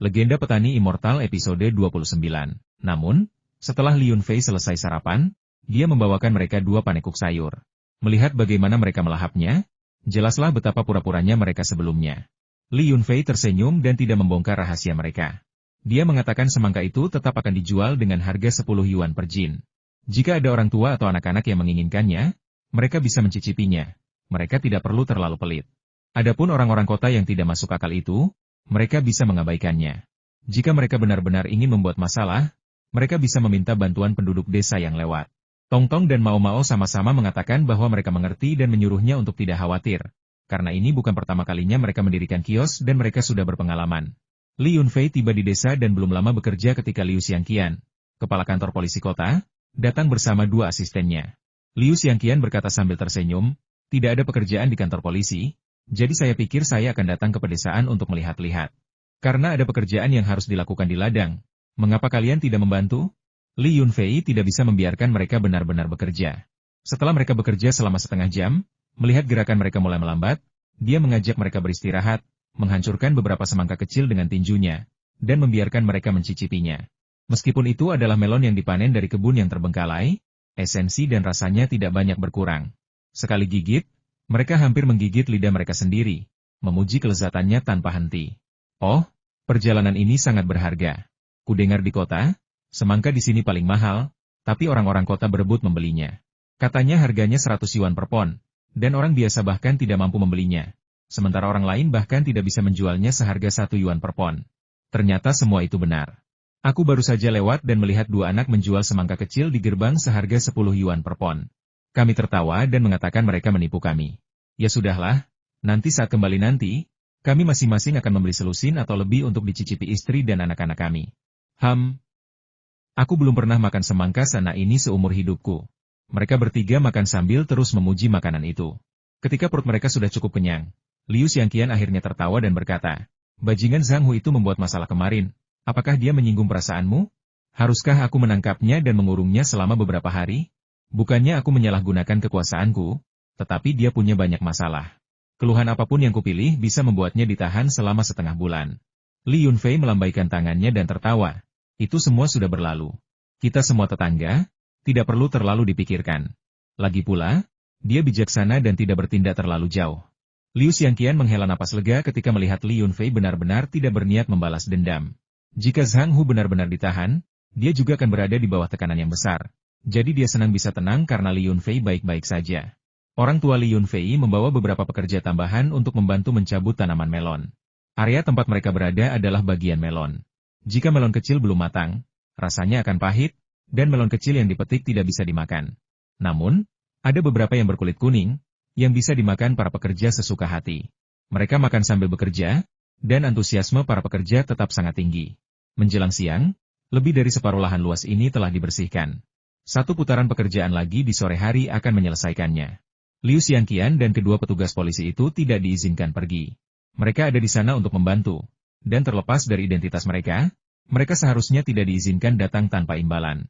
Legenda Petani Immortal episode 29. Namun, setelah Li Yunfei selesai sarapan, dia membawakan mereka 2 panekuk sayur. Melihat bagaimana mereka melahapnya, jelaslah betapa pura-puranya mereka sebelumnya. Li Yunfei tersenyum dan tidak membongkar rahasia mereka. Dia mengatakan semangka itu tetap akan dijual dengan harga 10 yuan per jin. Jika ada orang tua atau anak-anak yang menginginkannya, mereka bisa mencicipinya. Mereka tidak perlu terlalu pelit. Adapun orang-orang kota yang tidak masuk akal itu, mereka bisa mengabaikannya. Jika mereka benar-benar ingin membuat masalah, mereka bisa meminta bantuan penduduk desa yang lewat. Tong-Tong dan Mao-Mao sama-sama mengatakan bahwa mereka mengerti dan menyuruhnya untuk tidak khawatir. Karena ini bukan pertama kalinya mereka mendirikan kios dan mereka sudah berpengalaman. Li Yunfei tiba di desa dan belum lama bekerja ketika Liu Xiangqian, kepala kantor polisi kota, datang bersama 2 asistennya. Liu Xiangqian berkata sambil tersenyum, tidak ada pekerjaan di kantor polisi, jadi saya pikir saya akan datang ke pedesaan untuk melihat-lihat. Karena ada pekerjaan yang harus dilakukan di ladang, mengapa kalian tidak membantu? Li Yunfei tidak bisa membiarkan mereka benar-benar bekerja. Setelah mereka bekerja selama setengah jam, melihat gerakan mereka mulai melambat, dia mengajak mereka beristirahat, menghancurkan beberapa semangka kecil dengan tinjunya, dan membiarkan mereka mencicipinya. Meskipun itu adalah melon yang dipanen dari kebun yang terbengkalai, esensi dan rasanya tidak banyak berkurang. Sekali gigit, mereka hampir menggigit lidah mereka sendiri, memuji kelezatannya tanpa henti. Oh, perjalanan ini sangat berharga. Kudengar di kota, semangka di sini paling mahal, tapi orang-orang kota berebut membelinya. Katanya harganya 100 yuan per pon, dan orang biasa bahkan tidak mampu membelinya. Sementara orang lain bahkan tidak bisa menjualnya seharga 1 yuan per pon. Ternyata semua itu benar. Aku baru saja lewat dan melihat 2 anak menjual semangka kecil di gerbang seharga 10 yuan per pon. Kami tertawa dan mengatakan mereka menipu kami. Ya sudahlah, nanti saat kembali nanti, kami masing-masing akan membeli selusin atau lebih untuk dicicipi istri dan anak-anak kami. Aku belum pernah makan semangka seenak ini seumur hidupku. Mereka bertiga makan sambil terus memuji makanan itu. Ketika perut mereka sudah cukup kenyang, Liu Xiangqian akhirnya tertawa dan berkata, bajingan Zhang Hu itu membuat masalah kemarin. Apakah dia menyinggung perasaanmu? Haruskah aku menangkapnya dan mengurungnya selama beberapa hari? Bukannya aku menyalahgunakan kekuasaanku, tetapi dia punya banyak masalah. Keluhan apapun yang kupilih bisa membuatnya ditahan selama setengah bulan. Li Yunfei melambaikan tangannya dan tertawa. Itu semua sudah berlalu. Kita semua tetangga, tidak perlu terlalu dipikirkan. Lagi pula, dia bijaksana dan tidak bertindak terlalu jauh. Liu Xiangqian menghela napas lega ketika melihat Li Yunfei benar-benar tidak berniat membalas dendam. Jika Zhang Hu benar-benar ditahan, dia juga akan berada di bawah tekanan yang besar. Jadi dia senang bisa tenang karena Li Yunfei baik-baik saja. Orang tua Li Yunfei membawa beberapa pekerja tambahan untuk membantu mencabut tanaman melon. Area tempat mereka berada adalah bagian melon. Jika melon kecil belum matang, rasanya akan pahit, dan melon kecil yang dipetik tidak bisa dimakan. Namun, ada beberapa yang berkulit kuning, yang bisa dimakan para pekerja sesuka hati. Mereka makan sambil bekerja, dan antusiasme para pekerja tetap sangat tinggi. Menjelang siang, lebih dari separuh lahan luas ini telah dibersihkan. 1 putaran pekerjaan lagi di sore hari akan menyelesaikannya. Liu Xiangqian dan kedua petugas polisi itu tidak diizinkan pergi. Mereka ada di sana untuk membantu, dan terlepas dari identitas mereka, mereka seharusnya tidak diizinkan datang tanpa imbalan.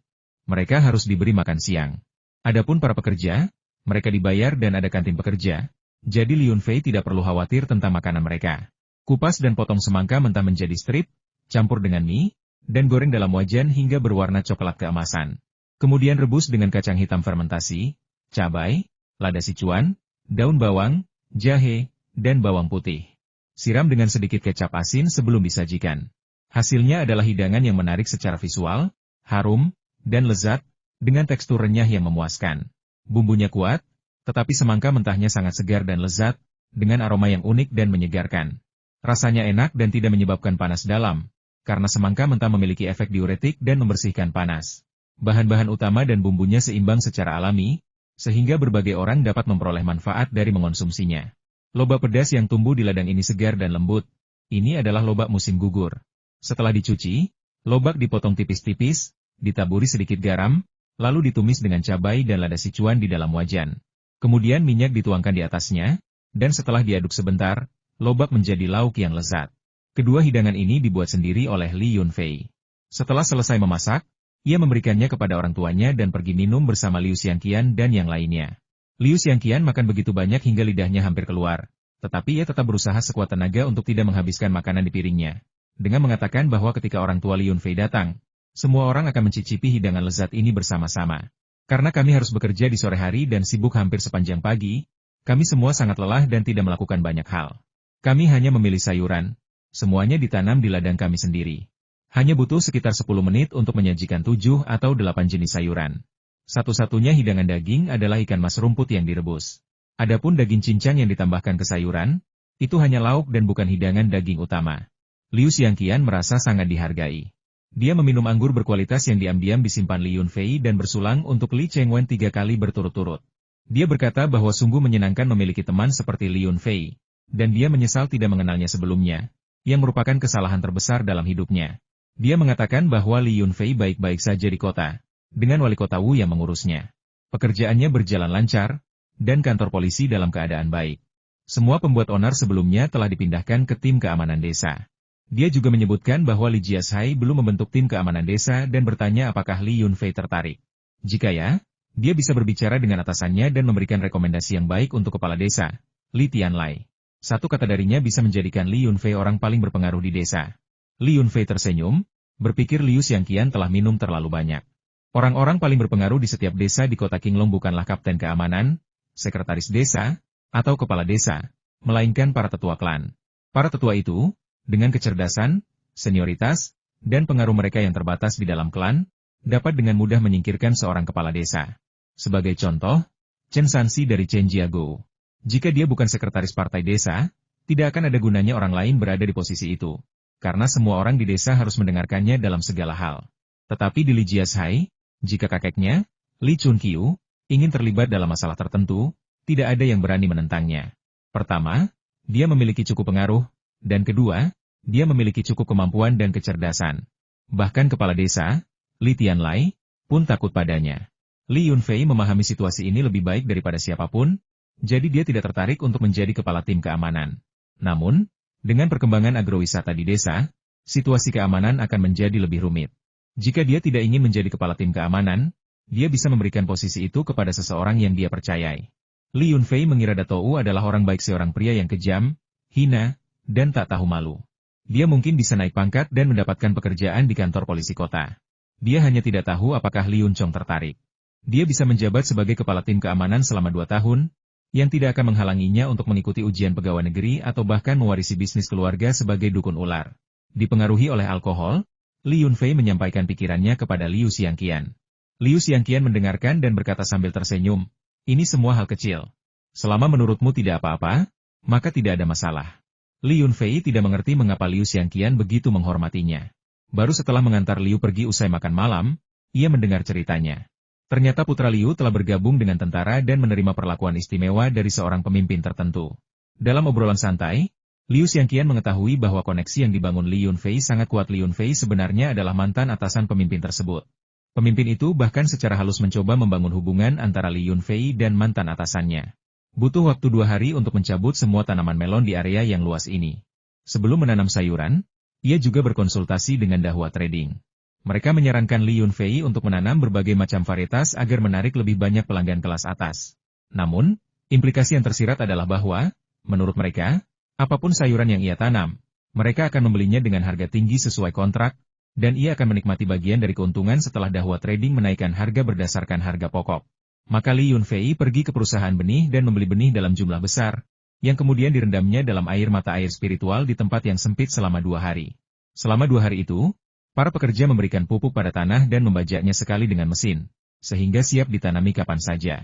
Mereka harus diberi makan siang. Adapun para pekerja, mereka dibayar dan ada kantin pekerja, jadi Li Yunfei tidak perlu khawatir tentang makanan mereka. Kupas dan potong semangka mentah menjadi strip, campur dengan mie, dan goreng dalam wajan hingga berwarna coklat keemasan. Kemudian rebus dengan kacang hitam fermentasi, cabai, lada sichuan, daun bawang, jahe, dan bawang putih. Siram dengan sedikit kecap asin sebelum disajikan. Hasilnya adalah hidangan yang menarik secara visual, harum, dan lezat, dengan tekstur renyah yang memuaskan. Bumbunya kuat, tetapi semangka mentahnya sangat segar dan lezat, dengan aroma yang unik dan menyegarkan. Rasanya enak dan tidak menyebabkan panas dalam, karena semangka mentah memiliki efek diuretik dan membersihkan panas. Bahan-bahan utama dan bumbunya seimbang secara alami, sehingga berbagai orang dapat memperoleh manfaat dari mengonsumsinya. Lobak pedas yang tumbuh di ladang ini segar dan lembut. Ini adalah lobak musim gugur. Setelah dicuci, lobak dipotong tipis-tipis, ditaburi sedikit garam, lalu ditumis dengan cabai dan lada sichuan di dalam wajan. Kemudian minyak dituangkan di atasnya, dan setelah diaduk sebentar, lobak menjadi lauk yang lezat. Kedua hidangan ini dibuat sendiri oleh Li Yunfei. Setelah selesai memasak, ia memberikannya kepada orang tuanya dan pergi minum bersama Liu Xiangqian dan yang lainnya. Liu Xiangqian makan begitu banyak hingga lidahnya hampir keluar, tetapi ia tetap berusaha sekuat tenaga untuk tidak menghabiskan makanan di piringnya. dengan mengatakan bahwa ketika orang tua Liun Fei datang, semua orang akan mencicipi hidangan lezat ini bersama-sama. Karena kami harus bekerja di sore hari dan sibuk hampir sepanjang pagi, kami semua sangat lelah dan tidak melakukan banyak hal. Kami hanya memilih sayuran, semuanya ditanam di ladang kami sendiri. Hanya butuh sekitar 10 menit untuk menyajikan 7 atau 8 jenis sayuran. Satu-satunya hidangan daging adalah ikan mas rumput yang direbus. Adapun daging cincang yang ditambahkan ke sayuran, itu hanya lauk dan bukan hidangan daging utama. Liu Xiangqian merasa sangat dihargai. Dia meminum anggur berkualitas yang diam-diam disimpan Liun Fei dan bersulang untuk Li Chengwen 3 kali berturut-turut. Dia berkata bahwa sungguh menyenangkan memiliki teman seperti Liun Fei, dan dia menyesal tidak mengenalnya sebelumnya, yang merupakan kesalahan terbesar dalam hidupnya. Dia mengatakan bahwa Liun Fei baik-baik saja di kota, dengan wali kota Wu yang mengurusnya. Pekerjaannya berjalan lancar, dan kantor polisi dalam keadaan baik. Semua pembuat onar sebelumnya telah dipindahkan ke tim keamanan desa. Dia juga menyebutkan bahwa Li Jiashai belum membentuk tim keamanan desa dan bertanya apakah Liun Fei tertarik. Jika ya, dia bisa berbicara dengan atasannya dan memberikan rekomendasi yang baik untuk kepala desa, Li Tianlai. Satu kata darinya bisa menjadikan Liun Fei orang paling berpengaruh di desa. Liun Fei tersenyum, berpikir Liu Xiangqian telah minum terlalu banyak. Orang-orang paling berpengaruh di setiap desa di kota Qinglong bukanlah kapten keamanan, sekretaris desa, atau kepala desa, melainkan para tetua klan. Para tetua itu, dengan kecerdasan, senioritas, dan pengaruh mereka yang terbatas di dalam klan, dapat dengan mudah menyingkirkan seorang kepala desa. Sebagai contoh, Chen Sanxi dari Chen Jiagou. Jika dia bukan sekretaris partai desa, tidak akan ada gunanya orang lain berada di posisi itu. Karena semua orang di desa harus mendengarkannya dalam segala hal. Tetapi di Li Jiashai, jika kakeknya, Li Chunqiu, ingin terlibat dalam masalah tertentu, tidak ada yang berani menentangnya. Pertama, dia memiliki cukup pengaruh, dan kedua, dia memiliki cukup kemampuan dan kecerdasan. Bahkan kepala desa, Li Tianlai, pun takut padanya. Li Yunfei memahami situasi ini lebih baik daripada siapapun, jadi dia tidak tertarik untuk menjadi kepala tim keamanan. Namun, dengan perkembangan agrowisata di desa, situasi keamanan akan menjadi lebih rumit. Jika dia tidak ingin menjadi kepala tim keamanan, dia bisa memberikan posisi itu kepada seseorang yang dia percayai. Li Yunfei mengira Datou adalah orang baik, seorang pria yang kejam, hina, dan tak tahu malu. Dia mungkin bisa naik pangkat dan mendapatkan pekerjaan di kantor polisi kota. Dia hanya tidak tahu apakah Liun Chong tertarik. Dia bisa menjabat sebagai kepala tim keamanan selama 2 tahun, yang tidak akan menghalanginya untuk mengikuti ujian pegawai negeri atau bahkan mewarisi bisnis keluarga sebagai dukun ular. Dipengaruhi oleh alkohol, Li Yunfei menyampaikan pikirannya kepada Liu Xiangqian. Liu Xiangqian mendengarkan dan berkata sambil tersenyum, "Ini semua hal kecil. Selama menurutmu tidak apa-apa, maka tidak ada masalah." Li Yunfei tidak mengerti mengapa Liu Xiangqian begitu menghormatinya. Baru setelah mengantar Liu pergi usai makan malam, ia mendengar ceritanya. Ternyata putra Liu telah bergabung dengan tentara dan menerima perlakuan istimewa dari seorang pemimpin tertentu. Dalam obrolan santai, Liu Xiangqian mengetahui bahwa koneksi yang dibangun Li Yunfei sangat kuat. Li Yunfei sebenarnya adalah mantan atasan pemimpin tersebut. Pemimpin itu bahkan secara halus mencoba membangun hubungan antara Li Yunfei dan mantan atasannya. Butuh waktu 2 hari untuk mencabut semua tanaman melon di area yang luas ini. Sebelum menanam sayuran, ia juga berkonsultasi dengan Dahua Trading. Mereka menyarankan Li Yunfei untuk menanam berbagai macam varietas agar menarik lebih banyak pelanggan kelas atas. Namun, implikasi yang tersirat adalah bahwa, menurut mereka, apapun sayuran yang ia tanam, mereka akan membelinya dengan harga tinggi sesuai kontrak, dan ia akan menikmati bagian dari keuntungan setelah Dahua Trading menaikkan harga berdasarkan harga pokok. Maka Li Yunfei pergi ke perusahaan benih dan membeli benih dalam jumlah besar, yang kemudian direndamnya dalam air mata air spiritual di tempat yang sempit selama 2 hari. Selama 2 hari itu, para pekerja memberikan pupuk pada tanah dan membajaknya sekali dengan mesin, sehingga siap ditanami kapan saja.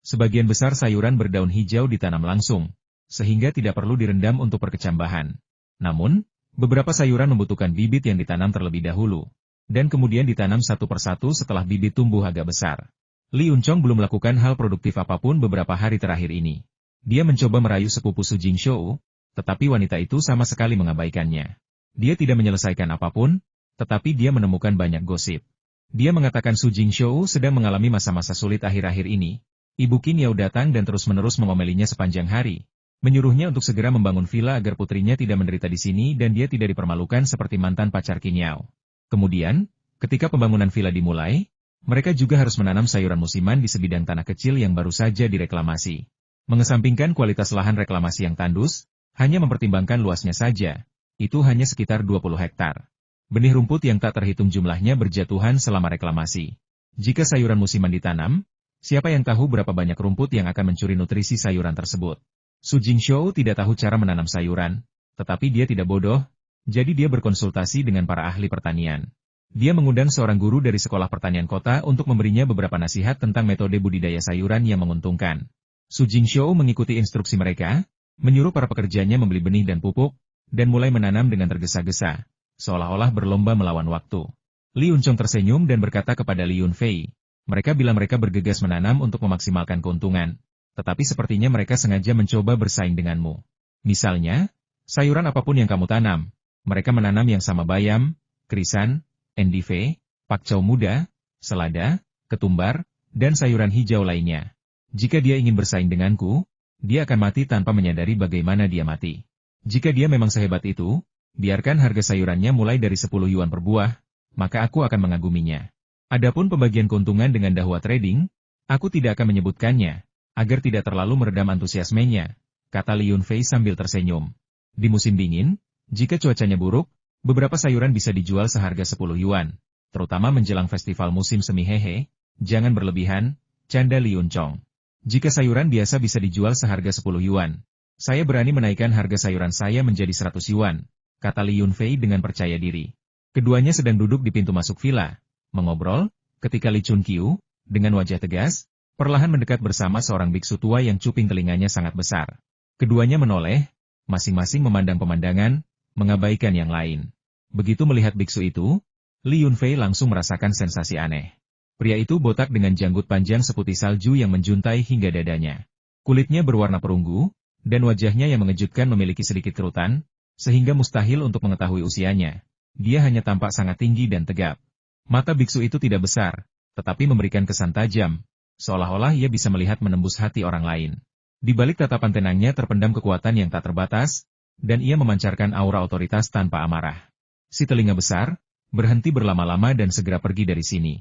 Sebagian besar sayuran berdaun hijau ditanam langsung, sehingga tidak perlu direndam untuk perkecambahan. Namun, beberapa sayuran membutuhkan bibit yang ditanam terlebih dahulu, dan kemudian ditanam satu persatu setelah bibit tumbuh agak besar. Li Yunchong belum melakukan hal produktif apapun beberapa hari terakhir ini. Dia mencoba merayu sepupu Su Jingshou, tetapi wanita itu sama sekali mengabaikannya. Dia tidak menyelesaikan apapun, tetapi dia menemukan banyak gosip. Dia mengatakan Su Jingshou sedang mengalami masa-masa sulit akhir-akhir ini. Ibu Qin Yao datang dan terus-menerus mengomelinya sepanjang hari, menyuruhnya untuk segera membangun villa agar putrinya tidak menderita di sini dan dia tidak dipermalukan seperti mantan pacar Qin Yao. Kemudian, ketika pembangunan villa dimulai, mereka juga harus menanam sayuran musiman di sebidang tanah kecil yang baru saja direklamasi. Mengesampingkan kualitas lahan reklamasi yang tandus, hanya mempertimbangkan luasnya saja. Itu hanya sekitar 20 hektar. Benih rumput yang tak terhitung jumlahnya berjatuhan selama reklamasi. Jika sayuran musiman ditanam, siapa yang tahu berapa banyak rumput yang akan mencuri nutrisi sayuran tersebut? Su Jingshou tidak tahu cara menanam sayuran, tetapi dia tidak bodoh, jadi dia berkonsultasi dengan para ahli pertanian. Dia mengundang seorang guru dari sekolah pertanian kota untuk memberinya beberapa nasihat tentang metode budidaya sayuran yang menguntungkan. Su Jingshou mengikuti instruksi mereka, menyuruh para pekerjanya membeli benih dan pupuk, dan mulai menanam dengan tergesa-gesa, seolah-olah berlomba melawan waktu. Li Yunchong tersenyum dan berkata kepada Li Yunfei, mereka bilang mereka bergegas menanam untuk memaksimalkan keuntungan, tetapi sepertinya mereka sengaja mencoba bersaing denganmu. Misalnya, sayuran apapun yang kamu tanam, mereka menanam yang sama bayam, krisan, endive, pakcoy muda, selada, ketumbar, dan sayuran hijau lainnya. Jika dia ingin bersaing denganku, dia akan mati tanpa menyadari bagaimana dia mati. Jika dia memang sehebat itu, biarkan harga sayurannya mulai dari 10 yuan per buah, maka aku akan mengaguminya. Adapun pembagian keuntungan dengan Dahua Trading, aku tidak akan menyebutkannya, agar tidak terlalu meredam antusiasmenya, kata Li Yunfei sambil tersenyum. Di musim dingin, jika cuacanya buruk, beberapa sayuran bisa dijual seharga 10 yuan, terutama menjelang festival musim semi hehe, jangan berlebihan, canda Li Yunchong. Jika sayuran biasa bisa dijual seharga 10 yuan, saya berani menaikkan harga sayuran saya menjadi 100 yuan, kata Li Yunfei dengan percaya diri. Keduanya sedang duduk di pintu masuk villa, mengobrol, ketika Li Chunqiu, dengan wajah tegas, perlahan mendekat bersama seorang biksu tua yang cuping telinganya sangat besar. Keduanya menoleh, masing-masing memandang pemandangan, mengabaikan yang lain. Begitu melihat biksu itu, Li Yunfei langsung merasakan sensasi aneh. Pria itu botak dengan janggut panjang seputih salju yang menjuntai hingga dadanya. Kulitnya berwarna perunggu, dan wajahnya yang mengejutkan memiliki sedikit kerutan, sehingga mustahil untuk mengetahui usianya. Dia hanya tampak sangat tinggi dan tegap. Mata biksu itu tidak besar, tetapi memberikan kesan tajam, seolah-olah ia bisa melihat menembus hati orang lain. Di balik tatapan tenangnya terpendam kekuatan yang tak terbatas, dan ia memancarkan aura otoritas tanpa amarah. Si telinga besar, berhenti berlama-lama dan segera pergi dari sini.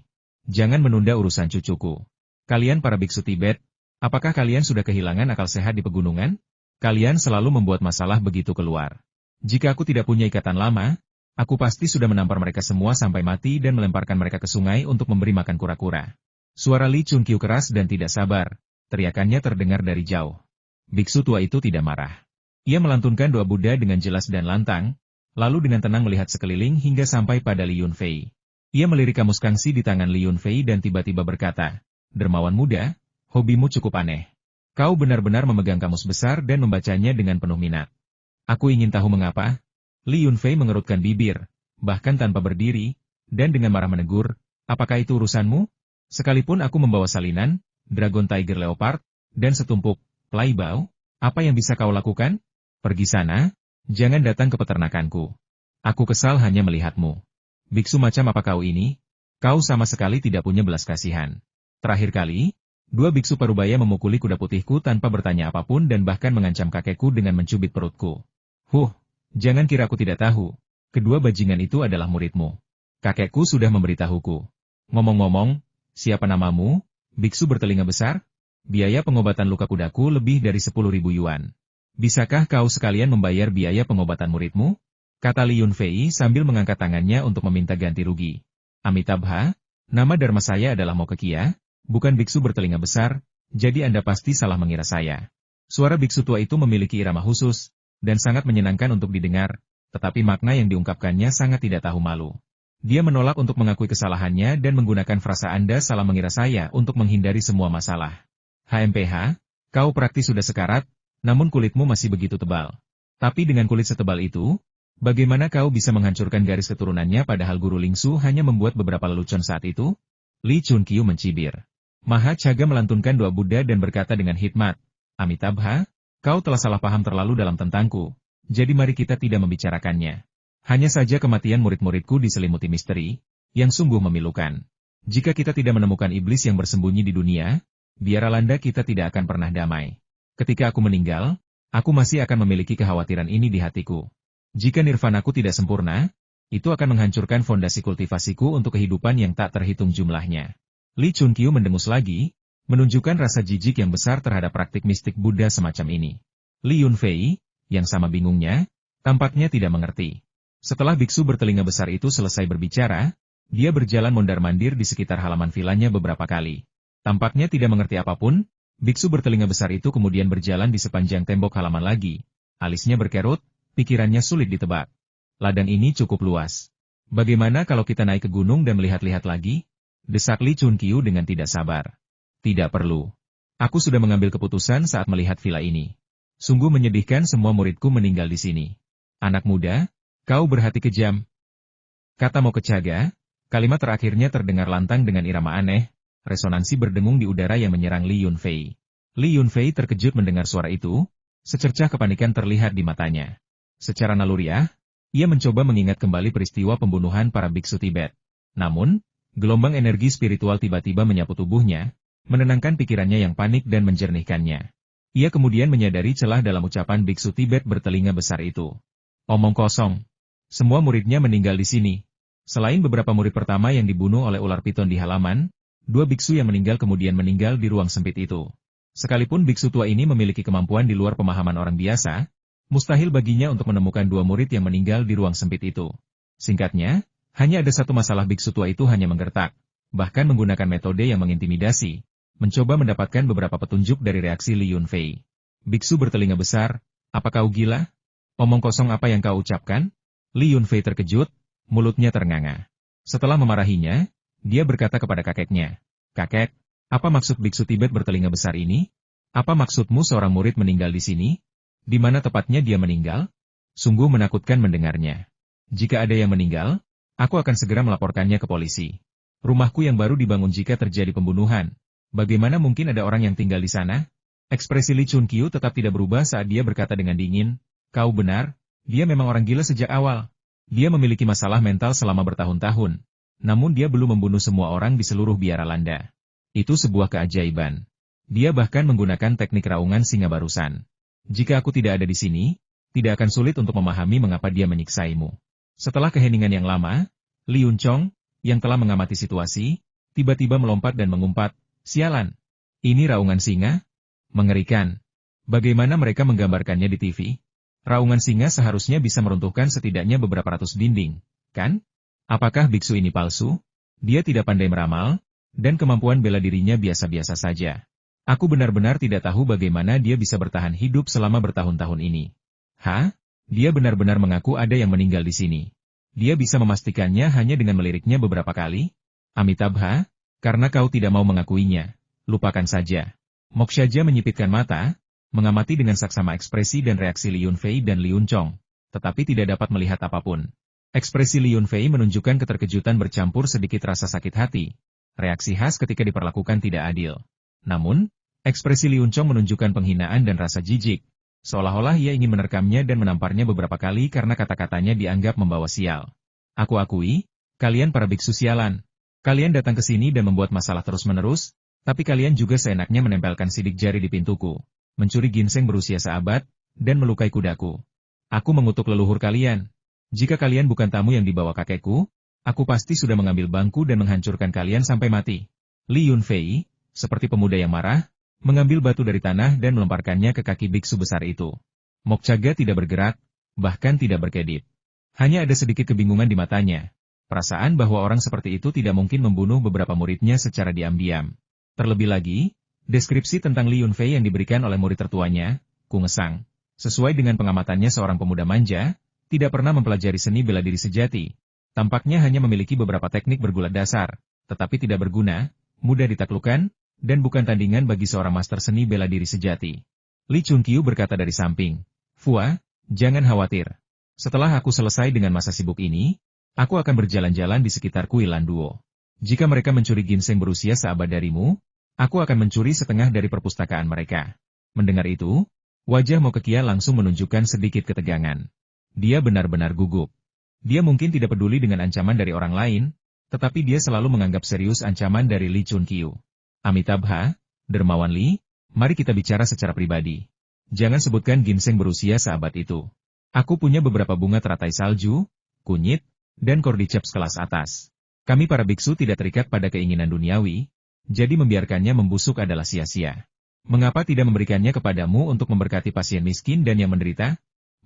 Jangan menunda urusan cucuku. Kalian para biksu Tibet, apakah kalian sudah kehilangan akal sehat di pegunungan? Kalian selalu membuat masalah begitu keluar. Jika aku tidak punya ikatan lama, aku pasti sudah menampar mereka semua sampai mati dan melemparkan mereka ke sungai untuk memberi makan kura-kura. Suara Li Chunqiu keras dan tidak sabar, teriakannya terdengar dari jauh. Biksu tua itu tidak marah. Ia melantunkan doa Buddha dengan jelas dan lantang, lalu dengan tenang melihat sekeliling hingga sampai pada Li Yunfei. Ia melirik kamus kangsi di tangan Li Yunfei dan tiba-tiba berkata, "Dermawan muda, hobimu cukup aneh. Kau benar-benar memegang kamus besar dan membacanya dengan penuh minat. Aku ingin tahu mengapa." Li Yunfei mengerutkan bibir, bahkan tanpa berdiri, dan dengan marah menegur, "Apakah itu urusanmu? Sekalipun aku membawa salinan, Dragon Tiger Leopard, dan setumpuk Plaibao, apa yang bisa kau lakukan? Pergi sana, jangan datang ke peternakanku. Aku kesal hanya melihatmu. Biksu macam apa kau ini? Kau sama sekali tidak punya belas kasihan. Terakhir kali, 2 biksu Parubaya memukuli kuda putihku tanpa bertanya apapun dan bahkan mengancam kakekku dengan mencubit perutku. Jangan kira aku tidak tahu. Kedua bajingan itu adalah muridmu. Kakekku sudah memberitahuku. Ngomong-ngomong, siapa namamu? Biksu bertelinga besar? Biaya pengobatan luka kudaku lebih dari 10.000 yuan. Bisakah kau sekalian membayar biaya pengobatan muridmu? Kata Li Yunfei sambil mengangkat tangannya untuk meminta ganti rugi. Amitabha, nama dharma saya adalah Mokekia, bukan biksu bertelinga besar, jadi Anda pasti salah mengira saya. Suara biksu tua itu memiliki irama khusus, dan sangat menyenangkan untuk didengar, tetapi makna yang diungkapkannya sangat tidak tahu malu. Dia menolak untuk mengakui kesalahannya dan menggunakan frasa Anda salah mengira saya untuk menghindari semua masalah. HMPH, kau praktis sudah sekarat, namun kulitmu masih begitu tebal. Tapi dengan kulit setebal itu, bagaimana kau bisa menghancurkan garis keturunannya padahal Guru Lingsu hanya membuat beberapa lelucon saat itu? Li Chunqiu mencibir. Maha Caga melantunkan doa Buddha dan berkata dengan hikmat, Amitabha, kau telah salah paham terlalu dalam tentangku, jadi mari kita tidak membicarakannya. Hanya saja kematian murid-muridku diselimuti misteri, yang sungguh memilukan. Jika kita tidak menemukan iblis yang bersembunyi di dunia, biar Alanda kita tidak akan pernah damai. Ketika aku meninggal, aku masih akan memiliki kekhawatiran ini di hatiku. Jika nirvanaku tidak sempurna, itu akan menghancurkan fondasi kultivasiku untuk kehidupan yang tak terhitung jumlahnya. Li Chunqiu mendengus lagi, menunjukkan rasa jijik yang besar terhadap praktik mistik Buddha semacam ini. Li Yunfei, yang sama bingungnya, Tampaknya tidak mengerti. Setelah biksu bertelinga besar itu selesai berbicara, dia berjalan mondar-mandir di sekitar halaman vilanya beberapa kali. Tampaknya tidak mengerti apapun, biksu bertelinga besar itu kemudian berjalan di sepanjang tembok halaman lagi. Alisnya berkerut, pikirannya sulit ditebak. Ladang ini cukup luas. Bagaimana kalau kita naik ke gunung dan melihat-lihat lagi? Desak Li Chunqiu dengan tidak sabar. Tidak perlu. Aku sudah mengambil keputusan saat melihat villa ini. Sungguh menyedihkan semua muridku meninggal di sini. Anak muda, kau berhati kejam. Kata mau kecaga, kalimat terakhirnya terdengar lantang dengan irama aneh, resonansi berdengung di udara yang menyerang Li Yunfei. Li Yunfei terkejut mendengar suara itu, secercah kepanikan terlihat di matanya. Secara naluriah, ia mencoba mengingat kembali peristiwa pembunuhan para biksu Tibet. Namun, gelombang energi spiritual tiba-tiba menyapu tubuhnya, menenangkan pikirannya yang panik dan menjernihkannya. Ia kemudian menyadari celah dalam ucapan biksu Tibet bertelinga besar itu. Omong kosong. Semua muridnya meninggal di sini. Selain beberapa murid pertama yang dibunuh oleh ular piton di halaman, 2 biksu yang meninggal kemudian meninggal di ruang sempit itu. Sekalipun biksu tua ini memiliki kemampuan di luar pemahaman orang biasa, mustahil baginya untuk menemukan 2 murid yang meninggal di ruang sempit itu. Singkatnya, hanya ada satu masalah biksu tua itu hanya menggertak, bahkan menggunakan metode yang mengintimidasi. Mencoba mendapatkan beberapa petunjuk dari reaksi Li Yunfei. Biksu bertelinga besar, apa kau gila? Omong kosong apa yang kau ucapkan? Li Yunfei terkejut, mulutnya ternganga. Setelah memarahinya, dia berkata kepada kakeknya, "Kakek, apa maksud biksu Tibet bertelinga besar ini? Apa maksudmu seorang murid meninggal di sini? Di mana tepatnya dia meninggal?" Sungguh menakutkan mendengarnya. "Jika ada yang meninggal, aku akan segera melaporkannya ke polisi. Rumahku yang baru dibangun jika terjadi pembunuhan. Bagaimana mungkin ada orang yang tinggal di sana?" Ekspresi Li Chunqiu tetap tidak berubah saat dia berkata dengan dingin, "Kau benar, dia memang orang gila sejak awal. Dia memiliki masalah mental selama bertahun-tahun. Namun dia belum membunuh semua orang di seluruh biara Landa. Itu sebuah keajaiban. Dia bahkan menggunakan teknik raungan singa barusan. Jika aku tidak ada di sini, tidak akan sulit untuk memahami mengapa dia menyiksaimu." Setelah keheningan yang lama, Li Yunchong, yang telah mengamati situasi, tiba-tiba melompat dan mengumpat, "Sialan! Ini raungan singa? Mengerikan. Bagaimana mereka menggambarkannya di TV? Raungan singa seharusnya bisa meruntuhkan setidaknya beberapa ratus dinding, kan? Apakah biksu ini palsu? Dia tidak pandai meramal, dan kemampuan bela dirinya biasa-biasa saja. Aku benar-benar tidak tahu bagaimana dia bisa bertahan hidup selama bertahun-tahun ini." "Hah? Dia benar-benar mengaku ada yang meninggal di sini. Dia bisa memastikannya hanya dengan meliriknya beberapa kali? Amitabha, karena kau tidak mau mengakuinya, lupakan saja." Mokshaja menyipitkan mata, mengamati dengan saksama ekspresi dan reaksi Li Yunfei dan Li Yunchong, tetapi tidak dapat melihat apapun. Ekspresi Li Yunfei menunjukkan keterkejutan bercampur sedikit rasa sakit hati, reaksi khas ketika diperlakukan tidak adil. Namun, ekspresi Li Yunchong menunjukkan penghinaan dan rasa jijik, seolah-olah ia ingin menerkamnya dan menamparnya beberapa kali karena kata-katanya dianggap membawa sial. "Aku akui, kalian para biksu sialan. Kalian datang ke sini dan membuat masalah terus-menerus, tapi kalian juga seenaknya menempelkan sidik jari di pintuku, mencuri ginseng berusia seabad, dan melukai kudaku. Aku mengutuk leluhur kalian. Jika kalian bukan tamu yang dibawa kakekku, aku pasti sudah mengambil bangku dan menghancurkan kalian sampai mati." Li Yunfei, seperti pemuda yang marah, mengambil batu dari tanah dan melemparkannya ke kaki biksu besar itu. Mokshaga tidak bergerak, bahkan tidak berkedip. Hanya ada sedikit kebingungan di matanya. Perasaan bahwa orang seperti itu tidak mungkin membunuh beberapa muridnya secara diam-diam. Terlebih lagi, deskripsi tentang Li Yunfei yang diberikan oleh murid tertuanya, Ku Ngesang, sesuai dengan pengamatannya seorang pemuda manja, tidak pernah mempelajari seni bela diri sejati. Tampaknya hanya memiliki beberapa teknik bergulat dasar, tetapi tidak berguna, mudah ditaklukkan, dan bukan tandingan bagi seorang master seni bela diri sejati. Li Chunqiu berkata dari samping, "Fua, jangan khawatir. Setelah aku selesai dengan masa sibuk ini, aku akan berjalan-jalan di sekitar Kuilan Duo. Jika mereka mencuri ginseng berusia seabad darimu, aku akan mencuri setengah dari perpustakaan mereka." Mendengar itu, wajah Mo Kekia langsung menunjukkan sedikit ketegangan. Dia benar-benar gugup. Dia mungkin tidak peduli dengan ancaman dari orang lain, tetapi dia selalu menganggap serius ancaman dari Li Chunqiu. "Amitabha, Dermawan Li, mari kita bicara secara pribadi. Jangan sebutkan ginseng berusia seabad itu. Aku punya beberapa bunga teratai salju, kunyit, dan cordyceps kelas atas. Kami para biksu tidak terikat pada keinginan duniawi, jadi membiarkannya membusuk adalah sia-sia. Mengapa tidak memberikannya kepadamu untuk memberkati pasien miskin dan yang menderita?"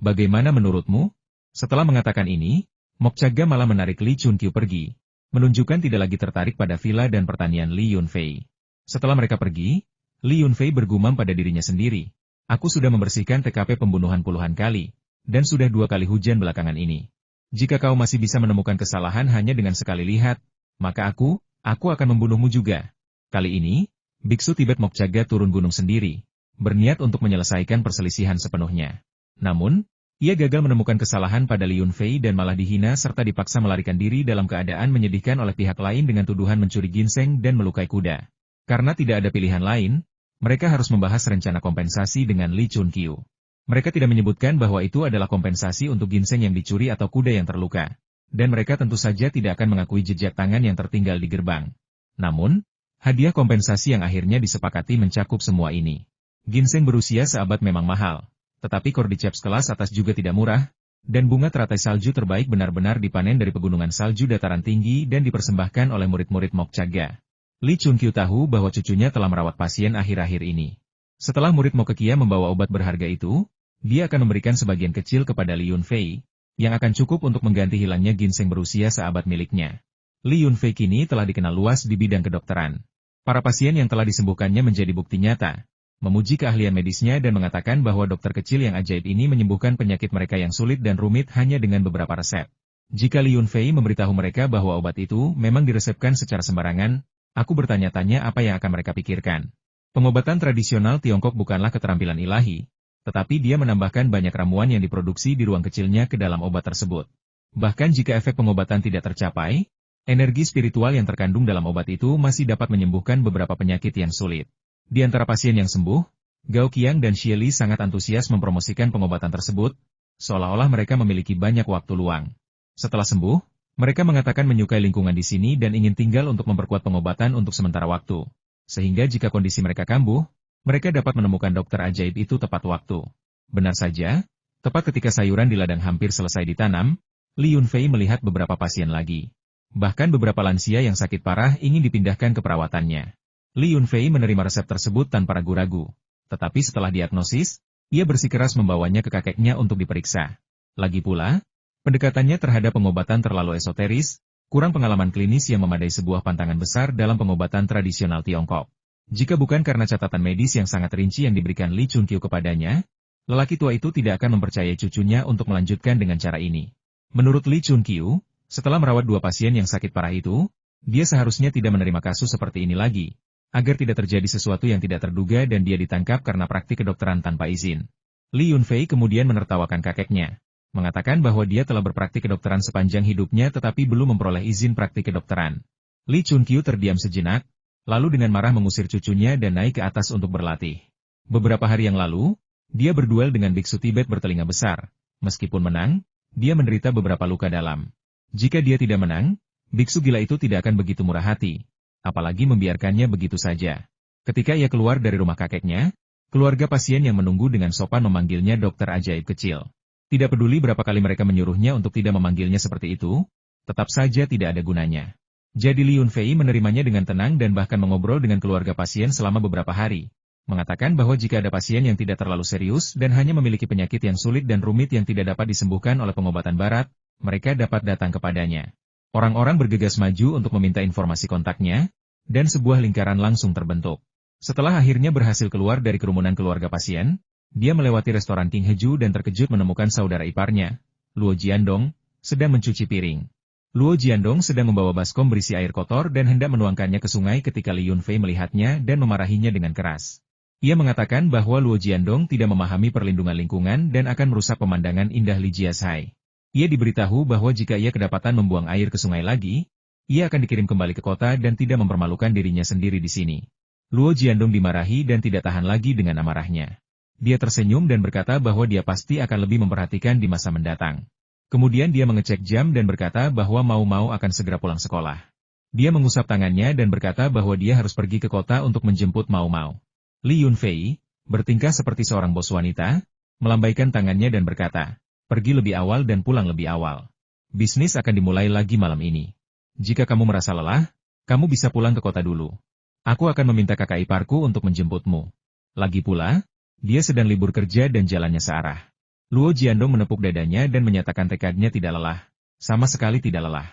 Bagaimana menurutmu? Setelah mengatakan ini, Mok Jaga malah menarik Li Chunqiu pergi, menunjukkan tidak lagi tertarik pada villa dan pertanian Li Yunfei. Setelah mereka pergi, Li Yunfei bergumam pada dirinya sendiri. Aku sudah membersihkan TKP pembunuhan puluhan kali, dan sudah 2 kali hujan belakangan ini. Jika kau masih bisa menemukan kesalahan hanya dengan sekali lihat, maka aku akan membunuhmu juga. Kali ini, Biksu Tibet Mok Jaga turun gunung sendiri, berniat untuk menyelesaikan perselisihan sepenuhnya. Namun, ia gagal menemukan kesalahan pada Li Yunfei dan malah dihina serta dipaksa melarikan diri dalam keadaan menyedihkan oleh pihak lain dengan tuduhan mencuri ginseng dan melukai kuda. Karena tidak ada pilihan lain, mereka harus membahas rencana kompensasi dengan Li Chunqiu. Mereka tidak menyebutkan bahwa itu adalah kompensasi untuk ginseng yang dicuri atau kuda yang terluka. Dan mereka tentu saja tidak akan mengakui jejak tangan yang tertinggal di gerbang. Namun, hadiah kompensasi yang akhirnya disepakati mencakup semua ini. Ginseng berusia seabad memang mahal. Tetapi Cordyceps kelas atas juga tidak murah, dan bunga teratai salju terbaik benar-benar dipanen dari pegunungan salju dataran tinggi dan dipersembahkan oleh murid-murid Mok Jaga. Li Chunqiu tahu bahwa cucunya telah merawat pasien akhir-akhir ini. Setelah murid Mok Kekia membawa obat berharga itu, dia akan memberikan sebagian kecil kepada Li Yunfei, yang akan cukup untuk mengganti hilangnya ginseng berusia seabad miliknya. Li Yunfei kini telah dikenal luas di bidang kedokteran. Para pasien yang telah disembuhkannya menjadi bukti nyata, memuji keahlian medisnya dan mengatakan bahwa dokter kecil yang ajaib ini menyembuhkan penyakit mereka yang sulit dan rumit hanya dengan beberapa resep. Jika Li Yunfei memberitahu mereka bahwa obat itu memang diresepkan secara sembarangan, aku bertanya-tanya apa yang akan mereka pikirkan. Pengobatan tradisional Tiongkok bukanlah keterampilan ilahi, tetapi dia menambahkan banyak ramuan yang diproduksi di ruang kecilnya ke dalam obat tersebut. Bahkan jika efek pengobatan tidak tercapai, energi spiritual yang terkandung dalam obat itu masih dapat menyembuhkan beberapa penyakit yang sulit. Di antara pasien yang sembuh, Gao Qiang dan Xie Li sangat antusias mempromosikan pengobatan tersebut, seolah-olah mereka memiliki banyak waktu luang. Setelah sembuh, mereka mengatakan menyukai lingkungan di sini dan ingin tinggal untuk memperkuat pengobatan untuk sementara waktu. Sehingga jika kondisi mereka kambuh, mereka dapat menemukan dokter ajaib itu tepat waktu. Benar saja, tepat ketika sayuran di ladang hampir selesai ditanam, Li Yunfei melihat beberapa pasien lagi. Bahkan beberapa lansia yang sakit parah ingin dipindahkan ke perawatannya. Li Yunfei menerima resep tersebut tanpa ragu-ragu. Tetapi setelah diagnosis, ia bersikeras membawanya ke kakeknya untuk diperiksa. Lagi pula, pendekatannya terhadap pengobatan terlalu esoteris, kurang pengalaman klinis yang memadai sebuah pantangan besar dalam pengobatan tradisional Tiongkok. Jika bukan karena catatan medis yang sangat rinci yang diberikan Li Chunqiu kepadanya, lelaki tua itu tidak akan mempercayai cucunya untuk melanjutkan dengan cara ini. Menurut Li Chunqiu, setelah merawat 2 pasien yang sakit parah itu, dia seharusnya tidak menerima kasus seperti ini lagi, agar tidak terjadi sesuatu yang tidak terduga dan dia ditangkap karena praktik kedokteran tanpa izin. Li Yunfei kemudian menertawakan kakeknya, mengatakan bahwa dia telah berpraktik kedokteran sepanjang hidupnya tetapi belum memperoleh izin praktik kedokteran. Li Chunqiu terdiam sejenak, lalu dengan marah mengusir cucunya dan naik ke atas untuk berlatih. Beberapa hari yang lalu, dia berduel dengan biksu Tibet bertelinga besar. Meskipun menang, dia menderita beberapa luka dalam. Jika dia tidak menang, biksu gila itu tidak akan begitu murah hati. Apalagi membiarkannya begitu saja. Ketika ia keluar dari rumah kakeknya, keluarga pasien yang menunggu dengan sopan memanggilnya dokter ajaib kecil. Tidak peduli berapa kali mereka menyuruhnya untuk tidak memanggilnya seperti itu, tetap saja tidak ada gunanya. Jadi Li Yunfei menerimanya dengan tenang dan bahkan mengobrol dengan keluarga pasien selama beberapa hari. Mengatakan bahwa jika ada pasien yang tidak terlalu serius dan hanya memiliki penyakit yang sulit dan rumit yang tidak dapat disembuhkan oleh pengobatan barat, mereka dapat datang kepadanya. Orang-orang bergegas maju untuk meminta informasi kontaknya, dan sebuah lingkaran langsung terbentuk. Setelah akhirnya berhasil keluar dari kerumunan keluarga pasien, dia melewati restoran King Heju dan terkejut menemukan saudara iparnya, Luo Jiandong, sedang mencuci piring. Luo Jiandong sedang membawa baskom berisi air kotor dan hendak menuangkannya ke sungai ketika Li Yunfei melihatnya dan memarahinya dengan keras. Ia mengatakan bahwa Luo Jiandong tidak memahami perlindungan lingkungan dan akan merusak pemandangan indah Li Jiashai. Ia diberitahu bahwa jika ia kedapatan membuang air ke sungai lagi, ia akan dikirim kembali ke kota dan tidak mempermalukan dirinya sendiri di sini. Luo Jiandong dimarahi dan tidak tahan lagi dengan amarahnya. Dia tersenyum dan berkata bahwa dia pasti akan lebih memperhatikan di masa mendatang. Kemudian dia mengecek jam dan berkata bahwa mau-mau akan segera pulang sekolah. Dia mengusap tangannya dan berkata bahwa dia harus pergi ke kota untuk menjemput mau-mau. Li Yunfei, bertingkah seperti seorang bos wanita, melambaikan tangannya dan berkata, pergi lebih awal dan pulang lebih awal. Bisnis akan dimulai lagi malam ini. Jika kamu merasa lelah, kamu bisa pulang ke kota dulu. Aku akan meminta kakak iparku untuk menjemputmu. Lagi pula, dia sedang libur kerja dan jalannya searah. Luo Jiandong menepuk dadanya dan menyatakan tekadnya tidak lelah. Sama sekali tidak lelah.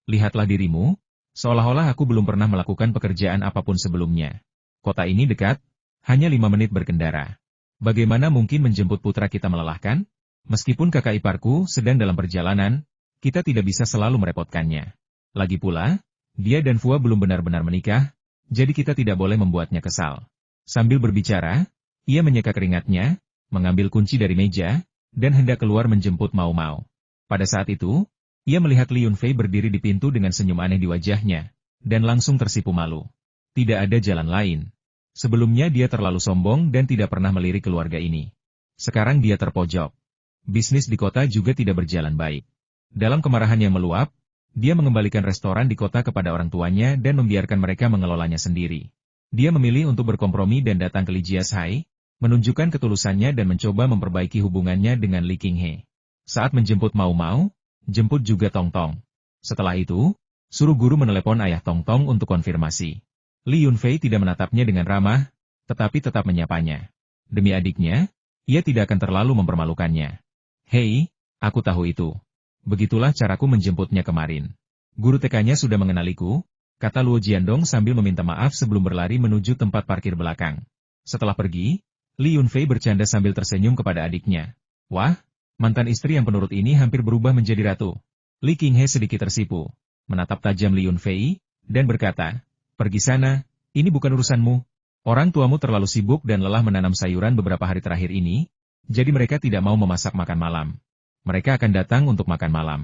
Lihatlah dirimu, seolah-olah aku belum pernah melakukan pekerjaan apapun sebelumnya. Kota ini dekat, hanya 5 menit berkendara. Bagaimana mungkin menjemput putra kita melelahkan? Meskipun kakak iparku sedang dalam perjalanan, kita tidak bisa selalu merepotkannya. Lagi pula, dia dan Fua belum benar-benar menikah, jadi kita tidak boleh membuatnya kesal. Sambil berbicara, ia menyeka keringatnya, mengambil kunci dari meja, dan hendak keluar menjemput Mau Mau. Pada saat itu, ia melihat Li Yunfei berdiri di pintu dengan senyum aneh di wajahnya, dan langsung tersipu malu. Tidak ada jalan lain. Sebelumnya dia terlalu sombong dan tidak pernah melirik keluarga ini. Sekarang dia terpojok. Bisnis di kota juga tidak berjalan baik. Dalam kemarahan yang meluap, dia mengembalikan restoran di kota kepada orang tuanya dan membiarkan mereka mengelolanya sendiri. Dia memilih untuk berkompromi dan datang ke Li Jiashai, menunjukkan ketulusannya dan mencoba memperbaiki hubungannya dengan Li Qinghe. Saat menjemput Mau Mau, jemput juga Tong Tong. Setelah itu, suruh guru menelepon ayah Tong Tong untuk konfirmasi. Li Yunfei tidak menatapnya dengan ramah, tetapi tetap menyapanya. Demi adiknya, ia tidak akan terlalu mempermalukannya. Hei, aku tahu itu. Begitulah caraku menjemputnya kemarin. Guru TK-nya sudah mengenaliku, kata Luo Jiandong sambil meminta maaf sebelum berlari menuju tempat parkir belakang. Setelah pergi, Li Yunfei bercanda sambil tersenyum kepada adiknya. Wah, mantan istri yang penurut ini hampir berubah menjadi ratu. Li Qinghe sedikit tersipu, menatap tajam Li Yunfei, dan berkata, pergi sana, ini bukan urusanmu. Orang tuamu terlalu sibuk dan lelah menanam sayuran beberapa hari terakhir ini, jadi mereka tidak mau memasak makan malam. Mereka akan datang untuk makan malam.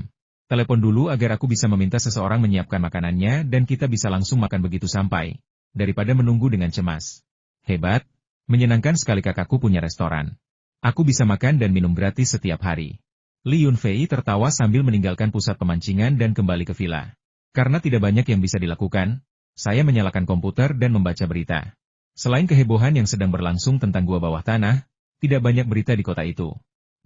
Telepon dulu agar aku bisa meminta seseorang menyiapkan makanannya dan kita bisa langsung makan begitu sampai, daripada menunggu dengan cemas. Hebat. Menyenangkan sekali kakakku punya restoran. Aku bisa makan dan minum gratis setiap hari. Li Yunfei tertawa sambil meninggalkan pusat pemancingan dan kembali ke villa. Karena tidak banyak yang bisa dilakukan, saya menyalakan komputer dan membaca berita. Selain kehebohan yang sedang berlangsung tentang gua bawah tanah, tidak banyak berita di kota itu.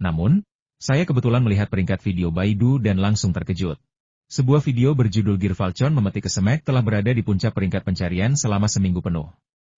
Namun, saya kebetulan melihat peringkat video Baidu dan langsung terkejut. Sebuah video berjudul Gear Falcon memetik kesemek telah berada di puncak peringkat pencarian selama seminggu penuh.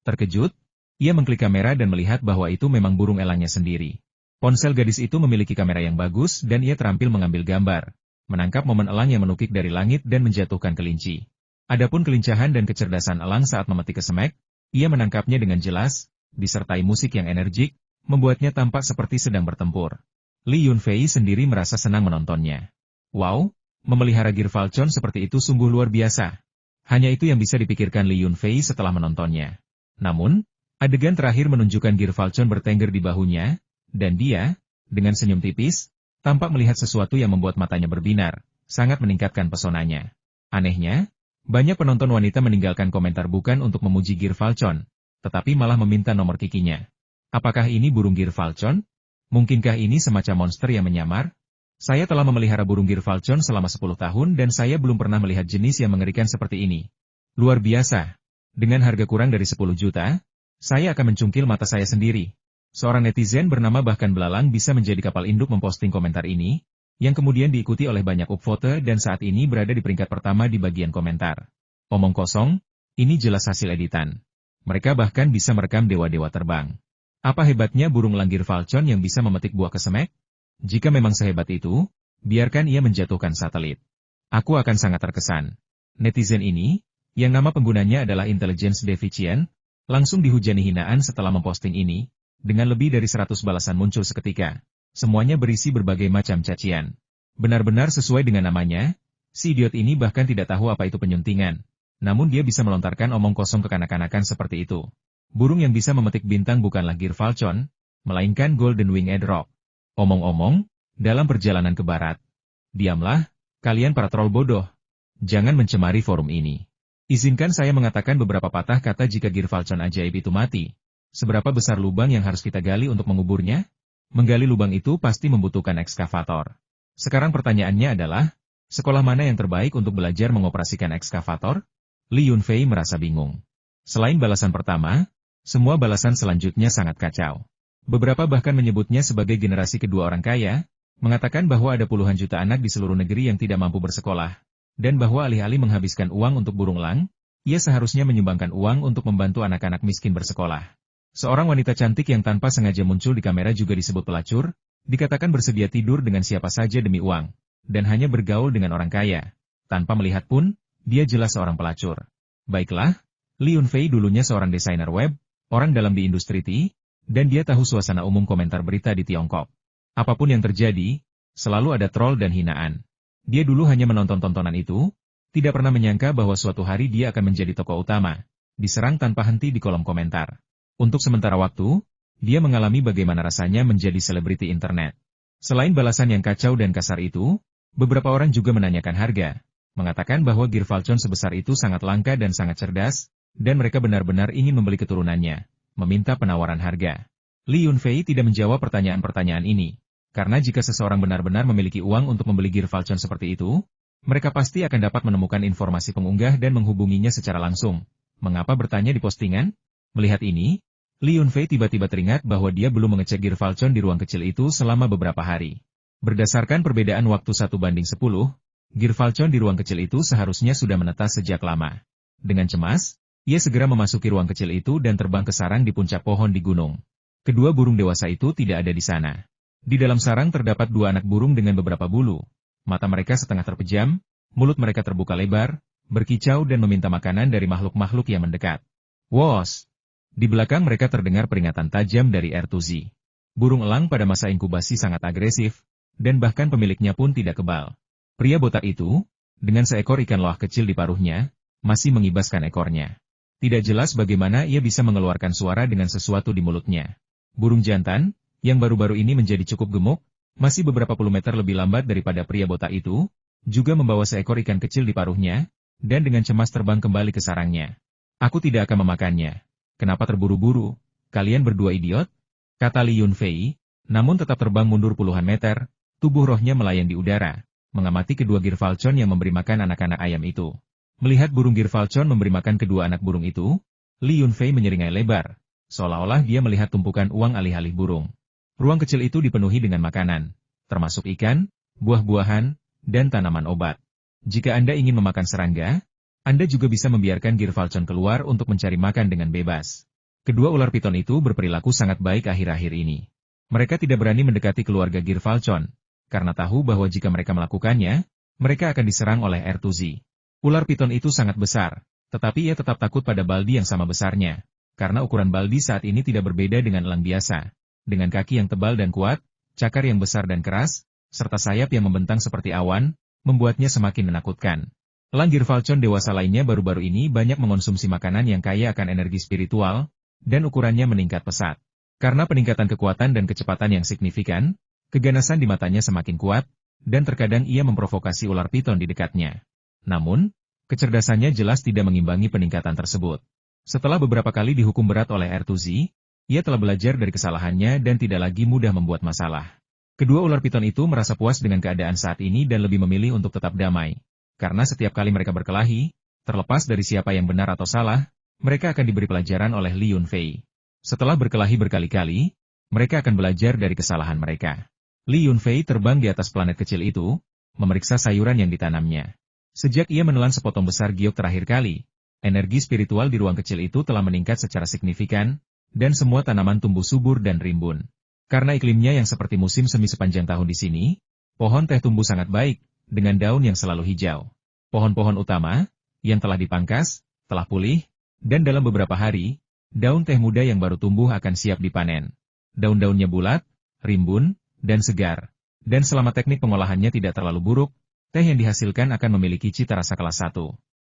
Terkejut, ia mengklik kamera dan melihat bahwa itu memang burung elangnya sendiri. Ponsel gadis itu memiliki kamera yang bagus dan ia terampil mengambil gambar, menangkap momen elang yang menukik dari langit dan menjatuhkan kelinci. Adapun kelincahan dan kecerdasan elang saat memetik kesemek, ia menangkapnya dengan jelas, disertai musik yang energik, membuatnya tampak seperti sedang bertempur. Li Yunfei sendiri merasa senang menontonnya. Wow, memelihara Gear Falcon seperti itu sungguh luar biasa. Hanya itu yang bisa dipikirkan Li Yunfei setelah menontonnya. Namun, adegan terakhir menunjukkan Gear Falcon bertengger di bahunya, dan dia, dengan senyum tipis, tampak melihat sesuatu yang membuat matanya berbinar, sangat meningkatkan pesonanya. Anehnya, banyak penonton wanita meninggalkan komentar bukan untuk memuji Gear Falcon, tetapi malah meminta nomor kikinya. Apakah ini burung Gear Falcon? Mungkinkah ini semacam monster yang menyamar? Saya telah memelihara burung Gear Falcon selama 10 tahun dan saya belum pernah melihat jenis yang mengerikan seperti ini. Luar biasa. Dengan harga kurang dari 10 juta, saya akan mencungkil mata saya sendiri. Seorang netizen bernama Bahkan Belalang bisa menjadi kapal induk memposting komentar ini, yang kemudian diikuti oleh banyak upvote dan saat ini berada di peringkat pertama di bagian komentar. Omong kosong, ini jelas hasil editan. Mereka bahkan bisa merekam dewa-dewa terbang. Apa hebatnya burung elang Gear Falcon yang bisa memetik buah kesemek? Jika memang sehebat itu, biarkan ia menjatuhkan satelit. Aku akan sangat terkesan. Netizen ini, yang nama penggunanya adalah Intelligence Deficient, langsung dihujani hinaan setelah memposting ini, dengan lebih dari 100 balasan muncul seketika. Semuanya berisi berbagai macam cacian. Benar-benar sesuai dengan namanya, si idiot ini bahkan tidak tahu apa itu penyuntingan. Namun dia bisa melontarkan omong kosong kekanak-kanakan seperti itu. Burung yang bisa memetik bintang bukanlah Gear Falcon, melainkan Golden Winged Rock. Omong-omong, dalam perjalanan ke barat. Diamlah, kalian para troll bodoh. Jangan mencemari forum ini. Izinkan saya mengatakan beberapa patah kata jika Gear Falcon ajaib itu mati. Seberapa besar lubang yang harus kita gali untuk menguburnya? Menggali lubang itu pasti membutuhkan ekskavator. Sekarang pertanyaannya adalah, sekolah mana yang terbaik untuk belajar mengoperasikan ekskavator? Li Yunfei merasa bingung. Selain balasan pertama, semua balasan selanjutnya sangat kacau. Beberapa bahkan menyebutnya sebagai generasi kedua orang kaya, mengatakan bahwa ada puluhan juta anak di seluruh negeri yang tidak mampu bersekolah. Dan bahwa alih-alih menghabiskan uang untuk burung elang, ia seharusnya menyumbangkan uang untuk membantu anak-anak miskin bersekolah. Seorang wanita cantik yang tanpa sengaja muncul di kamera juga disebut pelacur, Dikatakan bersedia tidur dengan siapa saja demi uang, dan hanya bergaul dengan orang kaya. Tanpa melihat pun, dia jelas seorang pelacur. Baiklah, Li Yunfei dulunya seorang desainer web, orang dalam di industri TI, dan dia tahu suasana umum komentar berita di Tiongkok. Apapun yang terjadi, selalu ada troll dan hinaan. Dia dulu hanya menonton tontonan itu, tidak pernah menyangka bahwa suatu hari dia akan menjadi tokoh utama, diserang tanpa henti di kolom komentar. Untuk sementara waktu, dia mengalami bagaimana rasanya menjadi selebriti internet. Selain balasan yang kacau dan kasar itu, beberapa orang juga menanyakan harga, mengatakan bahwa Gear Falcon sebesar itu sangat langka dan sangat cerdas, dan mereka benar-benar ingin membeli keturunannya, meminta penawaran harga. Li Yunfei tidak menjawab pertanyaan-pertanyaan ini, karena jika seseorang benar-benar memiliki uang untuk membeli Gear Falcon seperti itu, mereka pasti akan dapat menemukan informasi pengunggah dan menghubunginya secara langsung. Mengapa bertanya di postingan? Melihat ini, Li Yunfei tiba-tiba teringat bahwa dia belum mengecek Gear Falcon di ruang kecil itu selama beberapa hari. Berdasarkan perbedaan waktu 1:10, Gear Falcon di ruang kecil itu seharusnya sudah menetas sejak lama. Dengan cemas, ia segera memasuki ruang kecil itu dan terbang ke sarang di puncak pohon di gunung. Kedua burung dewasa itu tidak ada di sana. Di dalam sarang terdapat dua anak burung dengan beberapa bulu. Mata mereka setengah terpejam, mulut mereka terbuka lebar, berkicau dan meminta makanan dari makhluk-makhluk yang mendekat. Wos! Di belakang mereka terdengar peringatan tajam dari R2Z. Burung elang pada masa inkubasi sangat agresif, dan bahkan pemiliknya pun tidak kebal. Pria botak itu, dengan seekor ikan loah kecil di paruhnya, masih mengibaskan ekornya. Tidak jelas bagaimana ia bisa mengeluarkan suara dengan sesuatu di mulutnya. Burung jantan, yang baru-baru ini menjadi cukup gemuk, masih beberapa puluh meter lebih lambat daripada pria botak itu, juga membawa seekor ikan kecil di paruhnya, dan dengan cemas terbang kembali ke sarangnya. Aku tidak akan memakannya. Kenapa terburu-buru? Kalian berdua idiot? Kata Li Yunfei, namun tetap terbang mundur puluhan meter, tubuh rohnya melayang di udara, mengamati kedua Gear Falcon yang memberi makan anak-anak ayam itu. Melihat burung Gear Falcon memberi makan kedua anak burung itu, Li Yunfei menyeringai lebar, seolah-olah dia melihat tumpukan uang alih-alih burung. Ruang kecil itu dipenuhi dengan makanan, termasuk ikan, buah-buahan, dan tanaman obat. Jika Anda ingin memakan serangga, Anda juga bisa membiarkan Gear Falcon keluar untuk mencari makan dengan bebas. Kedua ular piton itu berperilaku sangat baik akhir-akhir ini. Mereka tidak berani mendekati keluarga Gear Falcon, karena tahu bahwa jika mereka melakukannya, mereka akan diserang oleh R2Z. Ular piton itu sangat besar, tetapi ia tetap takut pada Baldi yang sama besarnya, karena ukuran Baldi saat ini tidak berbeda dengan elang biasa. Dengan kaki yang tebal dan kuat, cakar yang besar dan keras, serta sayap yang membentang seperti awan, membuatnya semakin menakutkan. Elang Gear Falcon dewasa lainnya baru-baru ini banyak mengonsumsi makanan yang kaya akan energi spiritual, dan ukurannya meningkat pesat. Karena peningkatan kekuatan dan kecepatan yang signifikan, keganasan di matanya semakin kuat, dan terkadang ia memprovokasi ular piton di dekatnya. Namun, kecerdasannya jelas tidak mengimbangi peningkatan tersebut. Setelah beberapa kali dihukum berat oleh R2Z, ia telah belajar dari kesalahannya dan tidak lagi mudah membuat masalah. Kedua ular piton itu merasa puas dengan keadaan saat ini dan lebih memilih untuk tetap damai. Karena setiap kali mereka berkelahi, terlepas dari siapa yang benar atau salah, mereka akan diberi pelajaran oleh Li Yunfei. Setelah berkelahi berkali-kali, mereka akan belajar dari kesalahan mereka. Li Yunfei terbang di atas planet kecil itu, memeriksa sayuran yang ditanamnya. Sejak ia menelan sepotong besar giok terakhir kali, energi spiritual di ruang kecil itu telah meningkat secara signifikan, dan semua tanaman tumbuh subur dan rimbun. Karena iklimnya yang seperti musim semi sepanjang tahun di sini, pohon teh tumbuh sangat baik, dengan daun yang selalu hijau. Pohon-pohon utama, yang telah dipangkas, telah pulih, dan dalam beberapa hari, daun teh muda yang baru tumbuh akan siap dipanen. Daun-daunnya bulat, rimbun, dan segar. Dan selama teknik pengolahannya tidak terlalu buruk, teh yang dihasilkan akan memiliki cita rasa kelas 1.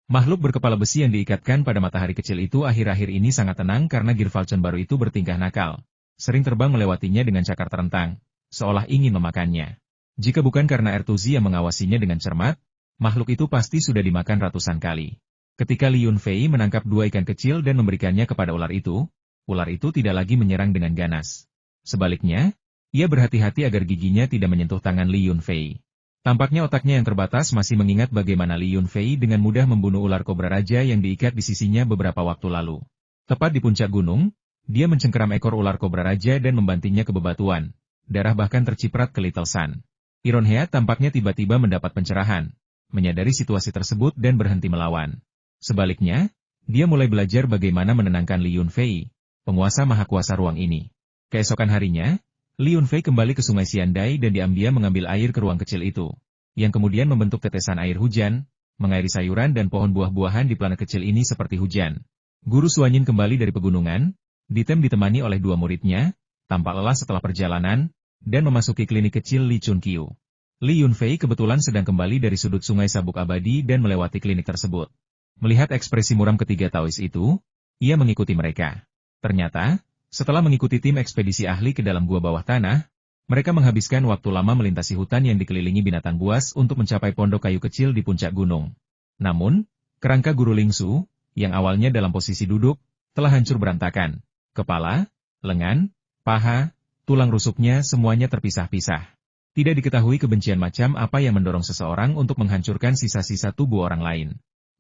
Makhluk berkepala besi yang diikatkan pada matahari kecil itu akhir-akhir ini sangat tenang karena Gear Falcon baru itu bertingkah nakal. Sering terbang melewatinya dengan cakar terentang, seolah ingin memakannya. Jika bukan karena R2Z yang mengawasinya dengan cermat, makhluk itu pasti sudah dimakan ratusan kali. Ketika Li Yunfei menangkap dua ikan kecil dan memberikannya kepada ular itu tidak lagi menyerang dengan ganas. Sebaliknya, ia berhati-hati agar giginya tidak menyentuh tangan Li Yunfei. Tampaknya otaknya yang terbatas masih mengingat bagaimana Li Yunfei dengan mudah membunuh ular kobra raja yang diikat di sisinya beberapa waktu lalu. Tepat di puncak gunung, dia mencengkeram ekor ular kobra raja dan membantingnya ke bebatuan. Darah bahkan terciprat ke Little Sun. Ironhea tampaknya tiba-tiba mendapat pencerahan, menyadari situasi tersebut dan berhenti melawan. Sebaliknya, dia mulai belajar bagaimana menenangkan Li Yunfei, penguasa maha kuasa ruang ini. Keesokan harinya, Li Yunfei kembali ke Sungai Xiandai dan dia mengambil air ke ruang kecil itu, yang kemudian membentuk tetesan air hujan, mengairi sayuran dan pohon buah-buahan di planet kecil ini seperti hujan. Guru Suanyin kembali dari pegunungan, ditemani oleh dua muridnya, tampak lelah setelah perjalanan, dan memasuki klinik kecil Li Chunqiu. Li Yunfei kebetulan sedang kembali dari sudut sungai sabuk abadi dan melewati klinik tersebut. Melihat ekspresi muram ketiga Taois itu, ia mengikuti mereka. Ternyata, setelah mengikuti tim ekspedisi ahli ke dalam gua bawah tanah, mereka menghabiskan waktu lama melintasi hutan yang dikelilingi binatang buas untuk mencapai pondok kayu kecil di puncak gunung. Namun, kerangka Guru Lingsu, yang awalnya dalam posisi duduk, telah hancur berantakan. Kepala, lengan, paha, tulang rusuknya semuanya terpisah-pisah. Tidak diketahui kebencian macam apa yang mendorong seseorang untuk menghancurkan sisa-sisa tubuh orang lain.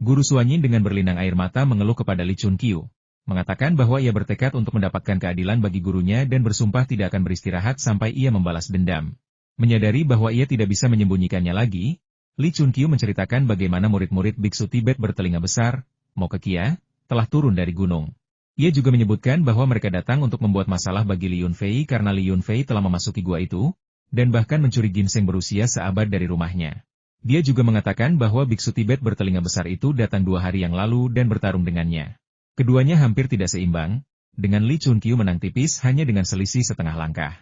Guru Suanyin dengan berlinang air mata mengeluh kepada Li Chunqiu, mengatakan bahwa ia bertekad untuk mendapatkan keadilan bagi gurunya dan bersumpah tidak akan beristirahat sampai ia membalas dendam. Menyadari bahwa ia tidak bisa menyembunyikannya lagi, Li Chunqiu menceritakan bagaimana murid-murid biksu Tibet bertelinga besar, Mokekia, telah turun dari gunung. Ia juga menyebutkan bahwa mereka datang untuk membuat masalah bagi Li Yunfei karena Li Yunfei telah memasuki gua itu, dan bahkan mencuri ginseng berusia seabad dari rumahnya. Dia juga mengatakan bahwa biksu Tibet bertelinga besar itu datang 2 hari yang lalu dan bertarung dengannya. Keduanya hampir tidak seimbang, dengan Li Chunqiu menang tipis hanya dengan selisih setengah langkah.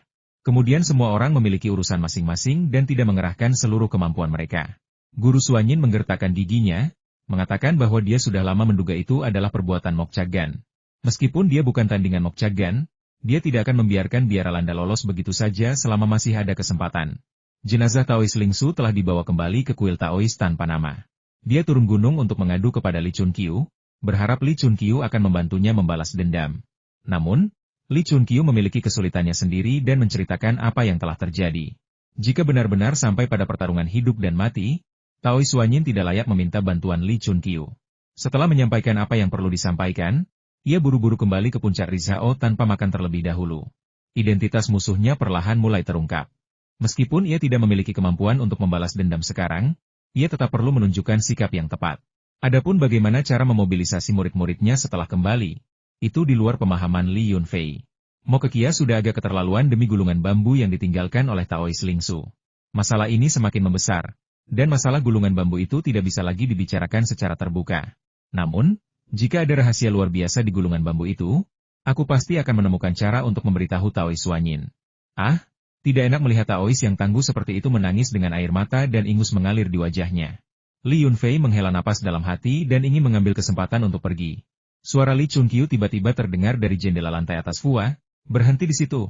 Kemudian semua orang memiliki urusan masing-masing dan tidak mengerahkan seluruh kemampuan mereka. Guru Suanyin menggertakkan giginya, mengatakan bahwa dia sudah lama menduga itu adalah perbuatan Mokcagan. Meskipun dia bukan tandingan Mokcagan, dia tidak akan membiarkan Biaralanda lolos begitu saja selama masih ada kesempatan. Jenazah Taois Lingsu telah dibawa kembali ke kuil Taois tanpa nama. Dia turun gunung untuk mengadu kepada Li Chunqiu, berharap Li Chunqiu akan membantunya membalas dendam. Namun, Li Chunqiu memiliki kesulitannya sendiri dan menceritakan apa yang telah terjadi. Jika benar-benar sampai pada pertarungan hidup dan mati, Taois Suanyin tidak layak meminta bantuan Li Chunqiu. Setelah menyampaikan apa yang perlu disampaikan, ia buru-buru kembali ke puncak Rizhao tanpa makan terlebih dahulu. Identitas musuhnya perlahan mulai terungkap. Meskipun ia tidak memiliki kemampuan untuk membalas dendam sekarang, ia tetap perlu menunjukkan sikap yang tepat. Adapun bagaimana cara memobilisasi murid-muridnya setelah kembali, itu di luar pemahaman Li Yunfei. Mokekia sudah agak keterlaluan demi gulungan bambu yang ditinggalkan oleh Taois Lingsu. Masalah ini semakin membesar, dan masalah gulungan bambu itu tidak bisa lagi dibicarakan secara terbuka. Namun, jika ada rahasia luar biasa di gulungan bambu itu, aku pasti akan menemukan cara untuk memberitahu Taois Suanyin. Ah, tidak enak melihat Taois yang tangguh seperti itu menangis dengan air mata dan ingus mengalir di wajahnya. Li Yunfei menghela napas dalam hati dan ingin mengambil kesempatan untuk pergi. Suara Li Chunqiu tiba-tiba terdengar dari jendela lantai atas Fua, berhenti di situ.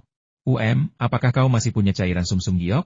Apakah kau masih punya cairan sumsum giok?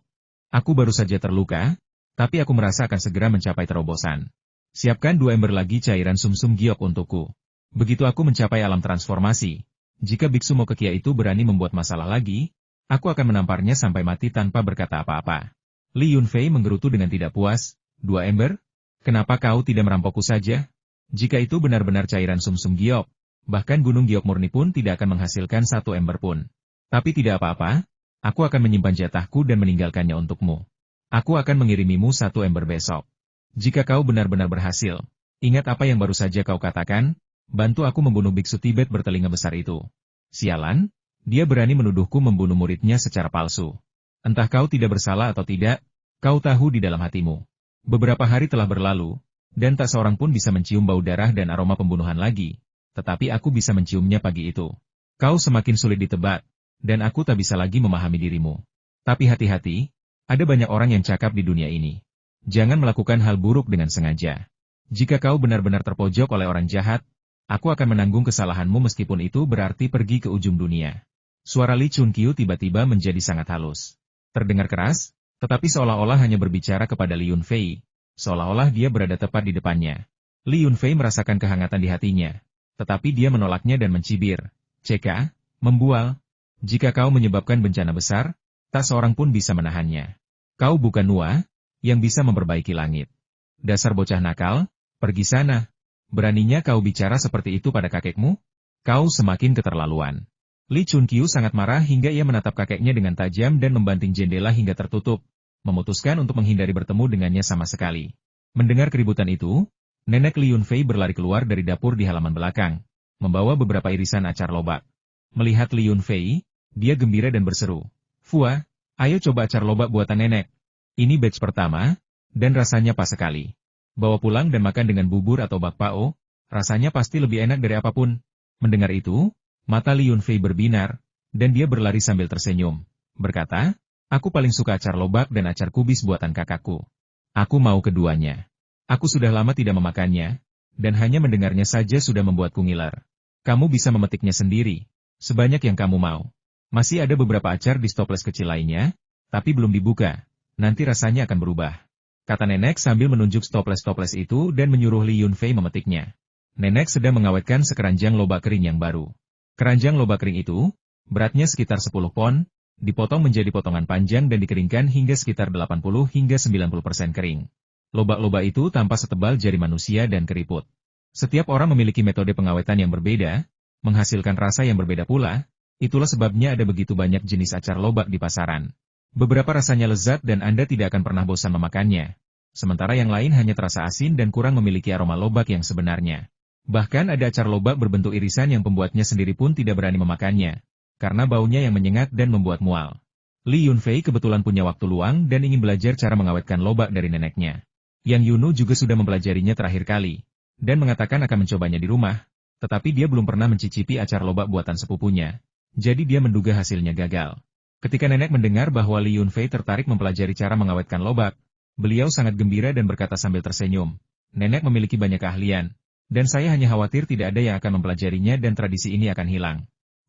Aku baru saja terluka, tapi aku merasa akan segera mencapai terobosan. Siapkan 2 ember lagi cairan sumsum giok untukku. Begitu aku mencapai alam transformasi, jika biksu Mokekia itu berani membuat masalah lagi, aku akan menamparnya sampai mati tanpa berkata apa-apa. Li Yunfei menggerutu dengan tidak puas, 2 ember? Kenapa kau tidak merampokku saja? Jika itu benar-benar cairan sumsum giok, bahkan gunung giok murni pun tidak akan menghasilkan 1 ember pun. Tapi tidak apa-apa, aku akan menyimpan jatahku dan meninggalkannya untukmu. Aku akan mengirimimu 1 ember besok. Jika kau benar-benar berhasil, ingat apa yang baru saja kau katakan, bantu aku membunuh biksu Tibet bertelinga besar itu. Sialan, dia berani menuduhku membunuh muridnya secara palsu. Entah kau tidak bersalah atau tidak, kau tahu di dalam hatimu. Beberapa hari telah berlalu, dan tak seorang pun bisa mencium bau darah dan aroma pembunuhan lagi, tetapi aku bisa menciumnya pagi itu. Kau semakin sulit ditebak, dan aku tak bisa lagi memahami dirimu. Tapi hati-hati, ada banyak orang yang cakap di dunia ini. Jangan melakukan hal buruk dengan sengaja. Jika kau benar-benar terpojok oleh orang jahat, aku akan menanggung kesalahanmu meskipun itu berarti pergi ke ujung dunia. Suara Li Chunqiu tiba-tiba menjadi sangat halus. Terdengar keras, tetapi seolah-olah hanya berbicara kepada Li Yunfei, seolah-olah dia berada tepat di depannya. Li Yunfei merasakan kehangatan di hatinya, tetapi dia menolaknya dan mencibir. "Ceka, membual. Jika kau menyebabkan bencana besar, tak seorang pun bisa menahannya. Kau bukan Nua yang bisa memperbaiki langit. Dasar bocah nakal, pergi sana. Beraninya kau bicara seperti itu pada kakekmu? Kau semakin keterlaluan." Li Chunqiu sangat marah hingga ia menatap kakeknya dengan tajam dan membanting jendela hingga tertutup, memutuskan untuk menghindari bertemu dengannya sama sekali. Mendengar keributan itu, nenek Li Yunfei berlari keluar dari dapur di halaman belakang, membawa beberapa irisan acar lobak. Melihat Li Yunfei, dia gembira dan berseru, Fua, ayo coba acar lobak buatan nenek. Ini batch pertama, dan rasanya pas sekali. Bawa pulang dan makan dengan bubur atau bakpao, rasanya pasti lebih enak dari apapun. Mendengar itu, mata Li Yunfei berbinar, dan dia berlari sambil tersenyum. Berkata, aku paling suka acar lobak dan acar kubis buatan kakakku. Aku mau keduanya. Aku sudah lama tidak memakannya, dan hanya mendengarnya saja sudah membuatku ngiler. Kamu bisa memetiknya sendiri, sebanyak yang kamu mau. Masih ada beberapa acar di toples kecil lainnya, tapi belum dibuka. Nanti rasanya akan berubah. Kata nenek sambil menunjuk toples-toples itu dan menyuruh Li Yunfei memetiknya. Nenek sedang mengawetkan sekeranjang lobak kering yang baru. Keranjang lobak kering itu, beratnya sekitar 10 pon, dipotong menjadi potongan panjang dan dikeringkan hingga sekitar 80 hingga 90% kering. Lobak-lobak itu tampak setebal jari manusia dan keriput. Setiap orang memiliki metode pengawetan yang berbeda, menghasilkan rasa yang berbeda pula. Itulah sebabnya ada begitu banyak jenis acar lobak di pasaran. Beberapa rasanya lezat dan Anda tidak akan pernah bosan memakannya. Sementara yang lain hanya terasa asin dan kurang memiliki aroma lobak yang sebenarnya. Bahkan ada acar lobak berbentuk irisan yang pembuatnya sendiri pun tidak berani memakannya, karena baunya yang menyengat dan membuat mual. Li Yunfei kebetulan punya waktu luang dan ingin belajar cara mengawetkan lobak dari neneknya. Yang Yunu juga sudah mempelajarinya terakhir kali, dan mengatakan akan mencobanya di rumah, tetapi dia belum pernah mencicipi acar lobak buatan sepupunya. Jadi dia menduga hasilnya gagal. Ketika nenek mendengar bahwa Li Yunfei tertarik mempelajari cara mengawetkan lobak, beliau sangat gembira dan berkata sambil tersenyum, nenek memiliki banyak keahlian, dan saya hanya khawatir tidak ada yang akan mempelajarinya dan tradisi ini akan hilang.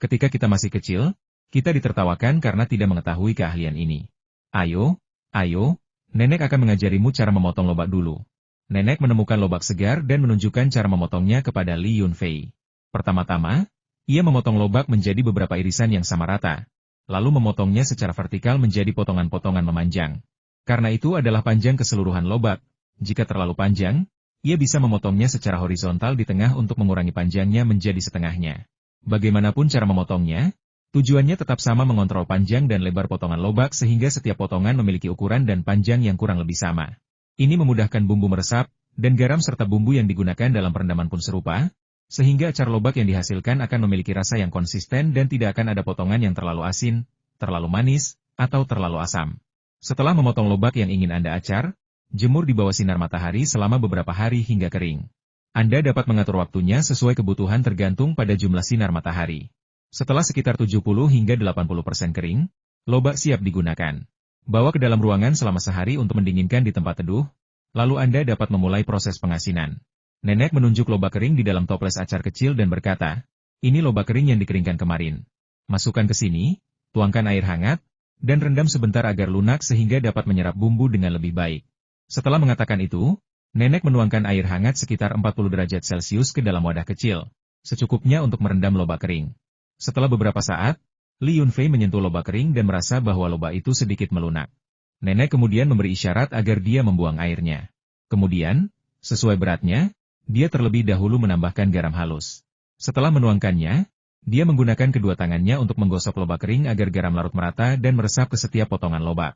Ketika kita masih kecil, kita ditertawakan karena tidak mengetahui keahlian ini. Ayo, nenek akan mengajarimu cara memotong lobak dulu. Nenek menemukan lobak segar dan menunjukkan cara memotongnya kepada Li Yunfei. Pertama-tama, ia memotong lobak menjadi beberapa irisan yang sama rata, lalu memotongnya secara vertikal menjadi potongan-potongan memanjang. Karena itu adalah panjang keseluruhan lobak. Jika terlalu panjang, ia bisa memotongnya secara horizontal di tengah untuk mengurangi panjangnya menjadi setengahnya. Bagaimanapun cara memotongnya, tujuannya tetap sama mengontrol panjang dan lebar potongan lobak sehingga setiap potongan memiliki ukuran dan panjang yang kurang lebih sama. Ini memudahkan bumbu meresap, dan garam serta bumbu yang digunakan dalam perendaman pun serupa, sehingga acar lobak yang dihasilkan akan memiliki rasa yang konsisten dan tidak akan ada potongan yang terlalu asin, terlalu manis, atau terlalu asam. Setelah memotong lobak yang ingin Anda acar, jemur di bawah sinar matahari selama beberapa hari hingga kering. Anda dapat mengatur waktunya sesuai kebutuhan tergantung pada jumlah sinar matahari. Setelah sekitar 70 hingga 80% kering, lobak siap digunakan. Bawa ke dalam ruangan selama sehari untuk mendinginkan di tempat teduh, lalu Anda dapat memulai proses pengasinan. Nenek menunjuk lobak kering di dalam toples acar kecil dan berkata, ini lobak kering yang dikeringkan kemarin. Masukkan ke sini, tuangkan air hangat, dan rendam sebentar agar lunak sehingga dapat menyerap bumbu dengan lebih baik. Setelah mengatakan itu, nenek menuangkan air hangat sekitar 40 derajat Celcius ke dalam wadah kecil, secukupnya untuk merendam lobak kering. Setelah beberapa saat, Li Yunfei menyentuh lobak kering dan merasa bahwa lobak itu sedikit melunak. Nenek kemudian memberi isyarat agar dia membuang airnya. Kemudian, sesuai beratnya, dia terlebih dahulu menambahkan garam halus. Setelah menuangkannya, dia menggunakan kedua tangannya untuk menggosok lobak kering agar garam larut merata dan meresap ke setiap potongan lobak.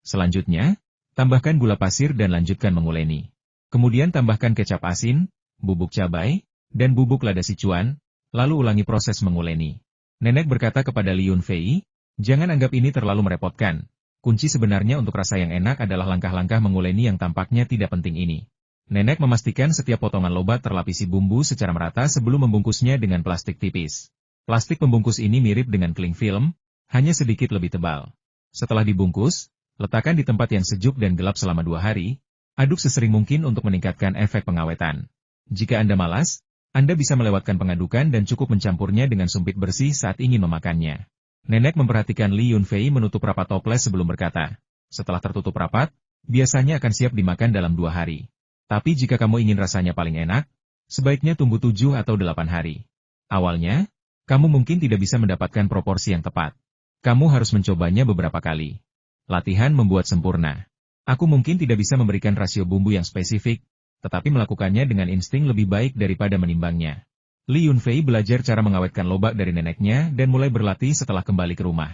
Selanjutnya, tambahkan gula pasir dan lanjutkan menguleni. Kemudian tambahkan kecap asin, bubuk cabai, dan bubuk lada Sichuan, lalu ulangi proses menguleni. Nenek berkata kepada Li Yunfei, jangan anggap ini terlalu merepotkan. Kunci sebenarnya untuk rasa yang enak adalah langkah-langkah menguleni yang tampaknya tidak penting ini. Nenek memastikan setiap potongan lobak terlapisi bumbu secara merata sebelum membungkusnya dengan plastik tipis. Plastik pembungkus ini mirip dengan cling film, hanya sedikit lebih tebal. Setelah dibungkus, letakkan di tempat yang sejuk dan gelap selama 2 hari, aduk sesering mungkin untuk meningkatkan efek pengawetan. Jika Anda malas, Anda bisa melewatkan pengadukan dan cukup mencampurnya dengan sumpit bersih saat ingin memakannya. Nenek memperhatikan Li Yunfei menutup rapat toples sebelum berkata, setelah tertutup rapat, biasanya akan siap dimakan dalam 2 hari. Tapi jika kamu ingin rasanya paling enak, sebaiknya tunggu 7 atau 8 hari. Awalnya, kamu mungkin tidak bisa mendapatkan proporsi yang tepat. Kamu harus mencobanya beberapa kali. Latihan membuat sempurna. Aku mungkin tidak bisa memberikan rasio bumbu yang spesifik, tetapi melakukannya dengan insting lebih baik daripada menimbangnya. Li Yunfei belajar cara mengawetkan lobak dari neneknya dan mulai berlatih setelah kembali ke rumah.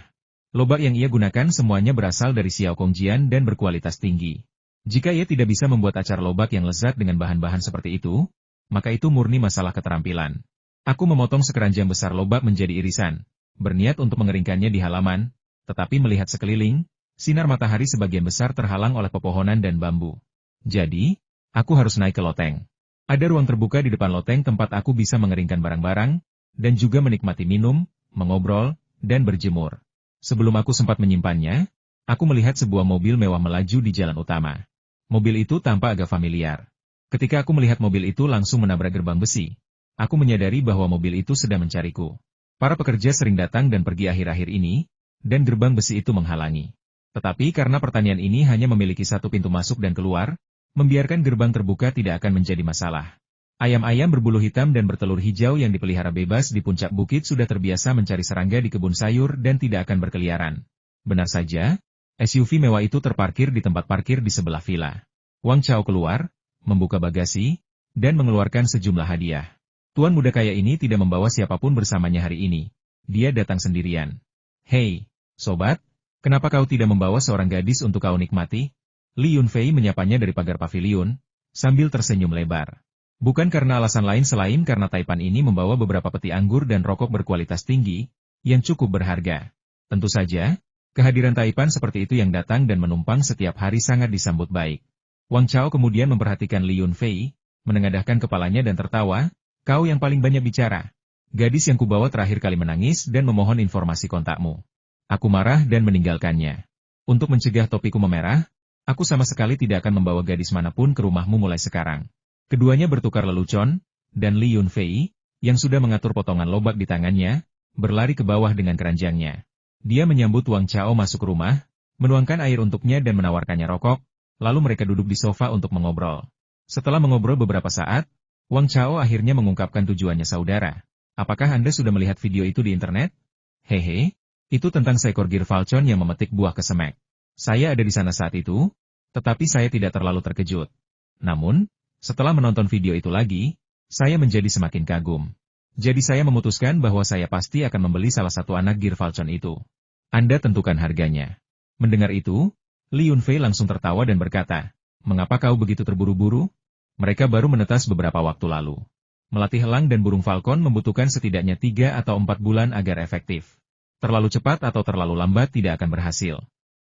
Lobak yang ia gunakan semuanya berasal dari Xiao Kongjian dan berkualitas tinggi. Jika ia tidak bisa membuat acar lobak yang lezat dengan bahan-bahan seperti itu, maka itu murni masalah keterampilan. Aku memotong sekeranjang besar lobak menjadi irisan, berniat untuk mengeringkannya di halaman, Tetapi melihat sekeliling, sinar matahari sebagian besar terhalang oleh pepohonan dan bambu. Jadi, aku harus naik ke loteng. Ada ruang terbuka di depan loteng tempat aku bisa mengeringkan barang-barang, dan juga menikmati minum, mengobrol, dan berjemur. Sebelum aku sempat menyimpannya, aku melihat sebuah mobil mewah melaju di jalan utama. Mobil itu tampak agak familiar. Ketika aku melihat mobil itu langsung menabrak gerbang besi, aku menyadari bahwa mobil itu sedang mencariku. Para pekerja sering datang dan pergi akhir-akhir ini, dan gerbang besi itu menghalangi. Tetapi karena pertanian ini hanya memiliki satu pintu masuk dan keluar, membiarkan gerbang terbuka tidak akan menjadi masalah. Ayam-ayam berbulu hitam dan bertelur hijau yang dipelihara bebas di puncak bukit sudah terbiasa mencari serangga di kebun sayur dan tidak akan berkeliaran. Benar saja, SUV mewah itu terparkir di tempat parkir di sebelah villa. Wang Chao keluar, membuka bagasi, dan mengeluarkan sejumlah hadiah. Tuan muda kaya ini tidak membawa siapapun bersamanya hari ini. Dia datang sendirian. Hei, sobat, kenapa kau tidak membawa seorang gadis untuk kau nikmati? Li Yunfei menyapanya dari pagar pavilion, sambil tersenyum lebar. Bukan karena alasan lain selain karena Taipan ini membawa beberapa peti anggur dan rokok berkualitas tinggi, yang cukup berharga. Tentu saja, kehadiran Taipan seperti itu yang datang dan menumpang setiap hari sangat disambut baik. Wang Chao kemudian memperhatikan Li Yunfei, menengadahkan kepalanya dan tertawa, kau yang paling banyak bicara. Gadis yang kubawa terakhir kali menangis dan memohon informasi kontakmu. Aku marah dan meninggalkannya. Untuk mencegah topiku memerah, aku sama sekali tidak akan membawa gadis manapun ke rumahmu mulai sekarang. Keduanya bertukar lelucon, dan Li Yunfei, yang sudah mengatur potongan lobak di tangannya, berlari ke bawah dengan keranjangnya. Dia menyambut Wang Chao masuk rumah, menuangkan air untuknya dan menawarkannya rokok, lalu mereka duduk di sofa untuk mengobrol. Setelah mengobrol beberapa saat, Wang Chao akhirnya mengungkapkan tujuannya saudara. Apakah Anda sudah melihat video itu di internet? Hehe, itu tentang seekor Gir Falcon yang memetik buah kesemek. Saya ada di sana saat itu, tetapi saya tidak terlalu terkejut. Namun, setelah menonton video itu lagi, saya menjadi semakin kagum. Jadi saya memutuskan bahwa saya pasti akan membeli salah satu anak Gir Falcon itu. Anda tentukan harganya. Mendengar itu, Li Yunfei langsung tertawa dan berkata, mengapa kau begitu terburu-buru? Mereka baru menetas beberapa waktu lalu. Melatih elang dan burung falcon membutuhkan setidaknya 3 atau 4 bulan agar efektif. Terlalu cepat atau terlalu lambat tidak akan berhasil.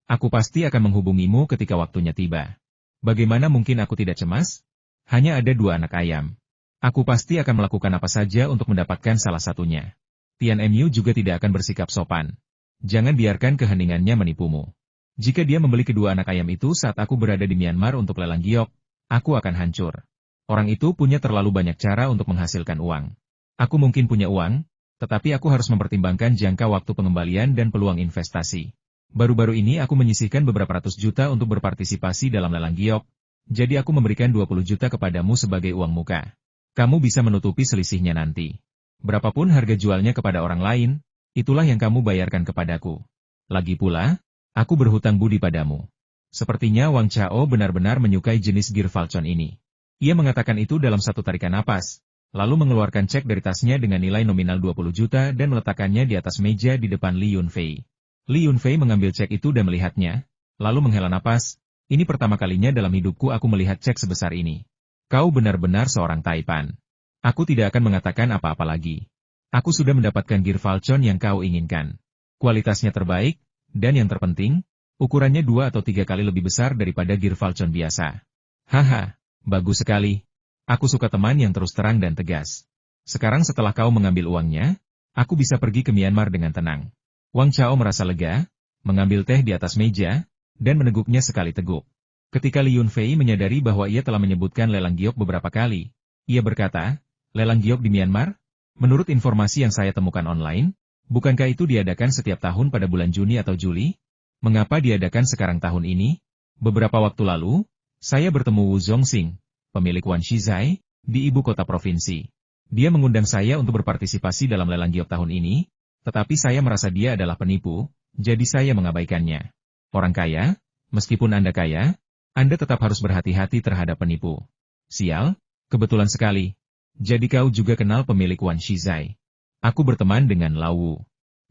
Aku pasti akan menghubungimu ketika waktunya tiba. Bagaimana mungkin aku tidak cemas? Hanya ada 2 anak ayam. Aku pasti akan melakukan apa saja untuk mendapatkan salah satunya. Tian Mu juga tidak akan bersikap sopan. Jangan biarkan keheningannya menipumu. Jika dia membeli kedua anak ayam itu saat aku berada di Myanmar untuk lelang giok, aku akan hancur. Orang itu punya terlalu banyak cara untuk menghasilkan uang. Aku mungkin punya uang, tetapi aku harus mempertimbangkan jangka waktu pengembalian dan peluang investasi. Baru-baru ini aku menyisihkan beberapa ratus juta untuk berpartisipasi dalam lelang giok. Jadi aku memberikan 20 juta kepadamu sebagai uang muka. Kamu bisa menutupi selisihnya nanti. Berapapun harga jualnya kepada orang lain, itulah yang kamu bayarkan kepadaku. Lagi pula, aku berhutang budi padamu. Sepertinya Wang Chao benar-benar menyukai jenis Gir Falcon ini. Ia mengatakan itu dalam satu tarikan napas, lalu mengeluarkan cek dari tasnya dengan nilai nominal 20 juta dan meletakkannya di atas meja di depan Li Yunfei. Li Yunfei mengambil cek itu dan melihatnya, lalu menghela napas. Ini pertama kalinya dalam hidupku aku melihat cek sebesar ini. Kau benar-benar seorang Taipan. Aku tidak akan mengatakan apa-apa lagi. Aku sudah mendapatkan Gir Falcon yang kau inginkan. Kualitasnya terbaik, dan yang terpenting, ukurannya 2 atau 3 kali lebih besar daripada Gir Falcon biasa. Haha, bagus sekali. Aku suka teman yang terus terang dan tegas. Sekarang setelah kau mengambil uangnya, aku bisa pergi ke Myanmar dengan tenang. Wang Chao merasa lega, mengambil teh di atas meja, dan meneguknya sekali teguk. Ketika Li Yunfei menyadari bahwa ia telah menyebutkan lelang giok beberapa kali, ia berkata, lelang giok di Myanmar? Menurut informasi yang saya temukan online, bukankah itu diadakan setiap tahun pada bulan Juni atau Juli? Mengapa diadakan sekarang tahun ini? Beberapa waktu lalu, saya bertemu Wu Zongxing, pemilik Wan Shizai, di ibu kota provinsi. Dia mengundang saya untuk berpartisipasi dalam lelang giok tahun ini, tetapi saya merasa dia adalah penipu, jadi saya mengabaikannya. Orang kaya, meskipun Anda kaya, Anda tetap harus berhati-hati terhadap penipu. Sial, kebetulan sekali. Jadi kau juga kenal pemilik Wan Shizai. Aku berteman dengan Lao Wu.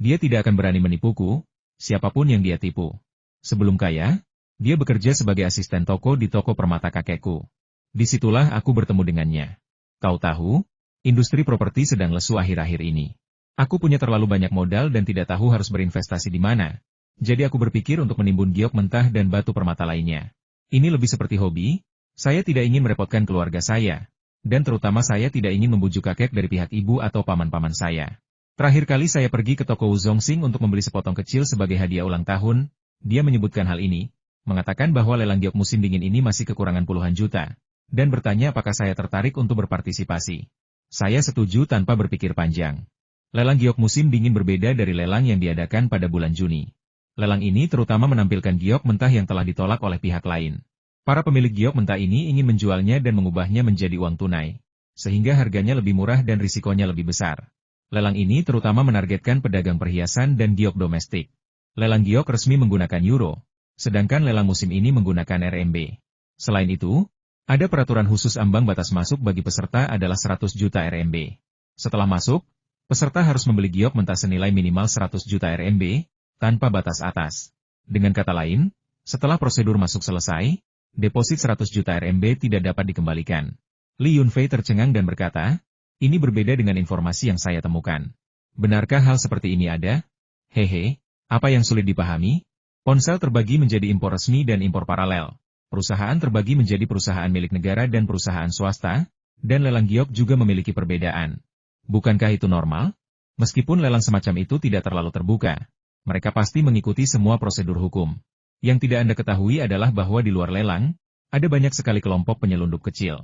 Dia tidak akan berani menipuku, siapapun yang dia tipu. Sebelum kaya, dia bekerja sebagai asisten toko di toko permata kakekku. Disitulah aku bertemu dengannya. Kau tahu, industri properti sedang lesu akhir-akhir ini. Aku punya terlalu banyak modal dan tidak tahu harus berinvestasi di mana. Jadi aku berpikir untuk menimbun giok mentah dan batu permata lainnya. Ini lebih seperti hobi, saya tidak ingin merepotkan keluarga saya. Dan terutama saya tidak ingin membujuk kakek dari pihak ibu atau paman-paman saya. Terakhir kali saya pergi ke toko Wu Zongxing untuk membeli sepotong kecil sebagai hadiah ulang tahun, dia menyebutkan hal ini, mengatakan bahwa lelang giok musim dingin ini masih kekurangan puluhan juta, dan bertanya apakah saya tertarik untuk berpartisipasi. Saya setuju tanpa berpikir panjang. Lelang giok musim dingin berbeda dari lelang yang diadakan pada bulan Juni. Lelang ini terutama menampilkan giok mentah yang telah ditolak oleh pihak lain. Para pemilik giok mentah ini ingin menjualnya dan mengubahnya menjadi uang tunai, sehingga harganya lebih murah dan risikonya lebih besar. Lelang ini terutama menargetkan pedagang perhiasan dan giok domestik. Lelang giok resmi menggunakan euro, sedangkan lelang musim ini menggunakan RMB. Selain itu, ada peraturan khusus ambang batas masuk bagi peserta adalah 100 juta RMB. Setelah masuk, peserta harus membeli giok mentah senilai minimal 100 juta RMB, tanpa batas atas. Dengan kata lain, setelah prosedur masuk selesai, deposit 100 juta RMB tidak dapat dikembalikan. Li Yunfei tercengang dan berkata, ini berbeda dengan informasi yang saya temukan. Benarkah hal seperti ini ada? Hehe, apa yang sulit dipahami? Ponsel terbagi menjadi impor resmi dan impor paralel. Perusahaan terbagi menjadi perusahaan milik negara dan perusahaan swasta, dan lelang giok juga memiliki perbedaan. Bukankah itu normal? Meskipun lelang semacam itu tidak terlalu terbuka, mereka pasti mengikuti semua prosedur hukum. Yang tidak Anda ketahui adalah bahwa di luar lelang, ada banyak sekali kelompok penyelundup kecil.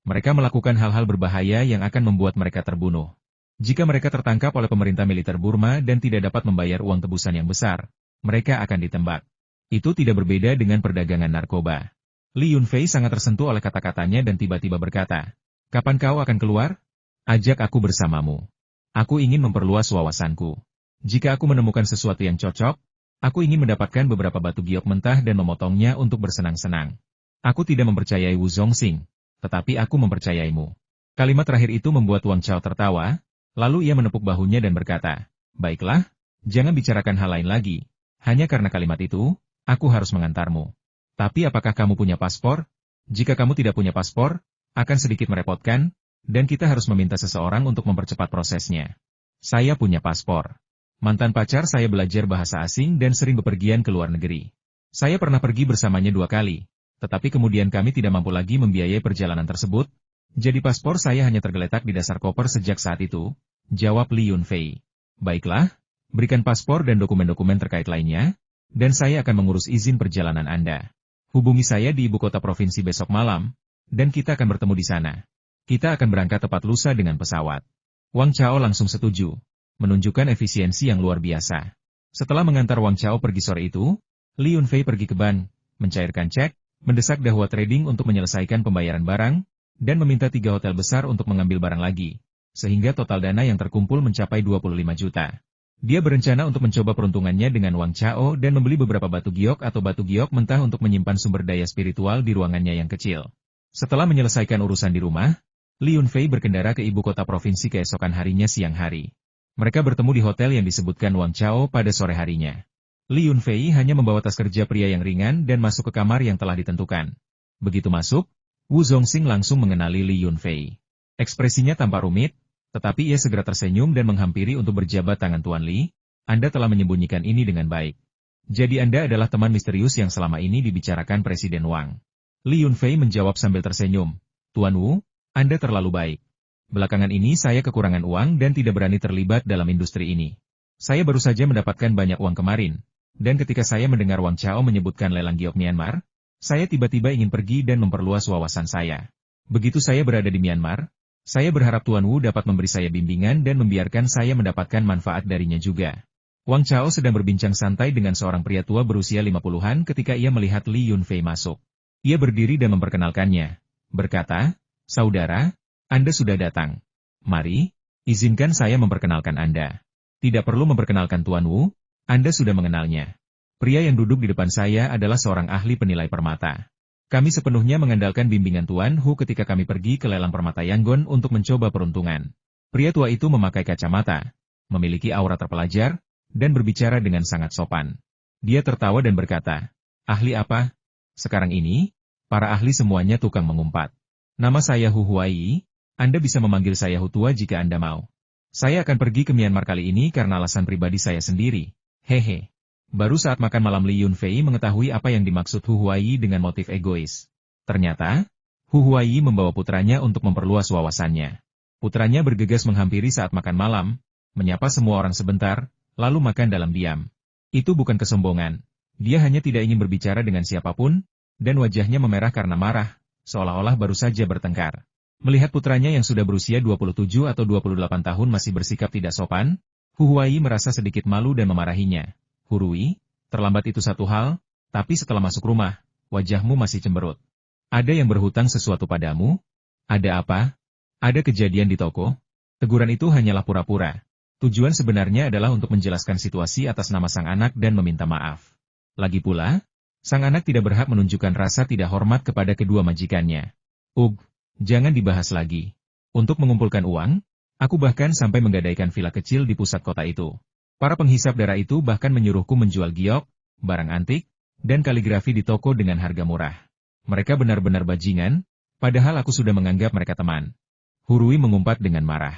Mereka melakukan hal-hal berbahaya yang akan membuat mereka terbunuh. Jika mereka tertangkap oleh pemerintah militer Burma dan tidak dapat membayar uang tebusan yang besar, mereka akan ditembak. Itu tidak berbeda dengan perdagangan narkoba. Li Yunfei sangat tersentuh oleh kata-katanya dan tiba-tiba berkata, "Kapan kau akan keluar? Ajak aku bersamamu. Aku ingin memperluas wawasanku. Jika aku menemukan sesuatu yang cocok, aku ingin mendapatkan beberapa batu giok mentah dan memotongnya untuk bersenang-senang. Aku tidak mempercayai Wu Zongxing, tetapi aku mempercayaimu." Kalimat terakhir itu membuat Wang Chao tertawa, lalu ia menepuk bahunya dan berkata, "Baiklah, jangan bicarakan hal lain lagi. Hanya karena kalimat itu, aku harus mengantarmu. Tapi apakah kamu punya paspor? Jika kamu tidak punya paspor, akan sedikit merepotkan, dan kita harus meminta seseorang untuk mempercepat prosesnya." "Saya punya paspor. Mantan pacar saya belajar bahasa asing dan sering bepergian ke luar negeri. Saya pernah pergi bersamanya 2 kali, tetapi kemudian kami tidak mampu lagi membiayai perjalanan tersebut, jadi paspor saya hanya tergeletak di dasar koper sejak saat itu," jawab Li Yunfei. "Baiklah, berikan paspor dan dokumen-dokumen terkait lainnya, dan saya akan mengurus izin perjalanan Anda. Hubungi saya di ibu kota provinsi besok malam, dan kita akan bertemu di sana. Kita akan berangkat tepat lusa dengan pesawat." Wang Chao langsung setuju, menunjukkan efisiensi yang luar biasa. Setelah mengantar Wang Chao pergi sore itu, Li Yunfei pergi ke bank, mencairkan cek, mendesak Dahua Trading untuk menyelesaikan pembayaran barang, dan meminta 3 hotel besar untuk mengambil barang lagi, sehingga total dana yang terkumpul mencapai 25 juta. Dia berencana untuk mencoba peruntungannya dengan Wang Chao dan membeli beberapa batu giok atau batu giok mentah untuk menyimpan sumber daya spiritual di ruangannya yang kecil. Setelah menyelesaikan urusan di rumah, Li Yunfei berkendara ke ibu kota provinsi keesokan harinya siang hari. Mereka bertemu di hotel yang disebutkan Wang Chao pada sore harinya. Li Yunfei hanya membawa tas kerja pria yang ringan dan masuk ke kamar yang telah ditentukan. Begitu masuk, Wu Zongxing langsung mengenali Li Yunfei. Ekspresinya tampak rumit, tetapi ia segera tersenyum dan menghampiri untuk berjabat tangan Tuan Li. "Anda telah menyembunyikan ini dengan baik. Jadi Anda adalah teman misterius yang selama ini dibicarakan Presiden Wang." Li Yunfei menjawab sambil tersenyum, "Tuan Wu, Anda terlalu baik. Belakangan ini saya kekurangan uang dan tidak berani terlibat dalam industri ini. Saya baru saja mendapatkan banyak uang kemarin, dan ketika saya mendengar Wang Chao menyebutkan lelang giok Myanmar, saya tiba-tiba ingin pergi dan memperluas wawasan saya. Begitu saya berada di Myanmar, saya berharap Tuan Wu dapat memberi saya bimbingan dan membiarkan saya mendapatkan manfaat darinya juga." Wang Chao sedang berbincang santai dengan seorang pria tua berusia 50-an ketika ia melihat Li Yunfei masuk. Ia berdiri dan memperkenalkannya, berkata, "Saudara, Anda sudah datang. Mari, izinkan saya memperkenalkan Anda." "Tidak perlu memperkenalkan Tuan Wu, Anda sudah mengenalnya. Pria yang duduk di depan saya adalah seorang ahli penilai permata. Kami sepenuhnya mengandalkan bimbingan Tuan Hu ketika kami pergi ke lelang permata Yangon untuk mencoba peruntungan." Pria tua itu memakai kacamata, memiliki aura terpelajar, dan berbicara dengan sangat sopan. Dia tertawa dan berkata, "Ahli apa? Sekarang ini, para ahli semuanya tukang mengumpat. Nama saya Hu Huai, Anda bisa memanggil saya Hu Tua jika Anda mau. Saya akan pergi ke Myanmar kali ini karena alasan pribadi saya sendiri. Hehe." Baru saat makan malam Li Yunfei mengetahui apa yang dimaksud Hu Huaiyi dengan motif egois. Ternyata, Hu Huaiyi membawa putranya untuk memperluas wawasannya. Putranya bergegas menghampiri saat makan malam, menyapa semua orang sebentar, lalu makan dalam diam. Itu bukan kesombongan. Dia hanya tidak ingin berbicara dengan siapapun, dan wajahnya memerah karena marah, seolah-olah baru saja bertengkar. Melihat putranya yang sudah berusia 27 atau 28 tahun masih bersikap tidak sopan, Hu Huaiyi merasa sedikit malu dan memarahinya. Hurui, terlambat itu satu hal, tapi setelah masuk rumah, wajahmu masih cemberut. Ada yang berhutang sesuatu padamu? Ada apa? Ada kejadian di toko? Teguran itu hanyalah pura-pura. Tujuan sebenarnya adalah untuk menjelaskan situasi atas nama sang anak dan meminta maaf. Lagi pula, sang anak tidak berhak menunjukkan rasa tidak hormat kepada kedua majikannya. Jangan dibahas lagi. Untuk mengumpulkan uang, aku bahkan sampai menggadaikan villa kecil di pusat kota itu. Para penghisap darah itu bahkan menyuruhku menjual giok, barang antik, dan kaligrafi di toko dengan harga murah. Mereka benar-benar bajingan, padahal aku sudah menganggap mereka teman. Hurui mengumpat dengan marah.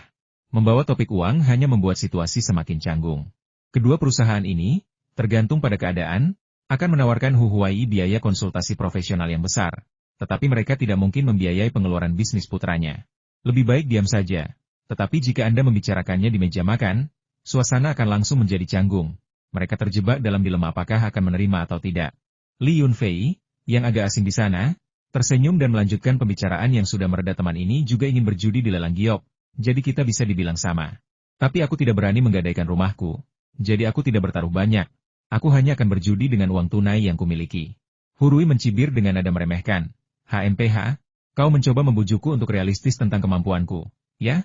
Membawa topik uang hanya membuat situasi semakin canggung. Kedua perusahaan ini, tergantung pada keadaan, akan menawarkan Hu Huaiyi biaya konsultasi profesional yang besar, tetapi mereka tidak mungkin membiayai pengeluaran bisnis putranya. Lebih baik diam saja. Tetapi jika Anda membicarakannya di meja makan, suasana akan langsung menjadi canggung. Mereka terjebak dalam dilema apakah akan menerima atau tidak. Li Yunfei, yang agak asing di sana, tersenyum dan melanjutkan pembicaraan yang sudah mereda. Teman ini juga ingin berjudi di lelang giok, jadi kita bisa dibilang sama. Tapi aku tidak berani menggadaikan rumahku, jadi aku tidak bertaruh banyak. Aku hanya akan berjudi dengan uang tunai yang kumiliki. Hurui mencibir dengan nada meremehkan. HMPH, kau mencoba membujukku untuk realistis tentang kemampuanku, ya?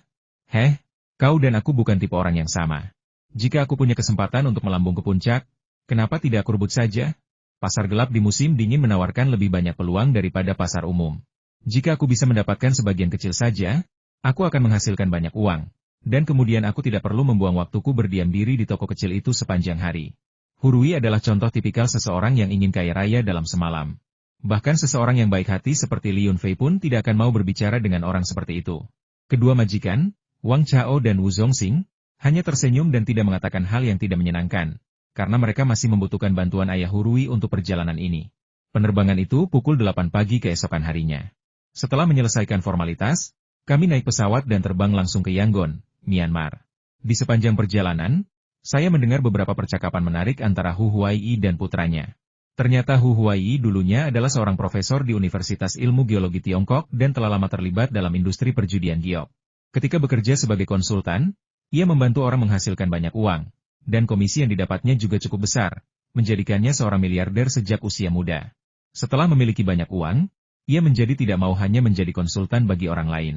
Kau dan aku bukan tipe orang yang sama. Jika aku punya kesempatan untuk melambung ke puncak, kenapa tidak aku rebut saja? Pasar gelap di musim dingin menawarkan lebih banyak peluang daripada pasar umum. Jika aku bisa mendapatkan sebagian kecil saja, aku akan menghasilkan banyak uang. Dan kemudian aku tidak perlu membuang waktuku berdiam diri di toko kecil itu sepanjang hari. Hurui adalah contoh tipikal seseorang yang ingin kaya raya dalam semalam. Bahkan seseorang yang baik hati seperti Li Yunfei pun tidak akan mau berbicara dengan orang seperti itu. Kedua majikan, Wang Chao dan Wu Zongxing, hanya tersenyum dan tidak mengatakan hal yang tidak menyenangkan, karena mereka masih membutuhkan bantuan ayah Hurui untuk perjalanan ini. Penerbangan itu pukul 8 pagi keesokan harinya. Setelah menyelesaikan formalitas, kami naik pesawat dan terbang langsung ke Yangon, Myanmar. Di sepanjang perjalanan, saya mendengar beberapa percakapan menarik antara Hu Huaiyi dan putranya. Ternyata Hu Huaiyi dulunya adalah seorang profesor di Universitas Ilmu Geologi Tiongkok dan telah lama terlibat dalam industri perjudian giok. Ketika bekerja sebagai konsultan, ia membantu orang menghasilkan banyak uang, dan komisi yang didapatnya juga cukup besar, menjadikannya seorang miliarder sejak usia muda. Setelah memiliki banyak uang, ia menjadi tidak mau hanya menjadi konsultan bagi orang lain.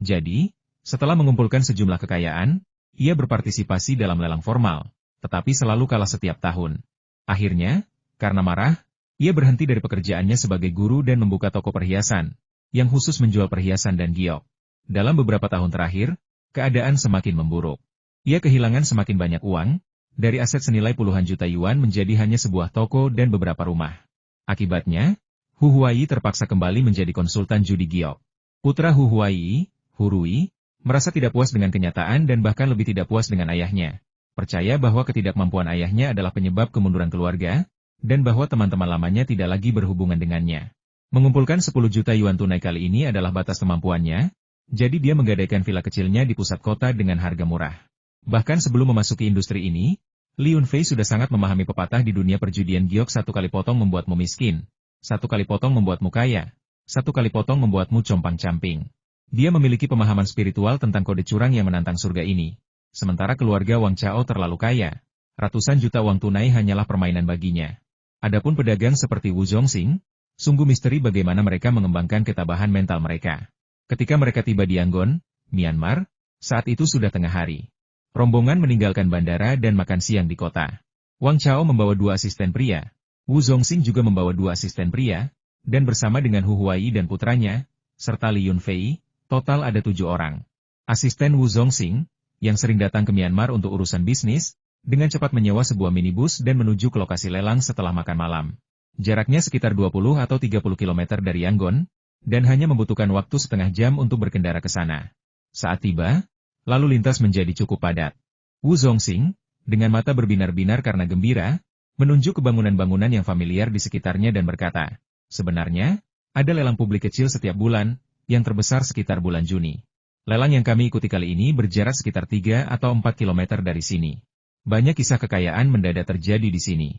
Jadi, setelah mengumpulkan sejumlah kekayaan, ia berpartisipasi dalam lelang formal, tetapi selalu kalah setiap tahun. Akhirnya, karena marah, ia berhenti dari pekerjaannya sebagai guru dan membuka toko perhiasan, yang khusus menjual perhiasan dan giok. Dalam beberapa tahun terakhir, keadaan semakin memburuk. Ia kehilangan semakin banyak uang, dari aset senilai puluhan juta yuan menjadi hanya sebuah toko dan beberapa rumah. Akibatnya, Hu Huaiyi terpaksa kembali menjadi konsultan judi giok. Putra Hu Huaiyi, Hurui, merasa tidak puas dengan kenyataan dan bahkan lebih tidak puas dengan ayahnya. Percaya bahwa ketidakmampuan ayahnya adalah penyebab kemunduran keluarga, dan bahwa teman-teman lamanya tidak lagi berhubungan dengannya. Mengumpulkan 10 juta yuan tunai kali ini adalah batas kemampuannya, jadi dia menggadaikan villa kecilnya di pusat kota dengan harga murah. Bahkan sebelum memasuki industri ini, Li Yunfei sudah sangat memahami pepatah di dunia perjudian giok, satu kali potong membuatmu miskin, satu kali potong membuatmu kaya, satu kali potong membuatmu compang-camping. Dia memiliki pemahaman spiritual tentang kode curang yang menantang surga ini. Sementara keluarga Wang Chao terlalu kaya, ratusan juta uang tunai hanyalah permainan baginya. Adapun pedagang seperti Wu Zongxing, sungguh misteri bagaimana mereka mengembangkan ketabahan mental mereka. Ketika mereka tiba di Yangon, Myanmar, saat itu sudah tengah hari. Rombongan meninggalkan bandara dan makan siang di kota. Wang Chao membawa 2 asisten pria, Wu Zongxing juga membawa 2 asisten pria, dan bersama dengan Hu Huaiyi dan putranya, serta Li Yunfei, total ada 7 orang. Asisten Wu Zongxing, yang sering datang ke Myanmar untuk urusan bisnis, dengan cepat menyewa sebuah minibus dan menuju ke lokasi lelang setelah makan malam. Jaraknya sekitar 20 atau 30 km dari Yangon, dan hanya membutuhkan waktu setengah jam untuk berkendara ke sana. Saat tiba, lalu lintas menjadi cukup padat. Wu Zongxing, dengan mata berbinar-binar karena gembira, menunjuk ke bangunan-bangunan yang familiar di sekitarnya dan berkata, sebenarnya, ada lelang publik kecil setiap bulan, yang terbesar sekitar bulan Juni. Lelang yang kami ikuti kali ini berjarak sekitar 3 atau 4 kilometer dari sini. Banyak kisah kekayaan mendadak terjadi di sini.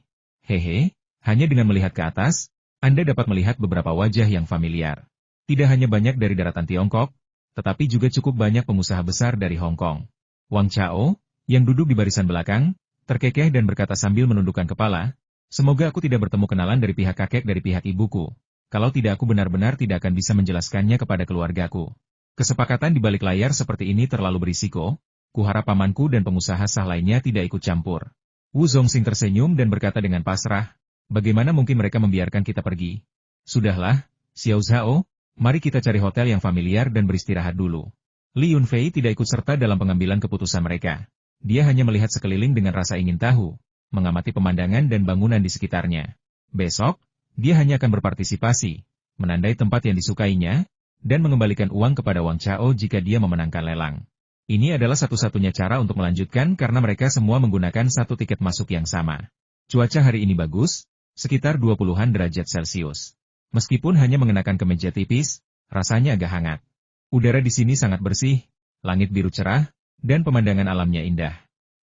Hehe, hanya dengan melihat ke atas, Anda dapat melihat beberapa wajah yang familiar. Tidak hanya banyak dari daratan Tiongkok, tetapi juga cukup banyak pengusaha besar dari Hong Kong. Wang Chao, yang duduk di barisan belakang, terkekeh dan berkata sambil menundukkan kepala, semoga aku tidak bertemu kenalan dari pihak kakek dari pihak ibuku. Kalau tidak aku benar-benar tidak akan bisa menjelaskannya kepada keluargaku. Kesepakatan di balik layar seperti ini terlalu berisiko, kuharap pamanku dan pengusaha sah lainnya tidak ikut campur. Wu Zongxing tersenyum dan berkata dengan pasrah, bagaimana mungkin mereka membiarkan kita pergi? Sudahlah, Xiao Zhao, mari kita cari hotel yang familiar dan beristirahat dulu. Li Yunfei tidak ikut serta dalam pengambilan keputusan mereka. Dia hanya melihat sekeliling dengan rasa ingin tahu, mengamati pemandangan dan bangunan di sekitarnya. Besok, dia hanya akan berpartisipasi, menandai tempat yang disukainya, dan mengembalikan uang kepada Wang Chao jika dia memenangkan lelang. Ini adalah satu-satunya cara untuk melanjutkan karena mereka semua menggunakan satu tiket masuk yang sama. Cuaca hari ini bagus, sekitar 20-an derajat Celcius. Meskipun hanya mengenakan kemeja tipis, rasanya agak hangat. Udara di sini sangat bersih, langit biru cerah, dan pemandangan alamnya indah.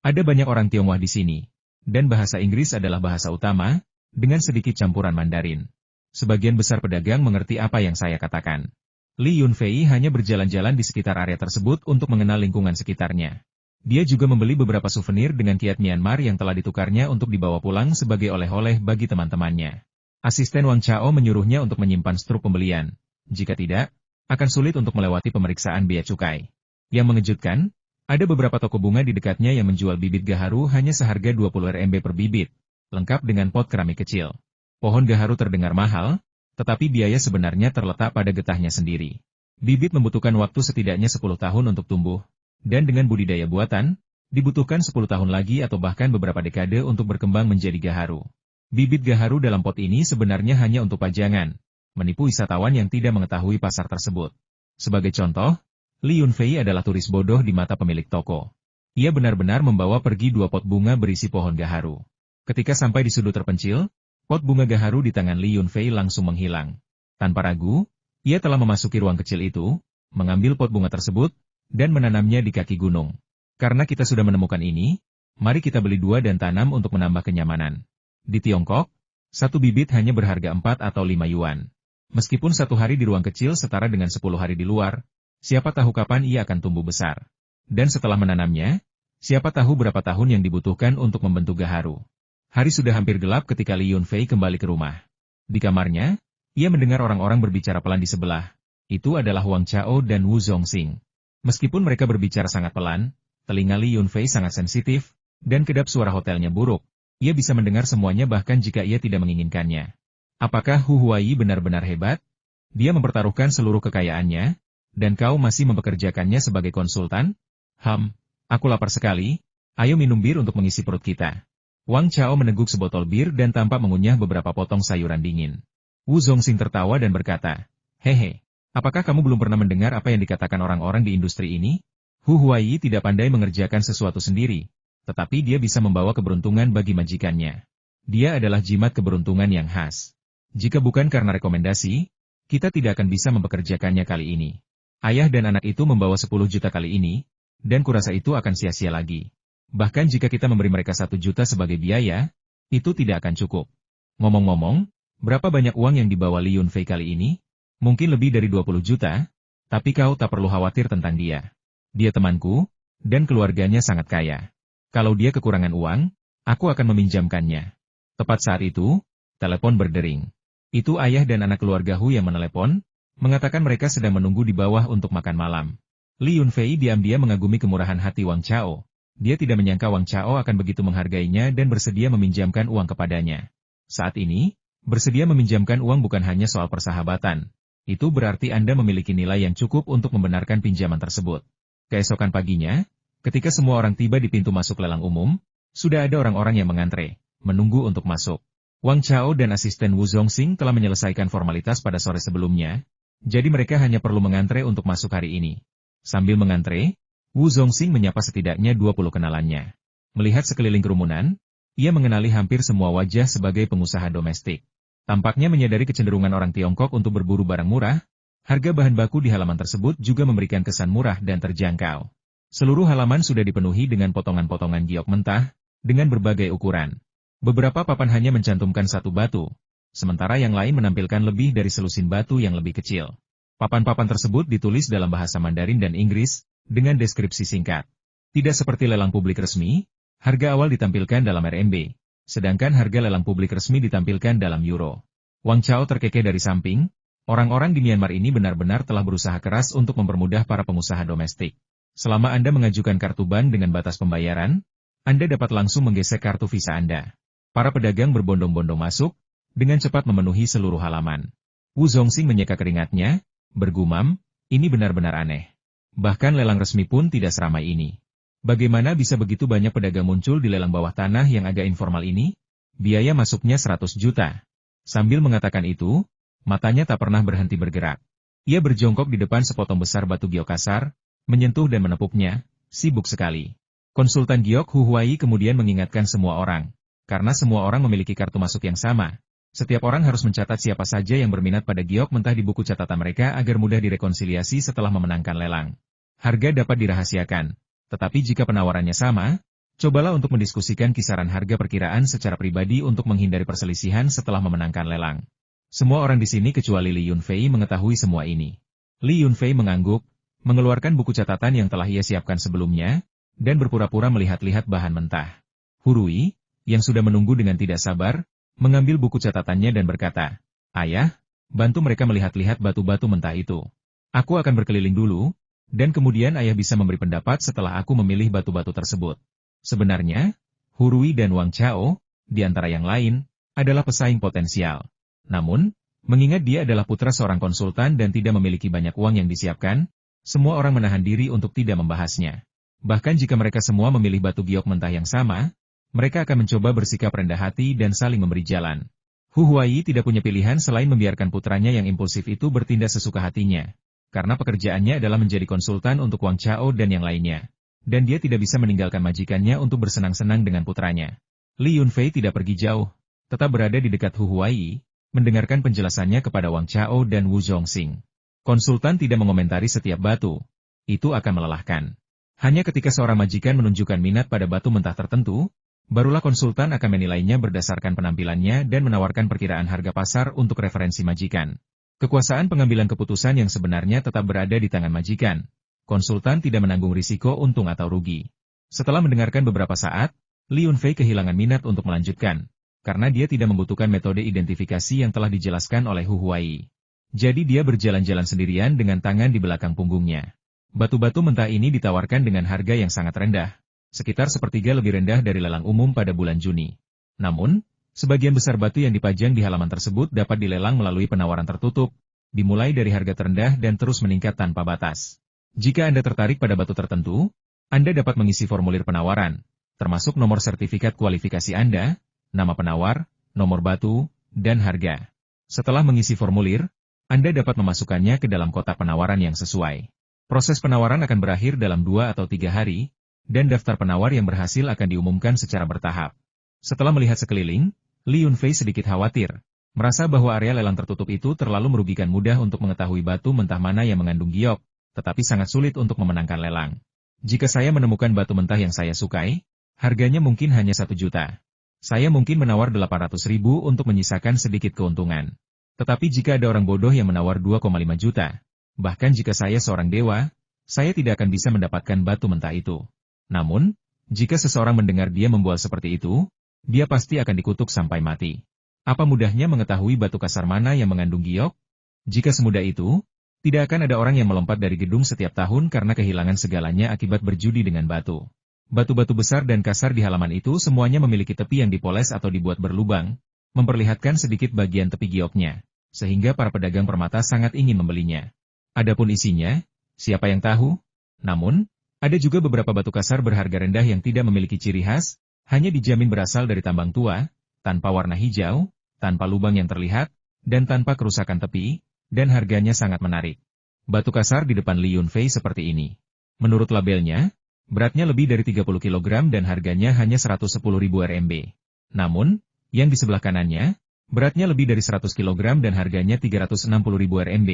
Ada banyak orang Tionghoa di sini, dan bahasa Inggris adalah bahasa utama, dengan sedikit campuran Mandarin. Sebagian besar pedagang mengerti apa yang saya katakan. Li Yunfei hanya berjalan-jalan di sekitar area tersebut untuk mengenal lingkungan sekitarnya. Dia juga membeli beberapa souvenir dengan kiat Myanmar yang telah ditukarnya untuk dibawa pulang sebagai oleh-oleh bagi teman-temannya. Asisten Wang Chao menyuruhnya untuk menyimpan struk pembelian. Jika tidak, akan sulit untuk melewati pemeriksaan bea cukai. Yang mengejutkan, ada beberapa toko bunga di dekatnya yang menjual bibit gaharu hanya seharga 20 RMB per bibit, lengkap dengan pot keramik kecil. Pohon gaharu terdengar mahal, tetapi biaya sebenarnya terletak pada getahnya sendiri. Bibit membutuhkan waktu setidaknya 10 tahun untuk tumbuh, dan dengan budidaya buatan, dibutuhkan 10 tahun lagi atau bahkan beberapa dekade untuk berkembang menjadi gaharu. Bibit gaharu dalam pot ini sebenarnya hanya untuk pajangan, menipu wisatawan yang tidak mengetahui pasar tersebut. Sebagai contoh, Li Yunfei adalah turis bodoh di mata pemilik toko. Ia benar-benar membawa pergi 2 pot bunga berisi pohon gaharu. Ketika sampai di sudut terpencil, pot bunga gaharu di tangan Li Yunfei langsung menghilang. Tanpa ragu, ia telah memasuki ruang kecil itu, mengambil pot bunga tersebut, dan menanamnya di kaki gunung. Karena kita sudah menemukan ini, mari kita beli 2 dan tanam untuk menambah kenyamanan. Di Tiongkok, satu bibit hanya berharga 4 atau 5 yuan. Meskipun 1 hari di ruang kecil setara dengan 10 hari di luar, siapa tahu kapan ia akan tumbuh besar. Dan setelah menanamnya, siapa tahu berapa tahun yang dibutuhkan untuk membentuk gaharu. Hari sudah hampir gelap ketika Li Yunfei kembali ke rumah. Di kamarnya, ia mendengar orang-orang berbicara pelan di sebelah. Itu adalah Wang Chao dan Wu Zongxing. Meskipun mereka berbicara sangat pelan, telinga Li Yunfei sangat sensitif, dan kedap suara hotelnya buruk. Ia bisa mendengar semuanya bahkan jika ia tidak menginginkannya. Apakah Hu Huai benar-benar hebat? Dia mempertaruhkan seluruh kekayaannya, dan kau masih mempekerjakannya sebagai konsultan? Aku lapar sekali, ayo minum bir untuk mengisi perut kita. Wang Chao meneguk sebotol bir dan tampak mengunyah beberapa potong sayuran dingin. Wu Zongxing tertawa dan berkata, hehe, apakah kamu belum pernah mendengar apa yang dikatakan orang-orang di industri ini? Hu Huai tidak pandai mengerjakan sesuatu sendiri, tetapi dia bisa membawa keberuntungan bagi majikannya. Dia adalah jimat keberuntungan yang khas. Jika bukan karena rekomendasi, kita tidak akan bisa mempekerjakannya kali ini. Ayah dan anak itu membawa 10 juta kali ini, dan kurasa itu akan sia-sia lagi. Bahkan jika kita memberi mereka 1 juta sebagai biaya, itu tidak akan cukup. Ngomong-ngomong, berapa banyak uang yang dibawa Li Yunfei kali ini? Mungkin lebih dari 20 juta, tapi kau tak perlu khawatir tentang dia. Dia temanku, dan keluarganya sangat kaya. Kalau dia kekurangan uang, aku akan meminjamkannya. Tepat saat itu, telepon berdering. Itu ayah dan anak keluarga Hu yang menelepon, mengatakan mereka sedang menunggu di bawah untuk makan malam. Li Yunfei diam-diam mengagumi kemurahan hati Wang Chao. Dia tidak menyangka Wang Chao akan begitu menghargainya dan bersedia meminjamkan uang kepadanya. Saat ini, bersedia meminjamkan uang bukan hanya soal persahabatan. Itu berarti Anda memiliki nilai yang cukup untuk membenarkan pinjaman tersebut. Keesokan paginya, ketika semua orang tiba di pintu masuk lelang umum, sudah ada orang-orang yang mengantre, menunggu untuk masuk. Wang Chao dan asisten Wu Zongxing telah menyelesaikan formalitas pada sore sebelumnya, jadi mereka hanya perlu mengantre untuk masuk hari ini. Sambil mengantre, Wu Zongxing menyapa setidaknya 20 kenalannya. Melihat sekeliling kerumunan, Ia mengenali hampir semua wajah sebagai pengusaha domestik. Tampaknya menyadari kecenderungan orang Tiongkok untuk berburu barang murah, harga bahan baku di halaman tersebut juga memberikan kesan murah dan terjangkau. Seluruh halaman sudah dipenuhi dengan potongan-potongan giok mentah, dengan berbagai ukuran. Beberapa papan hanya mencantumkan satu batu, sementara yang lain menampilkan lebih dari selusin batu yang lebih kecil. Papan-papan tersebut ditulis dalam bahasa Mandarin dan Inggris, dengan deskripsi singkat. Tidak seperti lelang publik resmi, harga awal ditampilkan dalam RMB, sedangkan harga lelang publik resmi ditampilkan dalam euro. Wang Chao terkekeh dari samping, orang-orang di Myanmar ini benar-benar telah berusaha keras untuk mempermudah para pengusaha domestik. Selama Anda mengajukan kartu bank dengan batas pembayaran, Anda dapat langsung menggesek kartu visa Anda. Para pedagang berbondong-bondong masuk, dengan cepat memenuhi seluruh halaman. Wu Zongxing menyeka keringatnya, bergumam, ini benar-benar aneh. Bahkan lelang resmi pun tidak seramai ini. Bagaimana bisa begitu banyak pedagang muncul di lelang bawah tanah yang agak informal ini? Biaya masuknya 100 juta. Sambil mengatakan itu, matanya tak pernah berhenti bergerak. Ia berjongkok di depan sepotong besar batu giok kasar, menyentuh dan menepuknya, sibuk sekali. Konsultan giok Hu Huai kemudian mengingatkan semua orang, karena semua orang memiliki kartu masuk yang sama. Setiap orang harus mencatat siapa saja yang berminat pada giok mentah di buku catatan mereka agar mudah direkonsiliasi setelah memenangkan lelang. Harga dapat dirahasiakan. Tetapi jika penawarannya sama, cobalah untuk mendiskusikan kisaran harga perkiraan secara pribadi untuk menghindari perselisihan setelah memenangkan lelang. Semua orang di sini kecuali Li Yunfei mengetahui semua ini. Li Yunfei mengangguk, mengeluarkan buku catatan yang telah ia siapkan sebelumnya, dan berpura-pura melihat-lihat bahan mentah. Hurui, yang sudah menunggu dengan tidak sabar, mengambil buku catatannya dan berkata, "Ayah, bantu mereka melihat-lihat batu-batu mentah itu. Aku akan berkeliling dulu, dan kemudian ayah bisa memberi pendapat setelah aku memilih batu-batu tersebut." Sebenarnya, Hurui dan Wang Chao, di antara yang lain, adalah pesaing potensial. Namun, mengingat dia adalah putra seorang konsultan dan tidak memiliki banyak uang yang disiapkan, semua orang menahan diri untuk tidak membahasnya. Bahkan jika mereka semua memilih batu giok mentah yang sama, mereka akan mencoba bersikap rendah hati dan saling memberi jalan. Hu Huai tidak punya pilihan selain membiarkan putranya yang impulsif itu bertindak sesuka hatinya. Karena pekerjaannya adalah menjadi konsultan untuk Wang Chao dan yang lainnya. Dan dia tidak bisa meninggalkan majikannya untuk bersenang-senang dengan putranya. Li Yunfei tidak pergi jauh, tetap berada di dekat Hu Huai, mendengarkan penjelasannya kepada Wang Chao dan Wu Zongxing. Konsultan tidak mengomentari setiap batu. Itu akan melelahkan. Hanya ketika seorang majikan menunjukkan minat pada batu mentah tertentu, barulah konsultan akan menilainya berdasarkan penampilannya dan menawarkan perkiraan harga pasar untuk referensi majikan. Kekuasaan pengambilan keputusan yang sebenarnya tetap berada di tangan majikan. Konsultan tidak menanggung risiko untung atau rugi. Setelah mendengarkan beberapa saat, Li Yunfei kehilangan minat untuk melanjutkan, karena dia tidak membutuhkan metode identifikasi yang telah dijelaskan oleh Hu Huai. Jadi dia berjalan-jalan sendirian dengan tangan di belakang punggungnya. Batu-batu mentah ini ditawarkan dengan harga yang sangat rendah, sekitar sepertiga lebih rendah dari lelang umum pada bulan Juni. Namun, sebagian besar batu yang dipajang di halaman tersebut dapat dilelang melalui penawaran tertutup, dimulai dari harga terendah dan terus meningkat tanpa batas. Jika Anda tertarik pada batu tertentu, Anda dapat mengisi formulir penawaran, termasuk nomor sertifikat kualifikasi Anda, nama penawar, nomor batu, dan harga. Setelah mengisi formulir, Anda dapat memasukkannya ke dalam kotak penawaran yang sesuai. Proses penawaran akan berakhir dalam 2 atau 3 hari, dan daftar penawar yang berhasil akan diumumkan secara bertahap. Setelah melihat sekeliling, Li Yunfei sedikit khawatir, merasa bahwa area lelang tertutup itu terlalu merugikan, mudah untuk mengetahui batu mentah mana yang mengandung giok, tetapi sangat sulit untuk memenangkan lelang. Jika saya menemukan batu mentah yang saya sukai, harganya mungkin hanya 1 juta. Saya mungkin menawar 800.000 untuk menyisakan sedikit keuntungan. Tetapi jika ada orang bodoh yang menawar 2,5 juta, bahkan jika saya seorang dewa, saya tidak akan bisa mendapatkan batu mentah itu. Namun, jika seseorang mendengar dia membual seperti itu, dia pasti akan dikutuk sampai mati. Apa mudahnya mengetahui batu kasar mana yang mengandung giok? Jika semudah itu, tidak akan ada orang yang melompat dari gedung setiap tahun karena kehilangan segalanya akibat berjudi dengan batu. Batu-batu besar dan kasar di halaman itu semuanya memiliki tepi yang dipoles atau dibuat berlubang, memperlihatkan sedikit bagian tepi gioknya, sehingga para pedagang permata sangat ingin membelinya. Adapun isinya, siapa yang tahu? Namun, ada juga beberapa batu kasar berharga rendah yang tidak memiliki ciri khas, hanya dijamin berasal dari tambang tua, tanpa warna hijau, tanpa lubang yang terlihat, dan tanpa kerusakan tepi, dan harganya sangat menarik. Batu kasar di depan Li Yunfei seperti ini. Menurut labelnya, beratnya lebih dari 30 kg dan harganya hanya 110.000 RMB. Namun, yang di sebelah kanannya, beratnya lebih dari 100 kg dan harganya 360.000 RMB.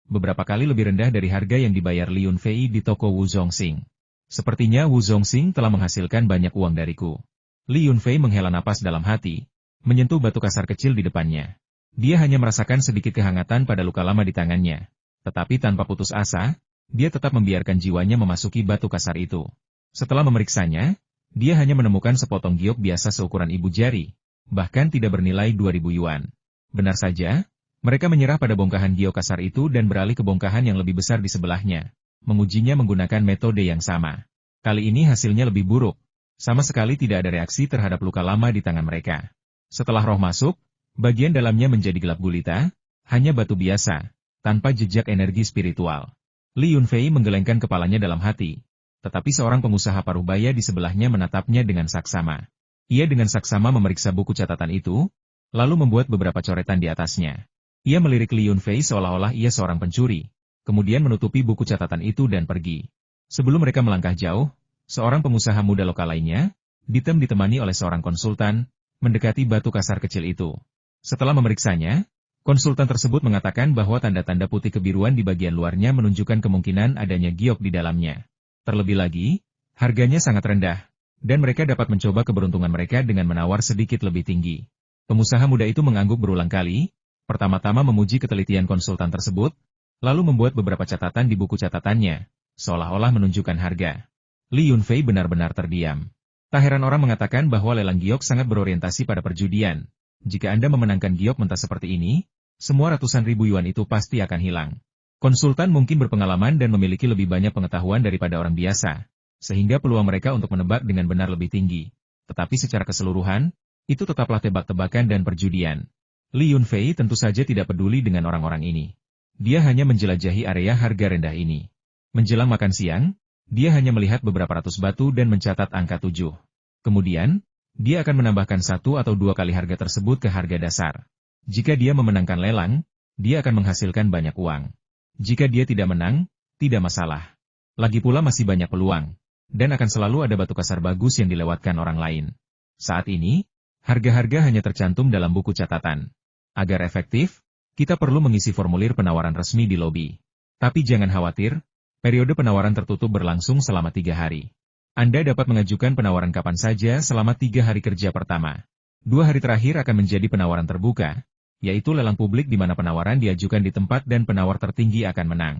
Beberapa kali lebih rendah dari harga yang dibayar Li Yunfei di toko Wu Zongxing. Sepertinya Wu Zongxing telah menghasilkan banyak uang dariku. Li Yunfei menghela napas dalam hati, menyentuh batu kasar kecil di depannya. Dia hanya merasakan sedikit kehangatan pada luka lama di tangannya. Tetapi tanpa putus asa, dia tetap membiarkan jiwanya memasuki batu kasar itu. Setelah memeriksanya, dia hanya menemukan sepotong giok biasa seukuran ibu jari, bahkan tidak bernilai 2.000 yuan. Benar saja, mereka menyerah pada bongkahan giok kasar itu dan beralih ke bongkahan yang lebih besar di sebelahnya, mengujinya menggunakan metode yang sama. Kali ini hasilnya lebih buruk. Sama sekali tidak ada reaksi terhadap luka lama di tangan mereka. Setelah roh masuk, bagian dalamnya menjadi gelap gulita, hanya batu biasa, tanpa jejak energi spiritual. Li Yunfei menggelengkan kepalanya dalam hati. Tetapi seorang pengusaha paruh baya di sebelahnya menatapnya dengan saksama. Ia dengan saksama memeriksa buku catatan itu, lalu membuat beberapa coretan di atasnya. Ia melirik Li Yunfei seolah-olah ia seorang pencuri, kemudian menutupi buku catatan itu dan pergi. Sebelum mereka melangkah jauh, seorang pengusaha muda lokal lainnya, ditemani oleh seorang konsultan, mendekati batu kasar kecil itu. Setelah memeriksanya, konsultan tersebut mengatakan bahwa tanda-tanda putih kebiruan di bagian luarnya menunjukkan kemungkinan adanya giok di dalamnya. Terlebih lagi, harganya sangat rendah, dan mereka dapat mencoba keberuntungan mereka dengan menawar sedikit lebih tinggi. Pengusaha muda itu mengangguk berulang kali, pertama-tama memuji ketelitian konsultan tersebut, lalu membuat beberapa catatan di buku catatannya, seolah-olah menunjukkan harga. Li Yunfei benar-benar terdiam. Tak heran orang mengatakan bahwa lelang giok sangat berorientasi pada perjudian. Jika Anda memenangkan giok mentah seperti ini, semua ratusan ribu yuan itu pasti akan hilang. Konsultan mungkin berpengalaman dan memiliki lebih banyak pengetahuan daripada orang biasa, sehingga peluang mereka untuk menebak dengan benar lebih tinggi. Tetapi secara keseluruhan, itu tetaplah tebak-tebakan dan perjudian. Li Yunfei tentu saja tidak peduli dengan orang-orang ini. Dia hanya menjelajahi area harga rendah ini. Menjelang makan siang, dia hanya melihat beberapa ratus batu dan mencatat angka 7. Kemudian, dia akan menambahkan 1 atau 2 kali harga tersebut ke harga dasar. Jika dia memenangkan lelang, dia akan menghasilkan banyak uang. Jika dia tidak menang, tidak masalah. Lagi pula masih banyak peluang, dan akan selalu ada batu kasar bagus yang dilewatkan orang lain. Saat ini, harga-harga hanya tercantum dalam buku catatan. Agar efektif, kita perlu mengisi formulir penawaran resmi di lobi. Tapi jangan khawatir, periode penawaran tertutup berlangsung selama 3 hari. Anda dapat mengajukan penawaran kapan saja selama 3 hari kerja pertama. 2 hari terakhir akan menjadi penawaran terbuka, yaitu lelang publik di mana penawaran diajukan di tempat dan penawar tertinggi akan menang.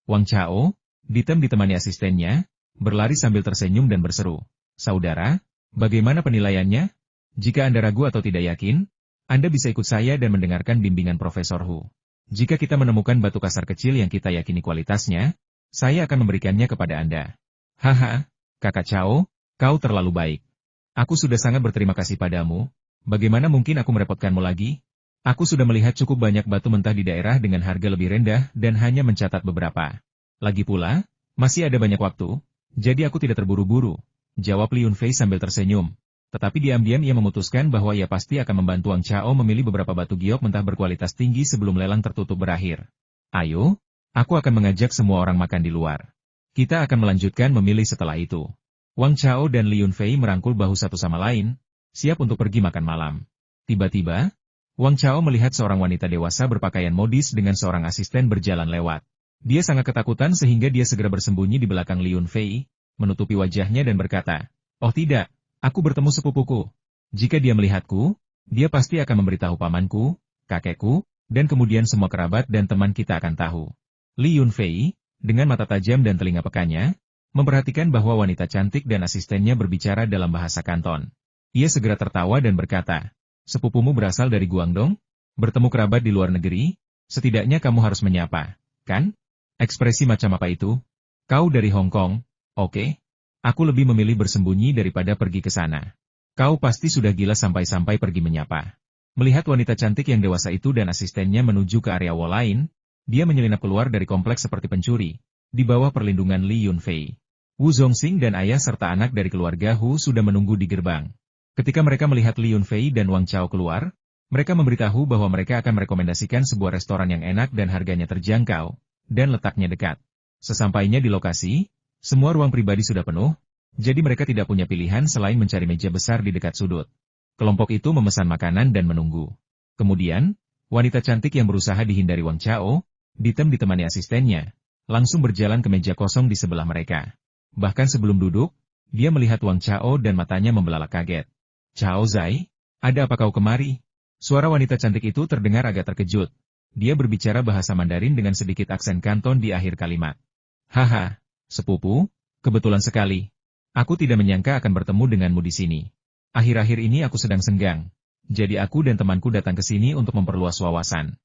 Wang Chao, ditemani asistennya, berlari sambil tersenyum dan berseru, "Saudara, bagaimana penilaiannya? Jika Anda ragu atau tidak yakin, Anda bisa ikut saya dan mendengarkan bimbingan Profesor Hu. Jika kita menemukan batu kasar kecil yang kita yakini kualitasnya, saya akan memberikannya kepada Anda." "Haha, Kakak Chao, kau terlalu baik. Aku sudah sangat berterima kasih padamu. Bagaimana mungkin aku merepotkanmu lagi? Aku sudah melihat cukup banyak batu mentah di daerah dengan harga lebih rendah dan hanya mencatat beberapa. Lagi pula, masih ada banyak waktu, jadi aku tidak terburu-buru," jawab Li Yunfei sambil tersenyum. Tetapi diam-diam ia memutuskan bahwa ia pasti akan membantu Wang Chao memilih beberapa batu giok mentah berkualitas tinggi sebelum lelang tertutup berakhir. "Ayo, aku akan mengajak semua orang makan di luar. Kita akan melanjutkan memilih setelah itu." Wang Chao dan Li Yunfei merangkul bahu satu sama lain, siap untuk pergi makan malam. Tiba-tiba, Wang Chao melihat seorang wanita dewasa berpakaian modis dengan seorang asisten berjalan lewat. Dia sangat ketakutan sehingga dia segera bersembunyi di belakang Li Yunfei, menutupi wajahnya dan berkata, "Oh tidak, aku bertemu sepupuku. Jika dia melihatku, dia pasti akan memberitahu pamanku, kakekku, dan kemudian semua kerabat dan teman kita akan tahu." Li Yunfei, dengan mata tajam dan telinga pekanya, memperhatikan bahwa wanita cantik dan asistennya berbicara dalam bahasa Kanton. Ia segera tertawa dan berkata, "Sepupumu berasal dari Guangdong? Bertemu kerabat di luar negeri? Setidaknya kamu harus menyapa, kan? Ekspresi macam apa itu? Kau dari Hong Kong? Oke. Aku lebih memilih bersembunyi daripada pergi ke sana. Kau pasti sudah gila sampai-sampai pergi menyapa." Melihat wanita cantik yang dewasa itu dan asistennya menuju ke area wall lain, dia menyelinap keluar dari kompleks seperti pencuri, di bawah perlindungan Li Yunfei. Wu Zongxing dan ayah serta anak dari keluarga Hu sudah menunggu di gerbang. Ketika mereka melihat Li Yunfei dan Wang Chao keluar, mereka memberitahu bahwa mereka akan merekomendasikan sebuah restoran yang enak dan harganya terjangkau, dan letaknya dekat. Sesampainya di lokasi, semua ruang pribadi sudah penuh, jadi mereka tidak punya pilihan selain mencari meja besar di dekat sudut. Kelompok itu memesan makanan dan menunggu. Kemudian, wanita cantik yang berusaha dihindari Wang Chao, ditemani asistennya, langsung berjalan ke meja kosong di sebelah mereka. Bahkan sebelum duduk, dia melihat Wang Chao dan matanya membelalak kaget. "Chao Zai, ada apa kau kemari?" Suara wanita cantik itu terdengar agak terkejut. Dia berbicara bahasa Mandarin dengan sedikit aksen Kanton di akhir kalimat. "Haha, sepupu, kebetulan sekali. Aku tidak menyangka akan bertemu denganmu di sini. Akhir-akhir ini aku sedang senggang. Jadi aku dan temanku datang ke sini untuk memperluas wawasan.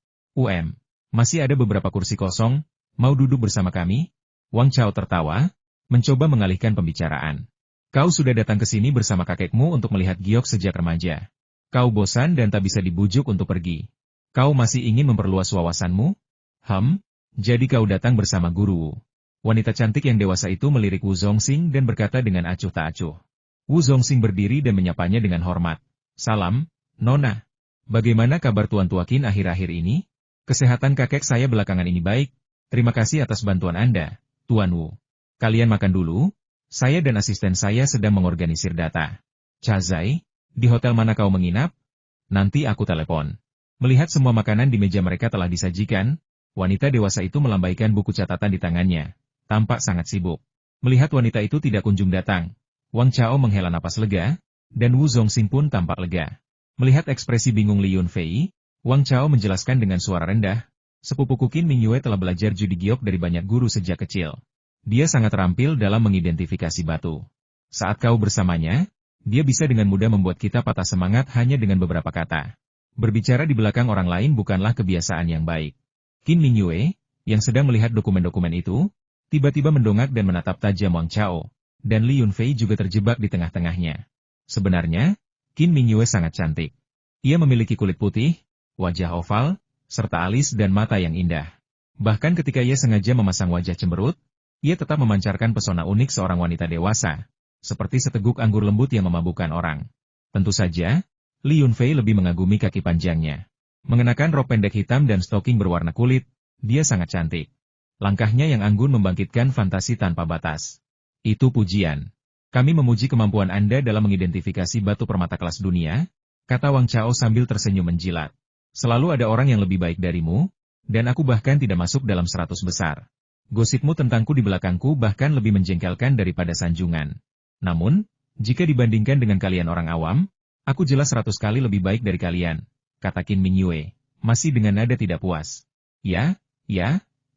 Masih ada beberapa kursi kosong, mau duduk bersama kami?" Wang Chao tertawa, mencoba mengalihkan pembicaraan. "Kau sudah datang ke sini bersama kakekmu untuk melihat giok sejak remaja. Kau bosan dan tak bisa dibujuk untuk pergi. Kau masih ingin memperluas wawasanmu? Jadi kau datang bersama guru." Wanita cantik yang dewasa itu melirik Wu Zongxing dan berkata dengan acuh tak acuh. Wu Zongxing berdiri dan menyapanya dengan hormat. "Salam, Nona. Bagaimana kabar Tuan Tuakin akhir-akhir ini? Kesehatan kakek saya belakangan ini baik. Terima kasih atas bantuan Anda, Tuan Wu. Kalian makan dulu, saya dan asisten saya sedang mengorganisir data. Chazai, di hotel mana kau menginap? Nanti aku telepon." Melihat semua makanan di meja mereka telah disajikan, wanita dewasa itu melambaikan buku catatan di tangannya. Tampak sangat sibuk. Melihat wanita itu tidak kunjung datang, Wang Chao menghela napas lega, dan Wu Zongxing pun tampak lega. Melihat ekspresi bingung Li Yunfei, Wang Chao menjelaskan dengan suara rendah, "Sepupuku Qin Mingyue telah belajar judi giok dari banyak guru sejak kecil. Dia sangat terampil dalam mengidentifikasi batu. Saat kau bersamanya, dia bisa dengan mudah membuat kita patah semangat hanya dengan beberapa kata. Berbicara di belakang orang lain bukanlah kebiasaan yang baik." Qin Mingyue, yang sedang melihat dokumen-dokumen itu, tiba-tiba mendongak dan menatap tajam Wang Chao, dan Li Yunfei juga terjebak di tengah-tengahnya. Sebenarnya, Qin Mingyue sangat cantik. Ia memiliki kulit putih, wajah oval, serta alis dan mata yang indah. Bahkan ketika ia sengaja memasang wajah cemberut, ia tetap memancarkan pesona unik seorang wanita dewasa, seperti seteguk anggur lembut yang memabukkan orang. Tentu saja, Li Yunfei lebih mengagumi kaki panjangnya. Mengenakan rok pendek hitam dan stoking berwarna kulit, dia sangat cantik. Langkahnya yang anggun membangkitkan fantasi tanpa batas. "Itu pujian. Kami memuji kemampuan Anda dalam mengidentifikasi batu permata kelas dunia," kata Wang Chao sambil tersenyum menjilat. "Selalu ada orang yang lebih baik darimu, dan aku bahkan tidak masuk dalam 100 besar. Gosipmu tentangku di belakangku bahkan lebih menjengkelkan daripada sanjungan. Namun, jika dibandingkan dengan kalian orang awam, aku jelas 100 kali lebih baik dari kalian," kata Qin Mingyue, masih dengan nada tidak puas. Ya,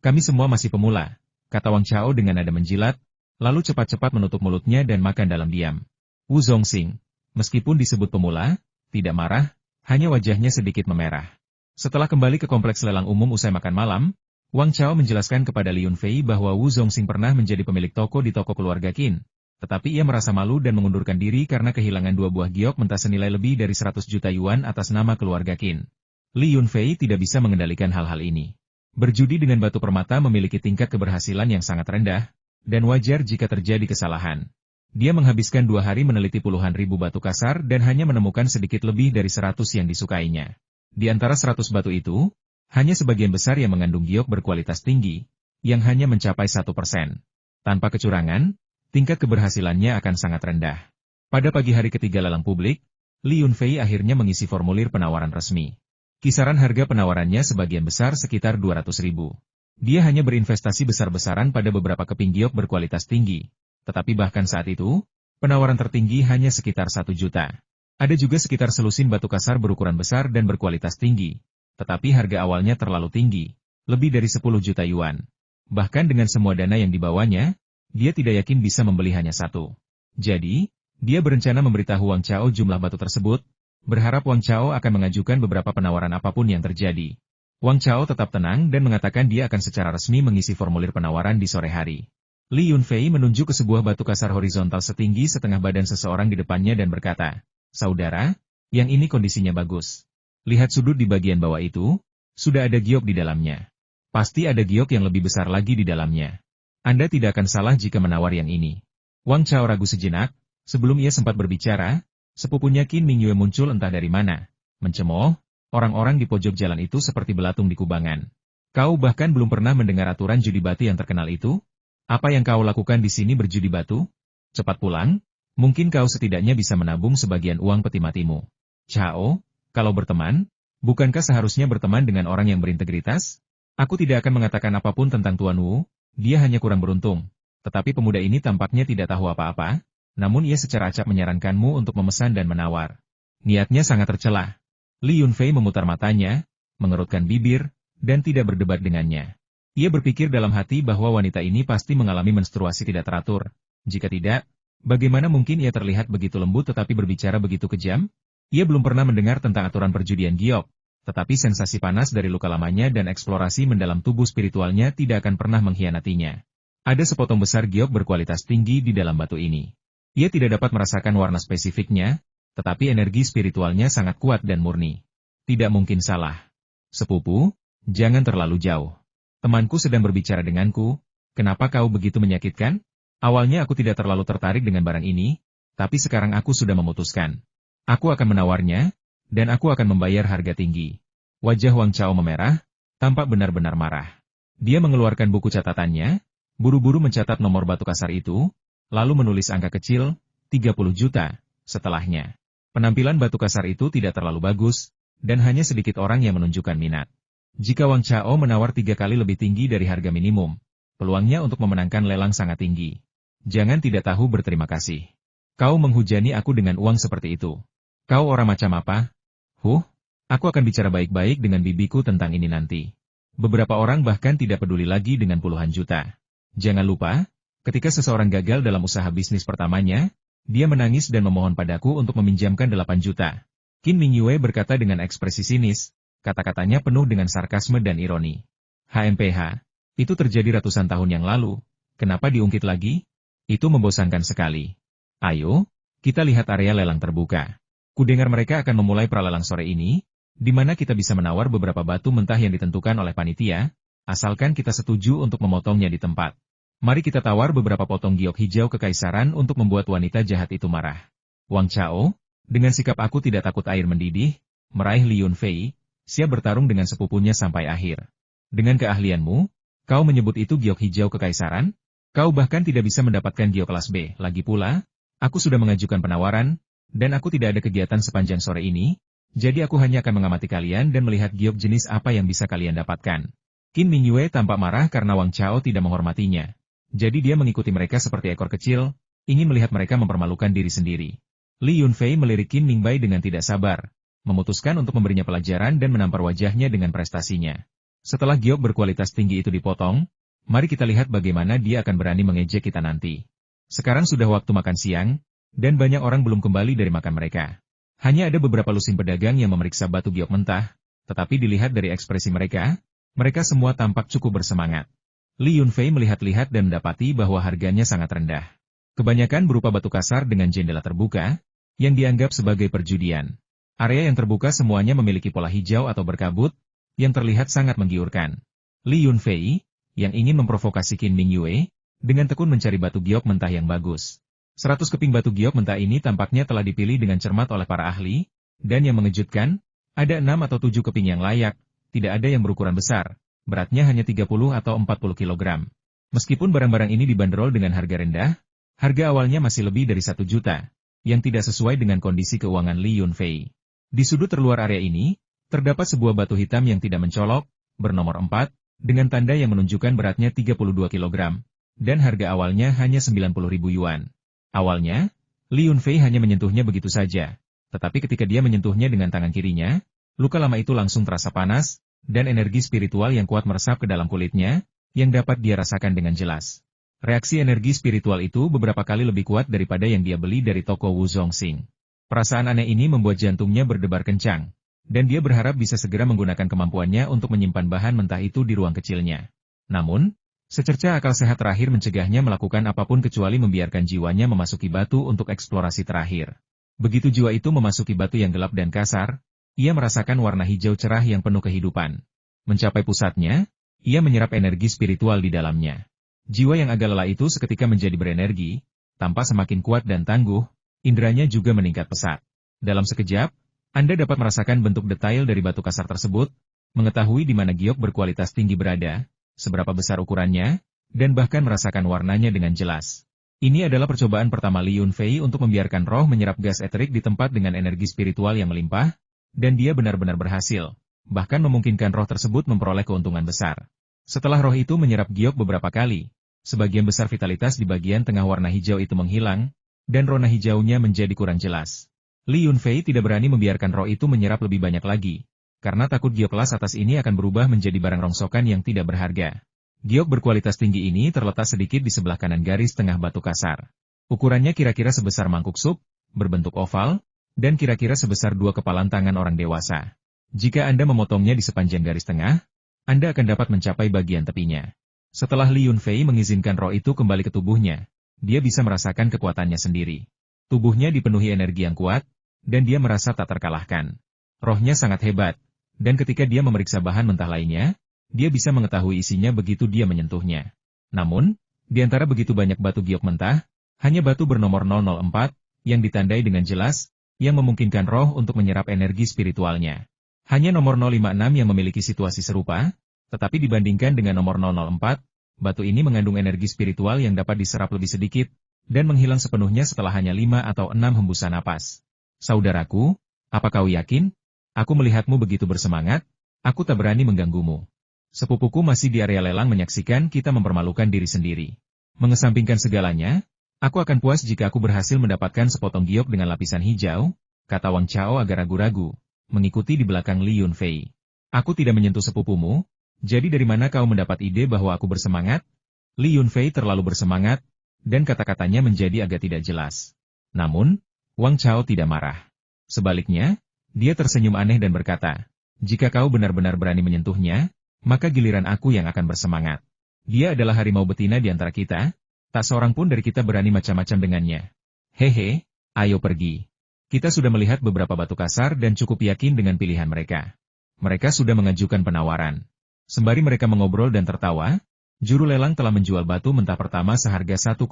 kami semua masih pemula," kata Wang Chao dengan nada menjilat, lalu cepat-cepat menutup mulutnya dan makan dalam diam. Wu Zongxing, meskipun disebut pemula, tidak marah, hanya wajahnya sedikit memerah. Setelah kembali ke kompleks lelang umum usai makan malam, Wang Chao menjelaskan kepada Li Yunfei bahwa Wu Zongxing pernah menjadi pemilik toko di toko keluarga Qin, tetapi ia merasa malu dan mengundurkan diri karena kehilangan 2 buah giok mentah senilai lebih dari 100 juta yuan atas nama keluarga Qin. Li Yunfei tidak bisa mengendalikan hal-hal ini. Berjudi dengan batu permata memiliki tingkat keberhasilan yang sangat rendah, dan wajar jika terjadi kesalahan. Dia menghabiskan 2 hari meneliti puluhan ribu batu kasar dan hanya menemukan sedikit lebih dari 100 yang disukainya. Di antara 100 batu itu, hanya sebagian besar yang mengandung giok berkualitas tinggi, yang hanya mencapai 1%. Tanpa kecurangan, tingkat keberhasilannya akan sangat rendah. Pada pagi hari ketiga lelang publik, Li Yunfei akhirnya mengisi formulir penawaran resmi. Kisaran harga penawarannya sebagian besar sekitar 200.000. Dia hanya berinvestasi besar-besaran pada beberapa keping giok berkualitas tinggi. Tetapi bahkan saat itu, penawaran tertinggi hanya sekitar 1 juta. Ada juga sekitar selusin batu kasar berukuran besar dan berkualitas tinggi. Tetapi harga awalnya terlalu tinggi, lebih dari 10 juta yuan. Bahkan dengan semua dana yang dibawanya, dia tidak yakin bisa membeli hanya 1. Jadi, dia berencana memberitahu Wang Chao jumlah batu tersebut, berharap Wang Chao akan mengajukan beberapa penawaran apapun yang terjadi. Wang Chao tetap tenang dan mengatakan dia akan secara resmi mengisi formulir penawaran di sore hari. Li Yunfei menunjuk ke sebuah batu kasar horizontal setinggi setengah badan seseorang di depannya dan berkata, "Saudara, yang ini kondisinya bagus. Lihat sudut di bagian bawah itu, sudah ada giok di dalamnya. Pasti ada giok yang lebih besar lagi di dalamnya. Anda tidak akan salah jika menawar yang ini." Wang Chao ragu sejenak, sebelum ia sempat berbicara, sepupunya Qin Mingyue muncul entah dari mana. Mencemooh, orang-orang di pojok jalan itu seperti belatung di kubangan. "Kau bahkan belum pernah mendengar aturan judi batu yang terkenal itu? Apa yang kau lakukan di sini berjudi batu? Cepat pulang, mungkin kau setidaknya bisa menabung sebagian uang peti matimu." Chao, kalau berteman, bukankah seharusnya berteman dengan orang yang berintegritas? Aku tidak akan mengatakan apapun tentang Tuan Wu, dia hanya kurang beruntung. Tetapi pemuda ini tampaknya tidak tahu apa-apa, namun ia secara acak menyarankanmu untuk memesan dan menawar. Niatnya sangat tercela. Li Yunfei memutar matanya, mengerutkan bibir, dan tidak berdebat dengannya. Ia berpikir dalam hati bahwa wanita ini pasti mengalami menstruasi tidak teratur. Jika tidak, bagaimana mungkin ia terlihat begitu lembut tetapi berbicara begitu kejam? Ia belum pernah mendengar tentang aturan perjudian giok, tetapi sensasi panas dari luka lamanya dan eksplorasi mendalam tubuh spiritualnya tidak akan pernah mengkhianatinya. Ada sepotong besar giok berkualitas tinggi di dalam batu ini. Ia tidak dapat merasakan warna spesifiknya, tetapi energi spiritualnya sangat kuat dan murni. Tidak mungkin salah. Sepupu, jangan terlalu jauh. Temanku sedang berbicara denganku, kenapa kau begitu menyakitkan? Awalnya aku tidak terlalu tertarik dengan barang ini, tapi sekarang aku sudah memutuskan. Aku akan menawarnya, dan aku akan membayar harga tinggi. Wajah Wang Chao memerah, tampak benar-benar marah. Dia mengeluarkan buku catatannya, buru-buru mencatat nomor batu kasar itu, lalu menulis angka kecil, 30 juta, setelahnya. Penampilan batu kasar itu tidak terlalu bagus, dan hanya sedikit orang yang menunjukkan minat. Jika Wang Chao menawar 3 kali lebih tinggi dari harga minimum, peluangnya untuk memenangkan lelang sangat tinggi. Jangan tidak tahu berterima kasih. Kau menghujani aku dengan uang seperti itu. Kau orang macam apa? Aku akan bicara baik-baik dengan bibiku tentang ini nanti. Beberapa orang bahkan tidak peduli lagi dengan puluhan juta. Jangan lupa, ketika seseorang gagal dalam usaha bisnis pertamanya, dia menangis dan memohon padaku untuk meminjamkan 8 juta. Qin Mingyue berkata dengan ekspresi sinis, kata-katanya penuh dengan sarkasme dan ironi. HMPH, itu terjadi ratusan tahun yang lalu, kenapa diungkit lagi? Itu membosankan sekali. Ayo, kita lihat area lelang terbuka. Kudengar mereka akan memulai pralelang sore ini, di mana kita bisa menawar beberapa batu mentah yang ditentukan oleh panitia, asalkan kita setuju untuk memotongnya di tempat. Mari kita tawar beberapa potong giok hijau kekaisaran untuk membuat wanita jahat itu marah. Wang Chao, dengan sikap aku tidak takut air mendidih, meraih Li Yunfei, siap bertarung dengan sepupunya sampai akhir. Dengan keahlianmu, kau menyebut itu giok hijau kekaisaran? Kau bahkan tidak bisa mendapatkan giok kelas B. Lagi pula, aku sudah mengajukan penawaran, dan aku tidak ada kegiatan sepanjang sore ini, jadi aku hanya akan mengamati kalian dan melihat giok jenis apa yang bisa kalian dapatkan. Qin Mingyue tampak marah karena Wang Chao tidak menghormatinya. Jadi dia mengikuti mereka seperti ekor kecil, ingin melihat mereka mempermalukan diri sendiri. Li Yunfei melirik Qin Mingbai dengan tidak sabar, memutuskan untuk memberinya pelajaran dan menampar wajahnya dengan prestasinya. Setelah giok berkualitas tinggi itu dipotong, mari kita lihat bagaimana dia akan berani mengejek kita nanti. Sekarang sudah waktu makan siang, dan banyak orang belum kembali dari makan mereka. Hanya ada beberapa lusin pedagang yang memeriksa batu giok mentah, tetapi dilihat dari ekspresi mereka, mereka semua tampak cukup bersemangat. Li Yunfei melihat-lihat dan mendapati bahwa harganya sangat rendah. Kebanyakan berupa batu kasar dengan jendela terbuka, yang dianggap sebagai perjudian. Area yang terbuka semuanya memiliki pola hijau atau berkabut, yang terlihat sangat menggiurkan. Li Yunfei, yang ingin memprovokasi Qin Mingyue, dengan tekun mencari batu giok mentah yang bagus. 100 keping batu giok mentah ini tampaknya telah dipilih dengan cermat oleh para ahli, dan yang mengejutkan, ada 6 atau 7 keping yang layak, tidak ada yang berukuran besar, beratnya hanya 30 atau 40 kilogram. Meskipun barang-barang ini dibanderol dengan harga rendah, harga awalnya masih lebih dari 1 juta, yang tidak sesuai dengan kondisi keuangan Li Yunfei. Di sudut terluar area ini, terdapat sebuah batu hitam yang tidak mencolok, bernomor 4, dengan tanda yang menunjukkan beratnya 32 kilogram, dan harga awalnya hanya 90.000 yuan. Awalnya, Li Yunfei hanya menyentuhnya begitu saja, tetapi ketika dia menyentuhnya dengan tangan kirinya, luka lama itu langsung terasa panas, dan energi spiritual yang kuat meresap ke dalam kulitnya, yang dapat dia rasakan dengan jelas. Reaksi energi spiritual itu beberapa kali lebih kuat daripada yang dia beli dari toko Wu Zongxing. Perasaan aneh ini membuat jantungnya berdebar kencang, dan dia berharap bisa segera menggunakan kemampuannya untuk menyimpan bahan mentah itu di ruang kecilnya. Namun, secerca akal sehat terakhir mencegahnya melakukan apapun kecuali membiarkan jiwanya memasuki batu untuk eksplorasi terakhir. Begitu jiwa itu memasuki batu yang gelap dan kasar, ia merasakan warna hijau cerah yang penuh kehidupan. Mencapai pusatnya, ia menyerap energi spiritual di dalamnya. Jiwa yang agak lelah itu seketika menjadi berenergi, tampak semakin kuat dan tangguh, inderanya juga meningkat pesat. Dalam sekejap, Anda dapat merasakan bentuk detail dari batu kasar tersebut, mengetahui di mana giok berkualitas tinggi berada, seberapa besar ukurannya, dan bahkan merasakan warnanya dengan jelas. Ini adalah percobaan pertama Li Yunfei untuk membiarkan roh menyerap gas eterik di tempat dengan energi spiritual yang melimpah, dan dia benar-benar berhasil, bahkan memungkinkan roh tersebut memperoleh keuntungan besar. Setelah roh itu menyerap giok beberapa kali, sebagian besar vitalitas di bagian tengah warna hijau itu menghilang, dan warna hijaunya menjadi kurang jelas. Li Yunfei tidak berani membiarkan roh itu menyerap lebih banyak lagi, karena takut giok kelas atas ini akan berubah menjadi barang rongsokan yang tidak berharga. Giok berkualitas tinggi ini terletak sedikit di sebelah kanan garis tengah batu kasar. Ukurannya kira-kira sebesar mangkuk sup, berbentuk oval, dan kira-kira sebesar dua kepalan tangan orang dewasa. Jika Anda memotongnya di sepanjang garis tengah, Anda akan dapat mencapai bagian tepinya. Setelah Li Yunfei mengizinkan roh itu kembali ke tubuhnya, dia bisa merasakan kekuatannya sendiri. Tubuhnya dipenuhi energi yang kuat, dan dia merasa tak terkalahkan. Rohnya sangat hebat, dan ketika dia memeriksa bahan mentah lainnya, dia bisa mengetahui isinya begitu dia menyentuhnya. Namun, di antara begitu banyak batu giok mentah, hanya batu bernomor 004, yang ditandai dengan jelas, yang memungkinkan roh untuk menyerap energi spiritualnya. Hanya nomor 056 yang memiliki situasi serupa, tetapi dibandingkan dengan nomor 004, batu ini mengandung energi spiritual yang dapat diserap lebih sedikit, dan menghilang sepenuhnya setelah hanya 5 atau 6 hembusan napas. Saudaraku, apa kau yakin? Aku melihatmu begitu bersemangat, aku tak berani mengganggumu. Sepupuku masih di area lelang menyaksikan kita mempermalukan diri sendiri. Mengesampingkan segalanya, aku akan puas jika aku berhasil mendapatkan sepotong giok dengan lapisan hijau, kata Wang Chao agar ragu-ragu, mengikuti di belakang Li Yunfei. Aku tidak menyentuh sepupumu, jadi dari mana kau mendapat ide bahwa aku bersemangat? Li Yunfei terlalu bersemangat, dan kata-katanya menjadi agak tidak jelas. Namun, Wang Chao tidak marah. Sebaliknya, dia tersenyum aneh dan berkata, jika kau benar-benar berani menyentuhnya, maka giliran aku yang akan bersemangat. Dia adalah harimau betina di antara kita, tak seorang pun dari kita berani macam-macam dengannya. Hehe, ayo pergi. Kita sudah melihat beberapa batu kasar dan cukup yakin dengan pilihan mereka. Mereka sudah mengajukan penawaran. Sembari mereka mengobrol dan tertawa, juru lelang telah menjual batu mentah pertama seharga 1,8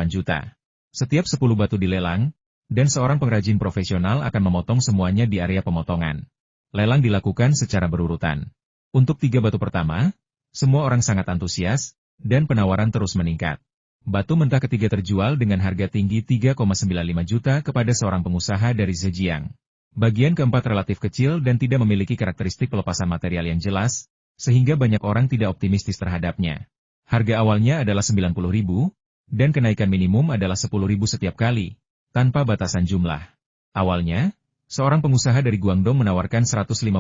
juta. Setiap 10 batu dilelang, dan seorang pengrajin profesional akan memotong semuanya di area pemotongan. Lelang dilakukan secara berurutan. Untuk 3 batu pertama, semua orang sangat antusias, dan penawaran terus meningkat. Batu mentah ketiga terjual dengan harga tinggi 3,95 juta kepada seorang pengusaha dari Zhejiang. Bagian keempat relatif kecil dan tidak memiliki karakteristik pelepasan material yang jelas, sehingga banyak orang tidak optimistis terhadapnya. Harga awalnya adalah 90.000, dan kenaikan minimum adalah 10.000 setiap kali, tanpa batasan jumlah. Awalnya, seorang pengusaha dari Guangdong menawarkan 150.000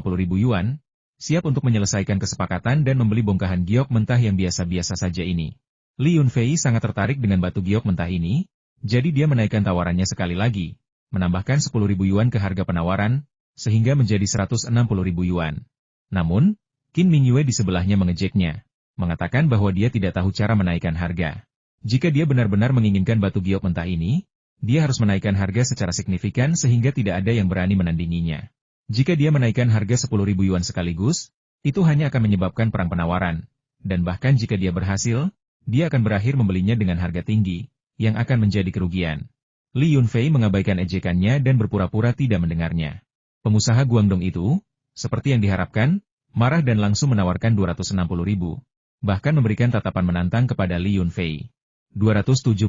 yuan, siap untuk menyelesaikan kesepakatan dan membeli bongkahan giok mentah yang biasa-biasa saja ini. Li Yunfei sangat tertarik dengan batu giok mentah ini, jadi dia menaikkan tawarannya sekali lagi, menambahkan 10.000 yuan ke harga penawaran, sehingga menjadi 160.000 yuan. Namun, Qin Mingyue di sebelahnya mengejeknya, mengatakan bahwa dia tidak tahu cara menaikkan harga. Jika dia benar-benar menginginkan batu giok mentah ini, dia harus menaikkan harga secara signifikan sehingga tidak ada yang berani menandinginya. Jika dia menaikkan harga 10.000 yuan sekaligus, itu hanya akan menyebabkan perang penawaran, dan bahkan jika dia berhasil, dia akan berakhir membelinya dengan harga tinggi, yang akan menjadi kerugian. Li Yunfei mengabaikan ejekannya dan berpura-pura tidak mendengarnya. Pengusaha Guangdong itu, seperti yang diharapkan, marah dan langsung menawarkan 260.000, bahkan memberikan tatapan menantang kepada Li Yunfei. 270.000.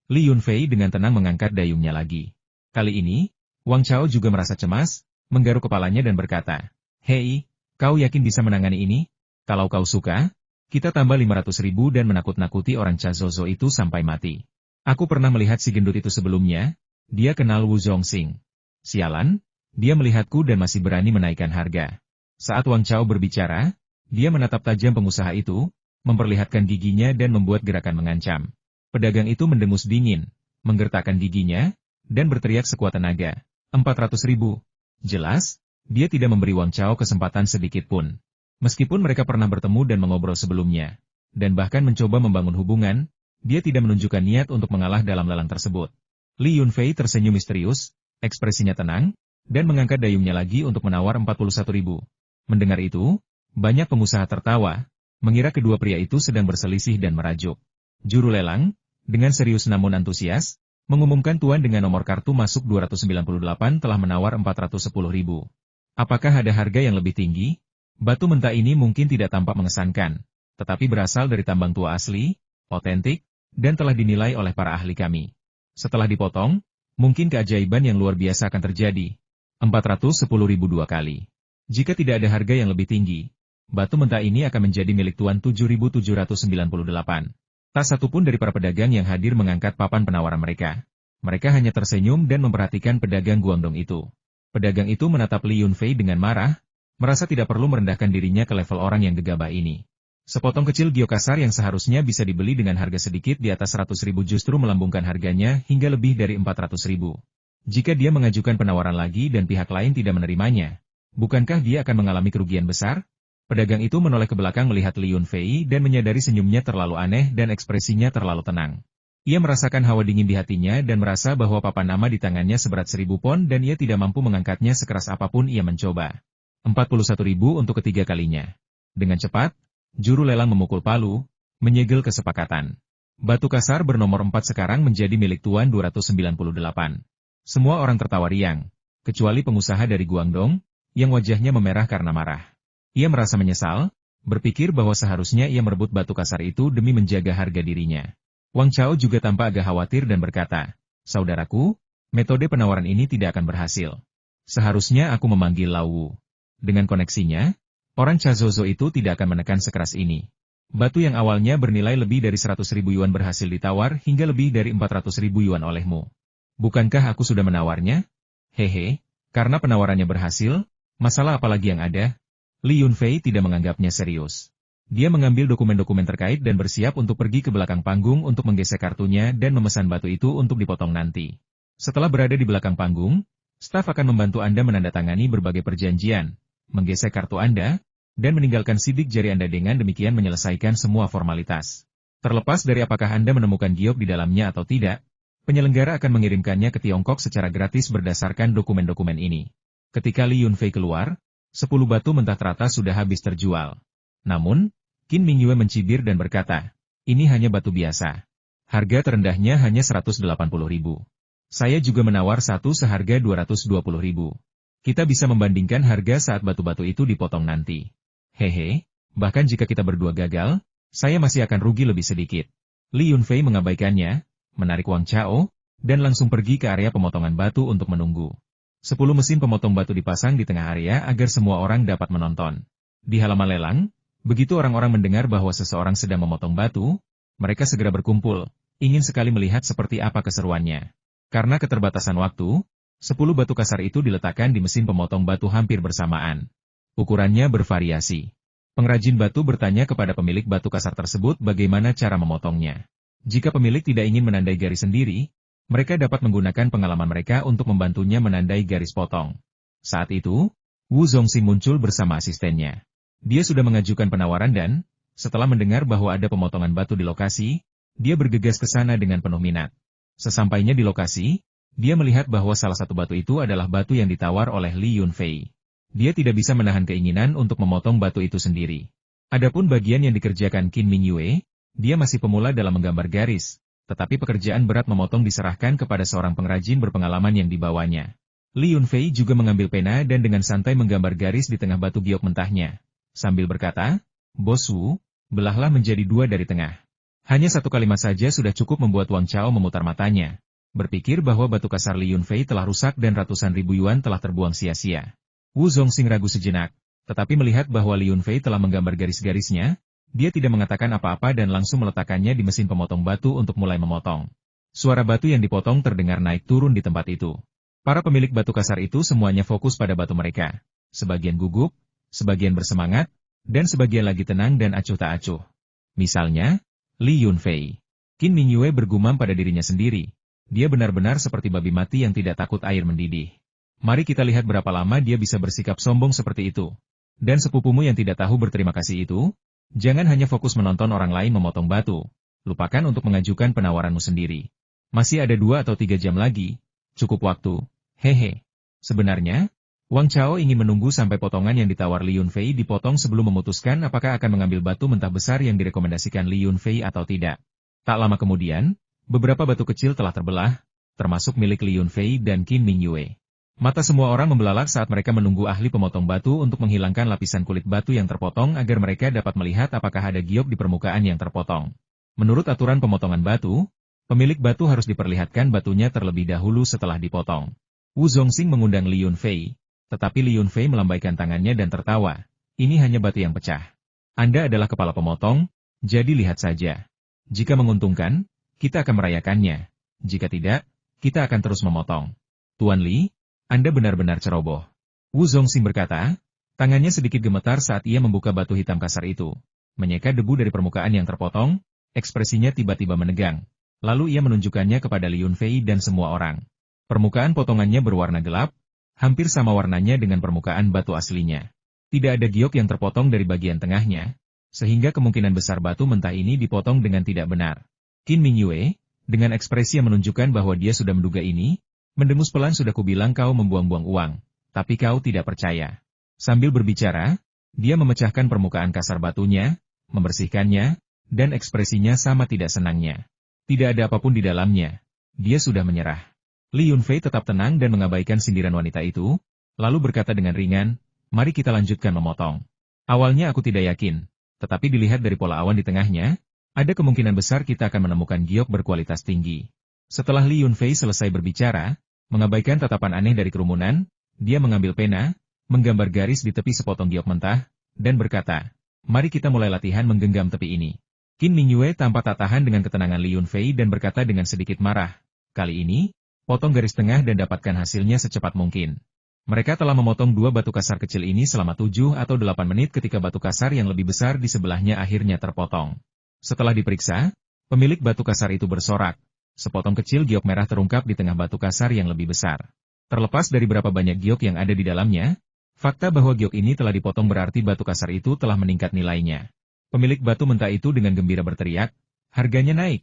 Li Yunfei dengan tenang mengangkat dayungnya lagi. Kali ini, Wang Chao juga merasa cemas, menggaruk kepalanya dan berkata, hei, kau yakin bisa menangani ini? Kalau kau suka, kita tambah 500.000 dan menakut-nakuti orang Chazozo itu sampai mati. Aku pernah melihat si gendut itu sebelumnya, dia kenal Wu Zhongxing. Sialan, dia melihatku dan masih berani menaikkan harga. Saat Wang Chao berbicara, dia menatap tajam pengusaha itu, memperlihatkan giginya dan membuat gerakan mengancam. Pedagang itu mendengus dingin, menggertakkan giginya, dan berteriak sekuat tenaga. 400.000. Jelas, dia tidak memberi Wang Chao kesempatan sedikit pun. Meskipun mereka pernah bertemu dan mengobrol sebelumnya, dan bahkan mencoba membangun hubungan, dia tidak menunjukkan niat untuk mengalah dalam lelang tersebut. Li Yunfei tersenyum misterius, ekspresinya tenang, dan mengangkat dayungnya lagi untuk menawar 41.000. Mendengar itu, banyak pengusaha tertawa, mengira kedua pria itu sedang berselisih dan merajuk. Juru lelang, dengan serius namun antusias, mengumumkan tuan dengan nomor kartu masuk 298 telah menawar 410.000. Apakah ada harga yang lebih tinggi? Batu mentah ini mungkin tidak tampak mengesankan, tetapi berasal dari tambang tua asli, otentik, dan telah dinilai oleh para ahli kami. Setelah dipotong, mungkin keajaiban yang luar biasa akan terjadi. 410.000 dua kali. Jika tidak ada harga yang lebih tinggi, batu mentah ini akan menjadi milik Tuan 7.798. Tak satu pun dari para pedagang yang hadir mengangkat papan penawaran mereka. Mereka hanya tersenyum dan memperhatikan pedagang Guangdong itu. Pedagang itu menatap Li Yunfei dengan marah, merasa tidak perlu merendahkan dirinya ke level orang yang gegabah ini. Sepotong kecil giok kasar yang seharusnya bisa dibeli dengan harga sedikit di atas 100.000 justru melambungkan harganya hingga lebih dari 400.000. Jika dia mengajukan penawaran lagi dan pihak lain tidak menerimanya, bukankah dia akan mengalami kerugian besar? Pedagang itu menoleh ke belakang melihat Li Yunfei dan menyadari senyumnya terlalu aneh dan ekspresinya terlalu tenang. Ia merasakan hawa dingin di hatinya dan merasa bahwa papan nama di tangannya seberat 1.000 pon dan ia tidak mampu mengangkatnya sekeras apapun ia mencoba. 41.000 untuk ketiga kalinya. Dengan cepat, juru lelang memukul palu, menyegel kesepakatan. Batu kasar bernomor 4 sekarang menjadi milik Tuan 298. Semua orang tertawa riang, kecuali pengusaha dari Guangdong, yang wajahnya memerah karena marah. Ia merasa menyesal, berpikir bahwa seharusnya ia merebut batu kasar itu demi menjaga harga dirinya. Wang Chao juga tampak agak khawatir dan berkata, "Saudaraku, metode penawaran ini tidak akan berhasil. Seharusnya aku memanggil Lao Wu. Dengan koneksinya, orang Chazozo itu tidak akan menekan sekeras ini." Batu yang awalnya bernilai lebih dari 100.000 yuan berhasil ditawar hingga lebih dari 400.000 yuan olehmu. Bukankah aku sudah menawarnya? Hehe, karena penawarannya berhasil, masalah apa lagi yang ada? Li Yunfei tidak menganggapnya serius. Dia mengambil dokumen-dokumen terkait dan bersiap untuk pergi ke belakang panggung untuk menggesek kartunya dan memesan batu itu untuk dipotong nanti. Setelah berada di belakang panggung, staf akan membantu Anda menandatangani berbagai perjanjian, menggesek kartu Anda, dan meninggalkan sidik jari Anda dengan demikian menyelesaikan semua formalitas. Terlepas dari apakah Anda menemukan giok di dalamnya atau tidak, penyelenggara akan mengirimkannya ke Tiongkok secara gratis berdasarkan dokumen-dokumen ini. Ketika Li Yunfei keluar, 10 batu mentah teratas sudah habis terjual. Namun, Qin Mingyue mencibir dan berkata, "Ini hanya batu biasa. Harga terendahnya hanya 180.000. Saya juga menawar satu seharga 220.000. Kita bisa membandingkan harga saat batu-batu itu dipotong nanti. Hehe, bahkan jika kita berdua gagal, saya masih akan rugi lebih sedikit." Li Yunfei mengabaikannya, menarik Wang Chao, dan langsung pergi ke area pemotongan batu untuk menunggu. 10 mesin pemotong batu dipasang di tengah area agar semua orang dapat menonton. Di halaman lelang, begitu orang-orang mendengar bahwa seseorang sedang memotong batu, mereka segera berkumpul, ingin sekali melihat seperti apa keseruannya. Karena keterbatasan waktu, 10 batu kasar itu diletakkan di mesin pemotong batu hampir bersamaan. Ukurannya bervariasi. Pengrajin batu bertanya kepada pemilik batu kasar tersebut bagaimana cara memotongnya. Jika pemilik tidak ingin menandai garis sendiri, mereka dapat menggunakan pengalaman mereka untuk membantunya menandai garis potong. Saat itu, Wu Zongxing muncul bersama asistennya. Dia sudah mengajukan penawaran dan, setelah mendengar bahwa ada pemotongan batu di lokasi, dia bergegas ke sana dengan penuh minat. Sesampainya di lokasi, dia melihat bahwa salah satu batu itu adalah batu yang ditawar oleh Li Yunfei. Dia tidak bisa menahan keinginan untuk memotong batu itu sendiri. Adapun bagian yang dikerjakan Qin Mingyue, dia masih pemula dalam menggambar garis. Tetapi pekerjaan berat memotong diserahkan kepada seorang pengrajin berpengalaman yang dibawanya. Li Yunfei juga mengambil pena dan dengan santai menggambar garis di tengah batu giok mentahnya. Sambil berkata, "Bos Wu, belahlah menjadi 2 dari tengah." Hanya satu kalimat saja sudah cukup membuat Wang Chao memutar matanya. Berpikir bahwa batu kasar Li Yunfei telah rusak dan ratusan ribu yuan telah terbuang sia-sia. Wu Zongxing ragu sejenak, tetapi melihat bahwa Li Yunfei telah menggambar garis-garisnya, dia tidak mengatakan apa-apa dan langsung meletakkannya di mesin pemotong batu untuk mulai memotong. Suara batu yang dipotong terdengar naik turun di tempat itu. Para pemilik batu kasar itu semuanya fokus pada batu mereka. Sebagian gugup, sebagian bersemangat, dan sebagian lagi tenang dan acuh tak acuh. Misalnya, Li Yunfei. Qin Mingyue bergumam pada dirinya sendiri. Dia benar-benar seperti babi mati yang tidak takut air mendidih. Mari kita lihat berapa lama dia bisa bersikap sombong seperti itu. Dan sepupumu yang tidak tahu berterima kasih itu, jangan hanya fokus menonton orang lain memotong batu. Lupakan untuk mengajukan penawaranmu sendiri. Masih ada 2 atau 3 jam lagi. Cukup waktu. Hehe. Sebenarnya, Wang Chao ingin menunggu sampai potongan yang ditawar Li Yunfei dipotong sebelum memutuskan apakah akan mengambil batu mentah besar yang direkomendasikan Li Yunfei atau tidak. Tak lama kemudian, beberapa batu kecil telah terbelah, termasuk milik Li Yunfei dan Qin Mingyue. Mata semua orang membelalak saat mereka menunggu ahli pemotong batu untuk menghilangkan lapisan kulit batu yang terpotong agar mereka dapat melihat apakah ada giok di permukaan yang terpotong. Menurut aturan pemotongan batu, pemilik batu harus diperlihatkan batunya terlebih dahulu setelah dipotong. Wu Zongxing mengundang Li Yunfei, tetapi Li Yunfei melambaikan tangannya dan tertawa. Ini hanya batu yang pecah. Anda adalah kepala pemotong, jadi lihat saja. Jika menguntungkan, kita akan merayakannya. Jika tidak, kita akan terus memotong. Tuan Li, Anda benar-benar ceroboh. Wu Zongxing berkata, tangannya sedikit gemetar saat ia membuka batu hitam kasar itu. Menyeka debu dari permukaan yang terpotong, ekspresinya tiba-tiba menegang. Lalu ia menunjukkannya kepada Li Yunfei dan semua orang. Permukaan potongannya berwarna gelap, hampir sama warnanya dengan permukaan batu aslinya. Tidak ada giok yang terpotong dari bagian tengahnya, sehingga kemungkinan besar batu mentah ini dipotong dengan tidak benar. Qin Mingyue, dengan ekspresi yang menunjukkan bahwa dia sudah menduga ini, mendengus pelan, sudah kubilang kau membuang-buang uang, tapi kau tidak percaya. Sambil berbicara, dia memecahkan permukaan kasar batunya, membersihkannya, dan ekspresinya sama tidak senangnya. Tidak ada apapun di dalamnya. Dia sudah menyerah. Li Yunfei tetap tenang dan mengabaikan sindiran wanita itu, lalu berkata dengan ringan, mari kita lanjutkan memotong. Awalnya aku tidak yakin, tetapi dilihat dari pola awan di tengahnya, ada kemungkinan besar kita akan menemukan giok berkualitas tinggi. Setelah Li Yunfei selesai berbicara, mengabaikan tatapan aneh dari kerumunan, dia mengambil pena, menggambar garis di tepi sepotong giok mentah, dan berkata, mari kita mulai latihan menggenggam tepi ini. Qin Mingyue tampak tak tahan dengan ketenangan Li Yunfei dan berkata dengan sedikit marah, kali ini, potong garis tengah dan dapatkan hasilnya secepat mungkin. Mereka telah memotong dua batu kasar kecil ini selama 7 atau 8 menit ketika batu kasar yang lebih besar di sebelahnya akhirnya terpotong. Setelah diperiksa, pemilik batu kasar itu bersorak. Sepotong kecil giok merah terungkap di tengah batu kasar yang lebih besar. Terlepas dari berapa banyak giok yang ada di dalamnya, fakta bahwa giok ini telah dipotong berarti batu kasar itu telah meningkat nilainya. Pemilik batu mentah itu dengan gembira berteriak, harganya naik.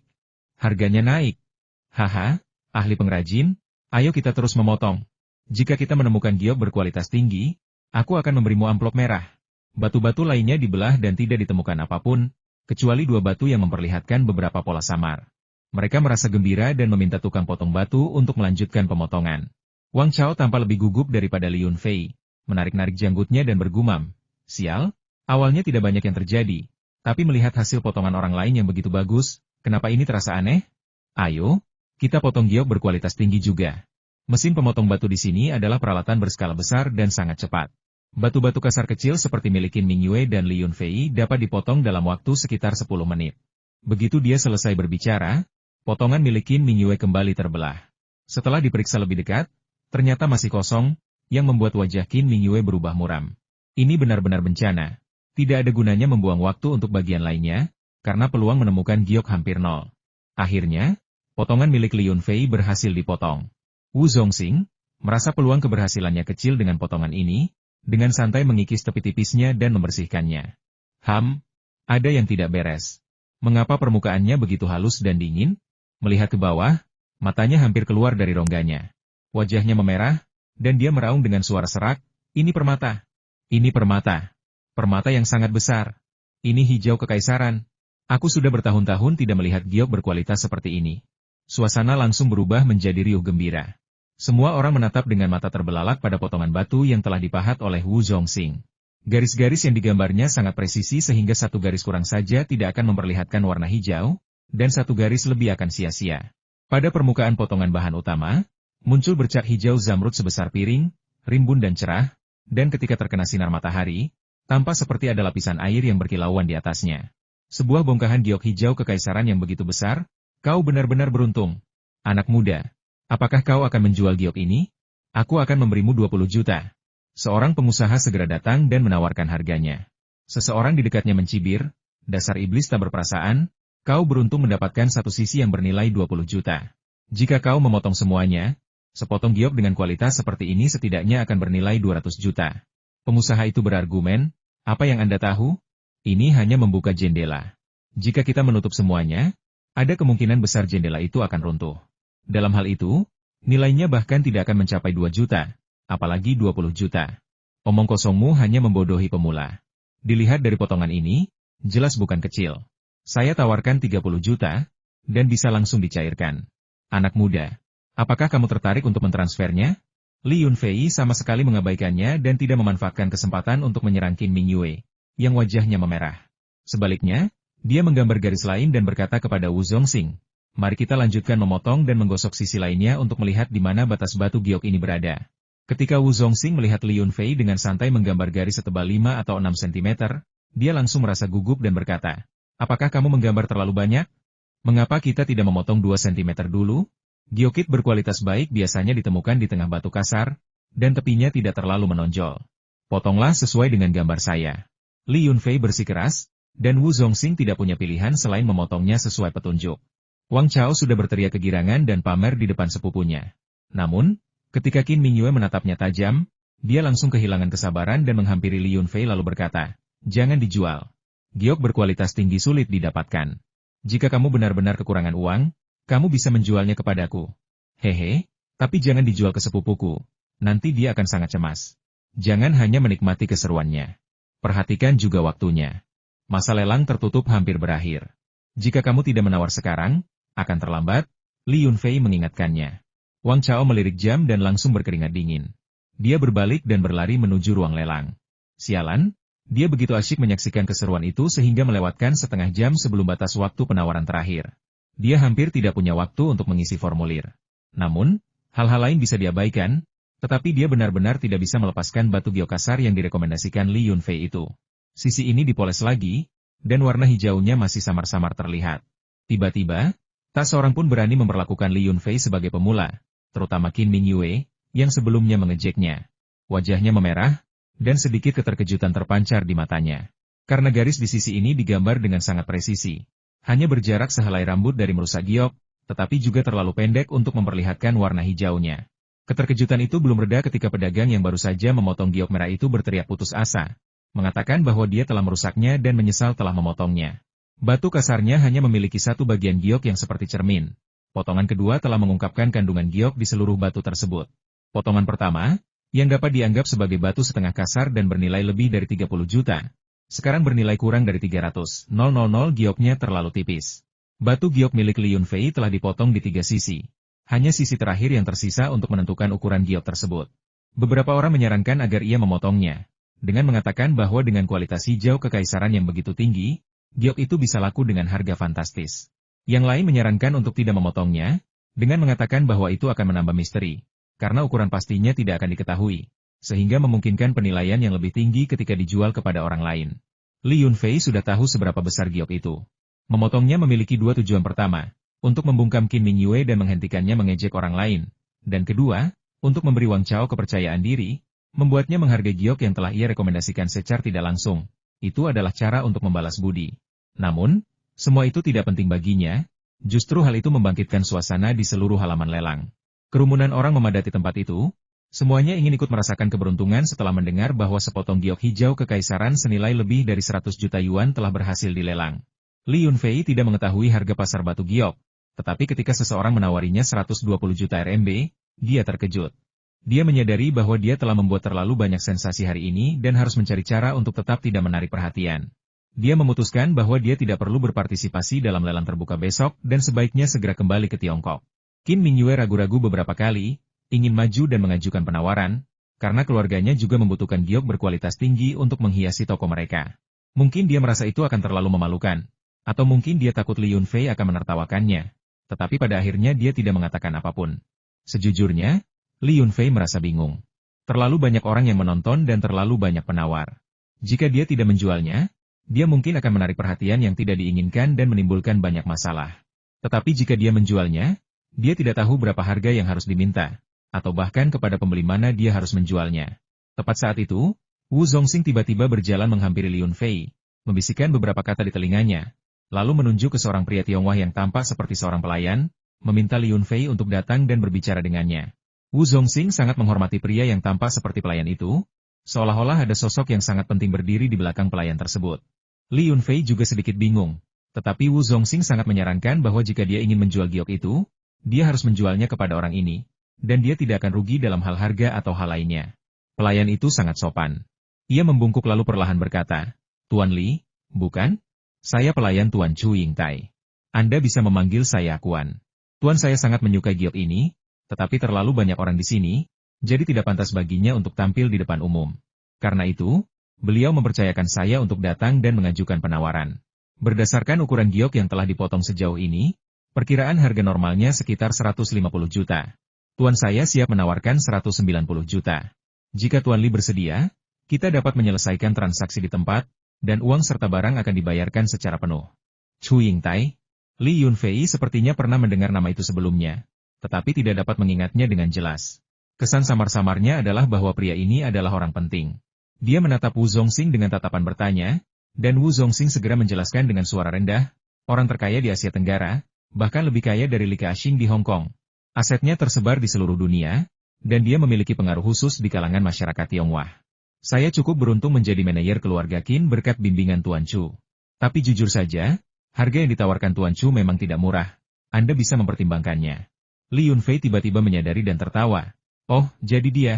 Harganya naik. Haha. Ahli pengrajin, ayo kita terus memotong. Jika kita menemukan giok berkualitas tinggi, aku akan memberimu amplop merah. Batu-batu lainnya dibelah dan tidak ditemukan apapun, kecuali dua batu yang memperlihatkan beberapa pola samar. Mereka merasa gembira dan meminta tukang potong batu untuk melanjutkan pemotongan. Wang Chao tampak lebih gugup daripada Li Yunfei, menarik-narik janggutnya dan bergumam, sial, awalnya tidak banyak yang terjadi, tapi melihat hasil potongan orang lain yang begitu bagus, kenapa ini terasa aneh? Ayo, kita potong giok berkualitas tinggi juga. Mesin pemotong batu di sini adalah peralatan berskala besar dan sangat cepat. Batu-batu kasar kecil seperti milik Qin Mingyue dan Li Yunfei dapat dipotong dalam waktu sekitar 10 menit. Begitu dia selesai berbicara, potongan milik Qin Mingyue kembali terbelah. Setelah diperiksa lebih dekat, ternyata masih kosong, yang membuat wajah Qin Mingyue berubah muram. Ini benar-benar bencana. Tidak ada gunanya membuang waktu untuk bagian lainnya, karena peluang menemukan giok hampir nol. Akhirnya, potongan milik Li Yunfei berhasil dipotong. Wu Zongxing merasa peluang keberhasilannya kecil dengan potongan ini, dengan santai mengikis tepi tipisnya dan membersihkannya. Ada yang tidak beres. Mengapa permukaannya begitu halus dan dingin? Melihat ke bawah, matanya hampir keluar dari rongganya. Wajahnya memerah, dan dia meraung dengan suara serak, ini permata. Ini permata. Permata yang sangat besar. Ini hijau kekaisaran. Aku sudah bertahun-tahun tidak melihat giok berkualitas seperti ini. Suasana langsung berubah menjadi riuh gembira. Semua orang menatap dengan mata terbelalak pada potongan batu yang telah dipahat oleh Wu Zongxing. Garis-garis yang digambarnya sangat presisi sehingga satu garis kurang saja tidak akan memperlihatkan warna hijau, dan satu garis lebih akan sia-sia. Pada permukaan potongan bahan utama, muncul bercak hijau zamrud sebesar piring, rimbun dan cerah, dan ketika terkena sinar matahari, tampak seperti ada lapisan air yang berkilauan di atasnya. Sebuah bongkahan giok hijau kekaisaran yang begitu besar. Kau benar-benar beruntung. Anak muda, apakah kau akan menjual giok ini? Aku akan memberimu 20 juta. Seorang pengusaha segera datang dan menawarkan harganya. Seseorang di dekatnya mencibir, dasar iblis tak berperasaan, kau beruntung mendapatkan satu sisi yang bernilai 20 juta. Jika kau memotong semuanya, sepotong giok dengan kualitas seperti ini setidaknya akan bernilai 200 juta. Pengusaha itu berargumen, apa yang Anda tahu? Ini hanya membuka jendela. Jika kita menutup semuanya, ada kemungkinan besar jendela itu akan runtuh. Dalam hal itu, nilainya bahkan tidak akan mencapai 2 juta, apalagi 20 juta. Omong kosongmu hanya membodohi pemula. Dilihat dari potongan ini, jelas bukan kecil. Saya tawarkan 30 juta, dan bisa langsung dicairkan. Anak muda, apakah kamu tertarik untuk mentransfernya? Li Yunfei sama sekali mengabaikannya dan tidak memanfaatkan kesempatan untuk menyerang Qin Mingyue, yang wajahnya memerah. Sebaliknya, Dia menggambar garis lain dan berkata kepada Wu Zongxing, "Mari kita lanjutkan memotong dan menggosok sisi lainnya untuk melihat di mana batas batu giok ini berada." Ketika Wu Zongxing melihat Li Yunfei dengan santai menggambar garis setebal 5 atau 6 cm, dia langsung merasa gugup dan berkata, "Apakah kamu menggambar terlalu banyak? Mengapa kita tidak memotong 2 cm dulu?" Giokit berkualitas baik biasanya ditemukan di tengah batu kasar, dan tepinya tidak terlalu menonjol. "Potonglah sesuai dengan gambar saya." Li Yunfei bersikeras, dan Wu Zongxing tidak punya pilihan selain memotongnya sesuai petunjuk. Wang Chao sudah berteriak kegirangan dan pamer di depan sepupunya. Namun, ketika Qin Mingyue menatapnya tajam, dia langsung kehilangan kesabaran dan menghampiri Li Yunfei lalu berkata, "Jangan dijual. Giok berkualitas tinggi sulit didapatkan. Jika kamu benar-benar kekurangan uang, kamu bisa menjualnya kepadaku. Hehe, tapi jangan dijual ke sepupuku. Nanti dia akan sangat cemas. Jangan hanya menikmati keseruannya. Perhatikan juga waktunya. Masa lelang tertutup hampir berakhir. Jika kamu tidak menawar sekarang, akan terlambat." Li Yunfei mengingatkannya. Wang Chao melirik jam dan langsung berkeringat dingin. Dia berbalik dan berlari menuju ruang lelang. Sialan, dia begitu asyik menyaksikan keseruan itu sehingga melewatkan setengah jam sebelum batas waktu penawaran terakhir. Dia hampir tidak punya waktu untuk mengisi formulir. Namun, hal-hal lain bisa diabaikan, tetapi dia benar-benar tidak bisa melepaskan batu giok kasar yang direkomendasikan Li Yunfei itu. Sisi ini dipoles lagi, dan warna hijaunya masih samar-samar terlihat. Tiba-tiba, tak seorang pun berani memperlakukan Li Yunfei sebagai pemula, terutama Qin Mingyue, yang sebelumnya mengejeknya. Wajahnya memerah, dan sedikit keterkejutan terpancar di matanya. Karena garis di sisi ini digambar dengan sangat presisi. Hanya berjarak sehelai rambut dari merusak giok, tetapi juga terlalu pendek untuk memperlihatkan warna hijaunya. Keterkejutan itu belum reda ketika pedagang yang baru saja memotong giok merah itu berteriak putus asa, mengatakan bahwa dia telah merusaknya dan menyesal telah memotongnya. Batu kasarnya hanya memiliki satu bagian giok yang seperti cermin. Potongan kedua telah mengungkapkan kandungan giok di seluruh batu tersebut. Potongan pertama, yang dapat dianggap sebagai batu setengah kasar dan bernilai lebih dari 30 juta, sekarang bernilai kurang dari 300.000 gioknya terlalu tipis. Batu giok milik Li Yunfei telah dipotong di 3 sisi. Hanya sisi terakhir yang tersisa untuk menentukan ukuran giok tersebut. Beberapa orang menyarankan agar ia memotongnya, dengan mengatakan bahwa dengan kualitas hijau kekaisaran yang begitu tinggi, giok itu bisa laku dengan harga fantastis. Yang lain menyarankan untuk tidak memotongnya, dengan mengatakan bahwa itu akan menambah misteri, karena ukuran pastinya tidak akan diketahui, sehingga memungkinkan penilaian yang lebih tinggi ketika dijual kepada orang lain. Li Yunfei sudah tahu seberapa besar giok itu. Memotongnya memiliki dua tujuan: pertama, untuk membungkam Qin Mingyue dan menghentikannya mengejek orang lain, dan kedua, untuk memberi Wang Chao kepercayaan diri, membuatnya menghargai giok yang telah ia rekomendasikan secara tidak langsung. Itu adalah cara untuk membalas budi. Namun, semua itu tidak penting baginya, justru hal itu membangkitkan suasana di seluruh halaman lelang. Kerumunan orang memadati tempat itu. Semuanya ingin ikut merasakan keberuntungan setelah mendengar bahwa sepotong giok hijau kekaisaran senilai lebih dari 100 juta yuan telah berhasil dilelang. Li Yunfei tidak mengetahui harga pasar batu giok, tetapi ketika seseorang menawarinya 120 juta RMB, dia terkejut. Dia menyadari bahwa dia telah membuat terlalu banyak sensasi hari ini dan harus mencari cara untuk tetap tidak menarik perhatian. Dia memutuskan bahwa dia tidak perlu berpartisipasi dalam lelang terbuka besok dan sebaiknya segera kembali ke Tiongkok. Qin Mingyue ragu-ragu beberapa kali, ingin maju dan mengajukan penawaran, karena keluarganya juga membutuhkan giok berkualitas tinggi untuk menghiasi toko mereka. Mungkin dia merasa itu akan terlalu memalukan, atau mungkin dia takut Li Yunfei akan menertawakannya, tetapi pada akhirnya dia tidak mengatakan apapun. Sejujurnya, Li Yunfei merasa bingung. Terlalu banyak orang yang menonton dan terlalu banyak penawar. Jika dia tidak menjualnya, dia mungkin akan menarik perhatian yang tidak diinginkan dan menimbulkan banyak masalah. Tetapi jika dia menjualnya, dia tidak tahu berapa harga yang harus diminta, atau bahkan kepada pembeli mana dia harus menjualnya. Tepat saat itu, Wu Zongxing tiba-tiba berjalan menghampiri Li Yunfei, membisikkan beberapa kata di telinganya, lalu menunjuk ke seorang pria Tionghoa yang tampak seperti seorang pelayan, meminta Li Yunfei untuk datang dan berbicara dengannya. Wu Zongxing sangat menghormati pria yang tampak seperti pelayan itu, seolah-olah ada sosok yang sangat penting berdiri di belakang pelayan tersebut. Li Yunfei juga sedikit bingung, tetapi Wu Zongxing sangat menyarankan bahwa jika dia ingin menjual giok itu, dia harus menjualnya kepada orang ini, dan dia tidak akan rugi dalam hal harga atau hal lainnya. Pelayan itu sangat sopan. Ia membungkuk lalu perlahan berkata, "Tuan Li, bukan? Saya pelayan Tuan Chu Yingtai. Anda bisa memanggil saya Kuan. Tuan saya sangat menyukai giok ini, tetapi terlalu banyak orang di sini, jadi tidak pantas baginya untuk tampil di depan umum. Karena itu, beliau mempercayakan saya untuk datang dan mengajukan penawaran." Berdasarkan ukuran giok yang telah dipotong sejauh ini, perkiraan harga normalnya sekitar 150 juta. Tuan saya siap menawarkan 190 juta. Jika Tuan Li bersedia, kita dapat menyelesaikan transaksi di tempat, dan uang serta barang akan dibayarkan secara penuh. Chu Yingtai, Li Yunfei sepertinya pernah mendengar nama itu sebelumnya, tetapi tidak dapat mengingatnya dengan jelas. Kesan samar-samarnya adalah bahwa pria ini adalah orang penting. Dia menatap Wu Zongxing dengan tatapan bertanya, dan Wu Zongxing segera menjelaskan dengan suara rendah, orang terkaya di Asia Tenggara, bahkan lebih kaya dari Li Ka-shing di Hong Kong. Asetnya tersebar di seluruh dunia, dan dia memiliki pengaruh khusus di kalangan masyarakat Tionghoa. Saya cukup beruntung menjadi manajer keluarga Qin berkat bimbingan Tuan Chu. Tapi jujur saja, harga yang ditawarkan Tuan Chu memang tidak murah. Anda bisa mempertimbangkannya. Li Yunfei tiba-tiba menyadari dan tertawa. Oh, jadi dia.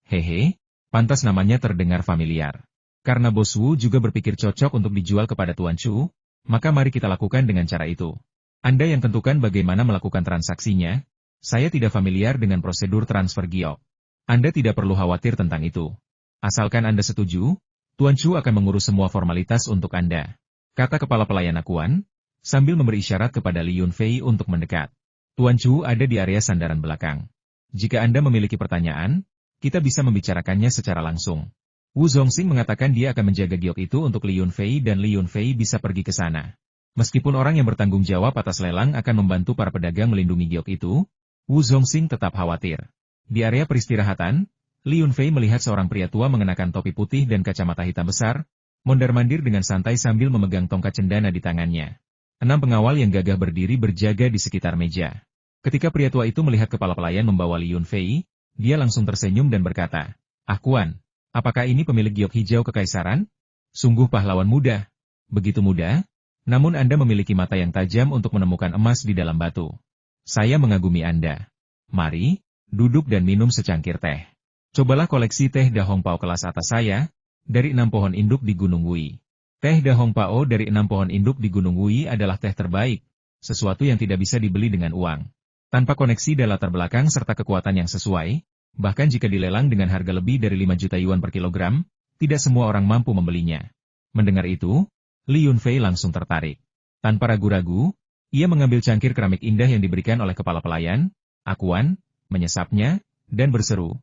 Hehe, pantas namanya terdengar familiar. Karena Bos Wu juga berpikir cocok untuk dijual kepada Tuan Chu, maka mari kita lakukan dengan cara itu. Anda yang tentukan bagaimana melakukan transaksinya. Saya tidak familiar dengan prosedur transfer giok. Anda tidak perlu khawatir tentang itu. Asalkan Anda setuju, Tuan Chu akan mengurus semua formalitas untuk Anda. Kata kepala pelayan akuan, sambil memberi isyarat kepada Li Yunfei untuk mendekat. Tuan Chu ada di area sandaran belakang. Jika Anda memiliki pertanyaan, kita bisa membicarakannya secara langsung. Wu Zongxing mengatakan dia akan menjaga giok itu untuk Li Yunfei dan Li Yunfei bisa pergi ke sana. Meskipun orang yang bertanggung jawab atas lelang akan membantu para pedagang melindungi giok itu, Wu Zongxing tetap khawatir. Di area peristirahatan, Li Yunfei melihat seorang pria tua mengenakan topi putih dan kacamata hitam besar, mondar-mandir dengan santai sambil memegang tongkat cendana di tangannya. 6 pengawal yang gagah berdiri berjaga di sekitar meja. Ketika pria tua itu melihat kepala pelayan membawa Li Yunfei, dia langsung tersenyum dan berkata, "Akuan, apakah ini pemilik giok hijau kekaisaran? Sungguh pahlawan muda. Begitu muda, namun Anda memiliki mata yang tajam untuk menemukan emas di dalam batu. Saya mengagumi Anda. Mari, duduk dan minum secangkir teh. Cobalah koleksi teh Da Hong Pao kelas atas saya, dari 6 pohon induk di Gunung Wui. Teh Da Hong Pao dari 6 pohon induk di Gunung Wui adalah teh terbaik, sesuatu yang tidak bisa dibeli dengan uang. Tanpa koneksi dan latar belakang serta kekuatan yang sesuai, bahkan jika dilelang dengan harga lebih dari 5 juta yuan per kilogram, tidak semua orang mampu membelinya." Mendengar itu, Li Yunfei langsung tertarik. Tanpa ragu-ragu, ia mengambil cangkir keramik indah yang diberikan oleh kepala pelayan, akuan, menyesapnya, dan berseru,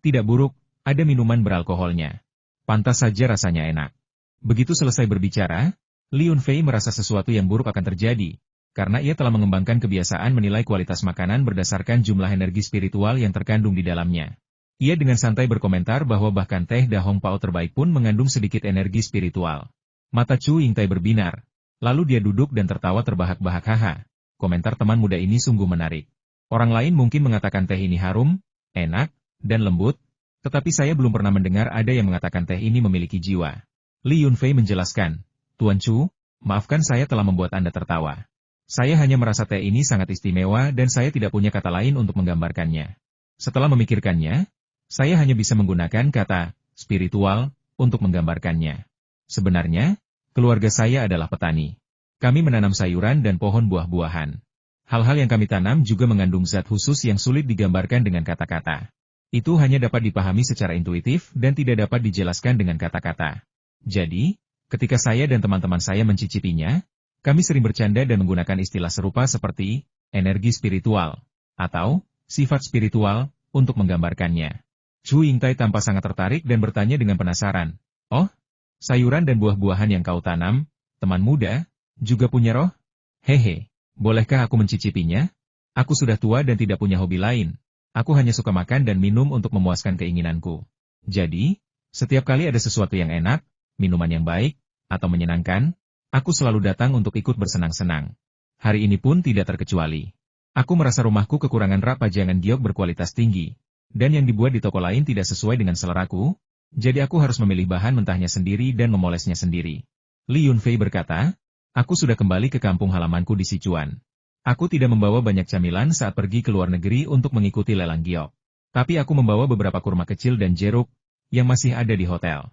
tidak buruk, ada minuman beralkoholnya. Pantas saja rasanya enak." Begitu selesai berbicara, Li Yunfei merasa sesuatu yang buruk akan terjadi, karena ia telah mengembangkan kebiasaan menilai kualitas makanan berdasarkan jumlah energi spiritual yang terkandung di dalamnya. Ia dengan santai berkomentar bahwa bahkan teh Da Hong Pao terbaik pun mengandung sedikit energi spiritual. Mata Chu Yingtai berbinar. Lalu dia duduk dan tertawa terbahak-bahak. Haha. Komentar teman muda ini sungguh menarik. Orang lain mungkin mengatakan teh ini harum, enak, dan lembut, tetapi saya belum pernah mendengar ada yang mengatakan teh ini memiliki jiwa. Li Yunfei menjelaskan, "Tuan Chu, maafkan saya telah membuat Anda tertawa. Saya hanya merasa teh ini sangat istimewa dan saya tidak punya kata lain untuk menggambarkannya. Setelah memikirkannya, saya hanya bisa menggunakan kata spiritual untuk menggambarkannya. Sebenarnya, keluarga saya adalah petani. Kami menanam sayuran dan pohon buah-buahan. Hal-hal yang kami tanam juga mengandung zat khusus yang sulit digambarkan dengan kata-kata. Itu hanya dapat dipahami secara intuitif dan tidak dapat dijelaskan dengan kata-kata. Jadi, ketika saya dan teman-teman saya mencicipinya, kami sering bercanda dan menggunakan istilah serupa seperti energi spiritual atau sifat spiritual untuk menggambarkannya." Chu Yingtai tampak sangat tertarik dan bertanya dengan penasaran, "Oh, sayuran dan buah-buahan yang kau tanam, teman muda, juga punya roh? Hehe, bolehkah aku mencicipinya? Aku sudah tua dan tidak punya hobi lain. Aku hanya suka makan dan minum untuk memuaskan keinginanku. Jadi, setiap kali ada sesuatu yang enak, minuman yang baik, atau menyenangkan, aku selalu datang untuk ikut bersenang-senang. Hari ini pun tidak terkecuali. Aku merasa rumahku kekurangan rak pajangan giok berkualitas tinggi, dan yang dibuat di toko lain tidak sesuai dengan seleraku, jadi aku harus memilih bahan mentahnya sendiri dan memolesnya sendiri." Li Yunfei berkata, "Aku sudah kembali ke kampung halamanku di Sichuan. Aku tidak membawa banyak camilan saat pergi ke luar negeri untuk mengikuti lelang giok. Tapi aku membawa beberapa kurma kecil dan jeruk, yang masih ada di hotel.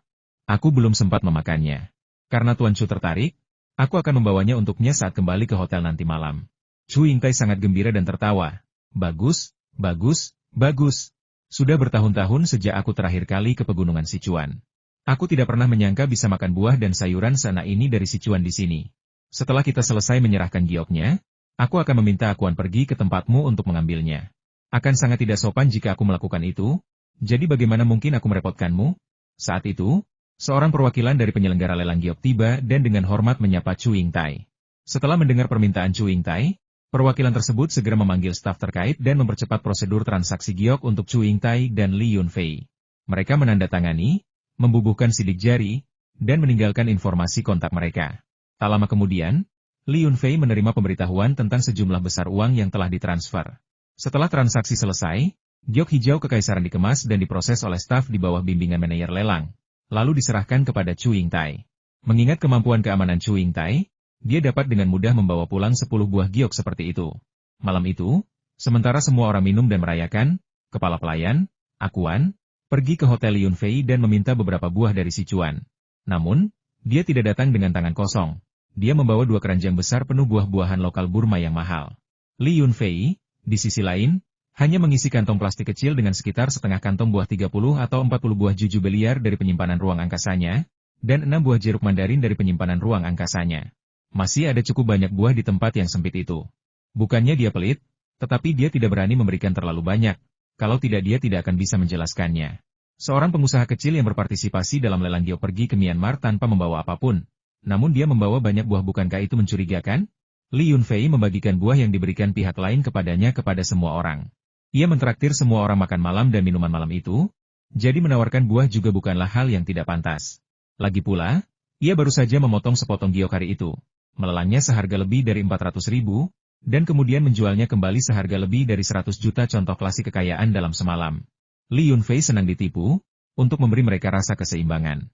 Aku belum sempat memakannya. Karena Tuan Chu tertarik, aku akan membawanya untuknya saat kembali ke hotel nanti malam." Chu Yingtai sangat gembira dan tertawa. "Bagus, bagus, bagus. Sudah bertahun-tahun sejak aku terakhir kali ke pegunungan Sichuan. Aku tidak pernah menyangka bisa makan buah dan sayuran seenak ini dari Sichuan di sini. Setelah kita selesai menyerahkan gioknya, aku akan meminta Akuan pergi ke tempatmu untuk mengambilnya. Akan sangat tidak sopan jika aku melakukan itu, jadi bagaimana mungkin aku merepotkanmu? Saat itu, seorang perwakilan dari penyelenggara lelang giok tiba dan dengan hormat menyapa Chu Yingtai. Setelah mendengar permintaan Chu Yingtai, perwakilan tersebut segera memanggil staf terkait dan mempercepat prosedur transaksi giok untuk Chu Yingtai dan Li Yunfei. Mereka menandatangani, membubuhkan sidik jari, dan meninggalkan informasi kontak mereka. Tak lama kemudian, Li Yunfei menerima pemberitahuan tentang sejumlah besar uang yang telah ditransfer. Setelah transaksi selesai, giok hijau kekaisaran dikemas dan diproses oleh staf di bawah bimbingan manajer lelang, lalu diserahkan kepada Chu Yingtai. Mengingat kemampuan keamanan Chu Yingtai, dia dapat dengan mudah membawa pulang 10 buah giok seperti itu. Malam itu, sementara semua orang minum dan merayakan, kepala pelayan, Akuan, pergi ke Hotel Li Yunfei dan meminta beberapa buah dari Sichuan. Namun, dia tidak datang dengan tangan kosong. Dia membawa 2 keranjang besar penuh buah-buahan lokal Burma yang mahal. Li Yunfei, di sisi lain, hanya mengisi kantong plastik kecil dengan sekitar setengah kantong buah 30 atau 40 buah jujubeliar dari penyimpanan ruang angkasanya, dan 6 buah jeruk mandarin dari penyimpanan ruang angkasanya. Masih ada cukup banyak buah di tempat yang sempit itu. Bukannya dia pelit, tetapi dia tidak berani memberikan terlalu banyak, kalau tidak dia tidak akan bisa menjelaskannya. Seorang pengusaha kecil yang berpartisipasi dalam lelang giok pergi ke Myanmar tanpa membawa apapun, namun dia membawa banyak buah. Bukankah itu mencurigakan? Li Yunfei membagikan buah yang diberikan pihak lain kepadanya kepada semua orang. Ia mentraktir semua orang makan malam dan minuman malam itu, jadi menawarkan buah juga bukanlah hal yang tidak pantas. Lagi pula, ia baru saja memotong sepotong giok hari itu, melelangnya seharga lebih dari 400.000, dan kemudian menjualnya kembali seharga lebih dari 100 juta. Contoh klasik kekayaan dalam semalam. Li Yunfei senang ditipu, untuk memberi mereka rasa keseimbangan.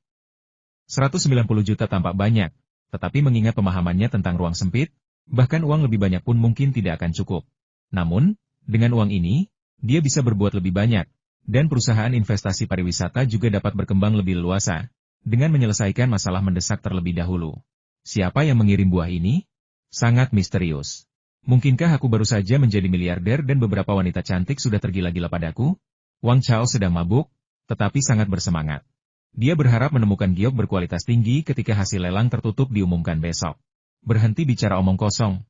190 juta tampak banyak, tetapi mengingat pemahamannya tentang ruang sempit, bahkan uang lebih banyak pun mungkin tidak akan cukup. Namun, dengan uang ini, dia bisa berbuat lebih banyak, dan perusahaan investasi pariwisata juga dapat berkembang lebih leluasa, dengan menyelesaikan masalah mendesak terlebih dahulu. Siapa yang mengirim buah ini? Sangat misterius. Mungkinkah aku baru saja menjadi miliarder dan beberapa wanita cantik sudah tergila-gila padaku? Wang Chao sedang mabuk, tetapi sangat bersemangat. Dia berharap menemukan giok berkualitas tinggi ketika hasil lelang tertutup diumumkan besok. Berhenti bicara omong kosong.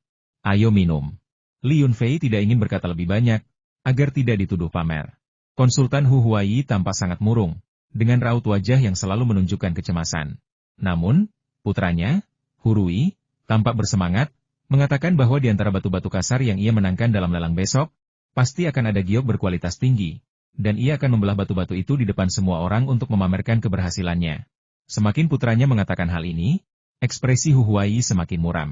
Ayo minum. Li Yunfei tidak ingin berkata lebih banyak, agar tidak dituduh pamer. Konsultan Hu Huayi tampak sangat murung, dengan raut wajah yang selalu menunjukkan kecemasan. Namun, putranya, Hu Rui, tampak bersemangat, mengatakan bahwa di antara batu-batu kasar yang ia menangkan dalam lelang besok, pasti akan ada giok berkualitas tinggi, dan ia akan membelah batu-batu itu di depan semua orang untuk memamerkan keberhasilannya. Semakin putranya mengatakan hal ini, ekspresi Hu Huayi semakin muram.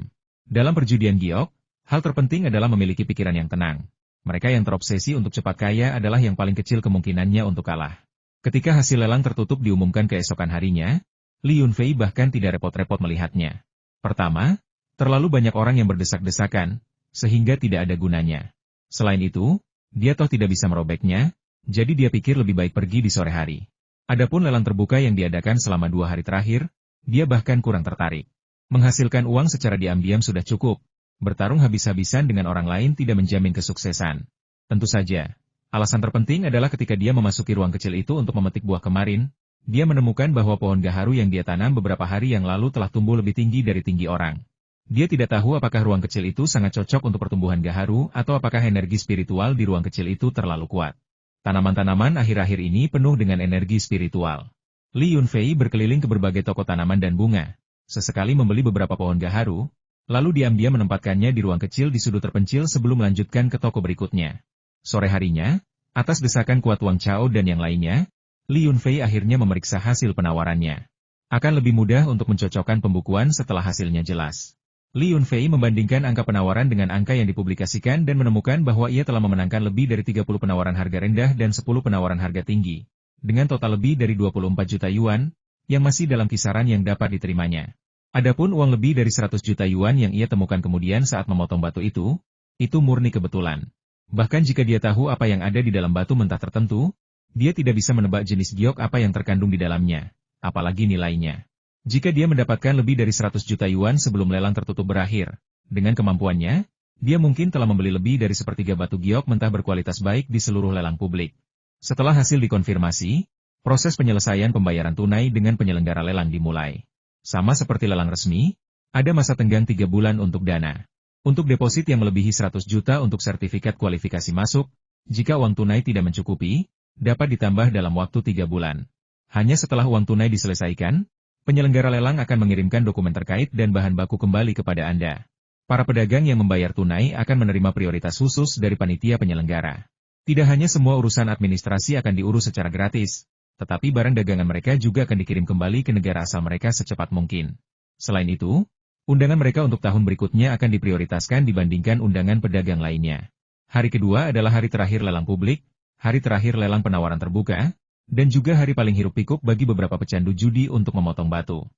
Dalam perjudian giok, hal terpenting adalah memiliki pikiran yang tenang. Mereka yang terobsesi untuk cepat kaya adalah yang paling kecil kemungkinannya untuk kalah. Ketika hasil lelang tertutup diumumkan keesokan harinya, Li Yunfei bahkan tidak repot-repot melihatnya. Pertama, terlalu banyak orang yang berdesak-desakan, sehingga tidak ada gunanya. Selain itu, dia toh tidak bisa merobeknya, jadi dia pikir lebih baik pergi di sore hari. Adapun lelang terbuka yang diadakan selama 2 hari terakhir, dia bahkan kurang tertarik. Menghasilkan uang secara diam-diam sudah cukup, bertarung habis-habisan dengan orang lain tidak menjamin kesuksesan. Tentu saja, alasan terpenting adalah ketika dia memasuki ruang kecil itu untuk memetik buah kemarin, dia menemukan bahwa pohon gaharu yang dia tanam beberapa hari yang lalu telah tumbuh lebih tinggi dari tinggi orang. Dia tidak tahu apakah ruang kecil itu sangat cocok untuk pertumbuhan gaharu atau apakah energi spiritual di ruang kecil itu terlalu kuat. Tanaman-tanaman akhir-akhir ini penuh dengan energi spiritual. Li Yunfei berkeliling ke berbagai toko tanaman dan bunga, sesekali membeli beberapa pohon gaharu, lalu diam-diam menempatkannya di ruang kecil di sudut terpencil sebelum melanjutkan ke toko berikutnya. Sore harinya, atas desakan kuat Wang Chao dan yang lainnya, Li Yunfei akhirnya memeriksa hasil penawarannya. Akan lebih mudah untuk mencocokkan pembukuan setelah hasilnya jelas. Li Yunfei membandingkan angka penawaran dengan angka yang dipublikasikan dan menemukan bahwa ia telah memenangkan lebih dari 30 penawaran harga rendah dan 10 penawaran harga tinggi, dengan total lebih dari 24 juta yuan, yang masih dalam kisaran yang dapat diterimanya. Adapun uang lebih dari 100 juta yuan yang ia temukan kemudian saat memotong batu itu murni kebetulan. Bahkan jika dia tahu apa yang ada di dalam batu mentah tertentu, dia tidak bisa menebak jenis giok apa yang terkandung di dalamnya, apalagi nilainya. Jika dia mendapatkan lebih dari 100 juta yuan sebelum lelang tertutup berakhir, dengan kemampuannya, dia mungkin telah membeli lebih dari sepertiga batu giok mentah berkualitas baik di seluruh lelang publik. Setelah hasil dikonfirmasi, Proses penyelesaian pembayaran tunai dengan penyelenggara lelang dimulai. Sama seperti lelang resmi, ada masa tenggang 3 bulan untuk dana. Untuk deposit yang melebihi 100 juta untuk sertifikat kualifikasi masuk, jika uang tunai tidak mencukupi, dapat ditambah dalam waktu 3 bulan. Hanya setelah uang tunai diselesaikan, penyelenggara lelang akan mengirimkan dokumen terkait dan bahan baku kembali kepada Anda. Para pedagang yang membayar tunai akan menerima prioritas khusus dari panitia penyelenggara. Tidak hanya semua urusan administrasi akan diurus secara gratis, tetapi barang dagangan mereka juga akan dikirim kembali ke negara asal mereka secepat mungkin. Selain itu, undangan mereka untuk tahun berikutnya akan diprioritaskan dibandingkan undangan pedagang lainnya. Hari kedua adalah hari terakhir lelang publik, hari terakhir lelang penawaran terbuka, dan juga hari paling hiruk-pikuk bagi beberapa pecandu judi untuk memotong batu.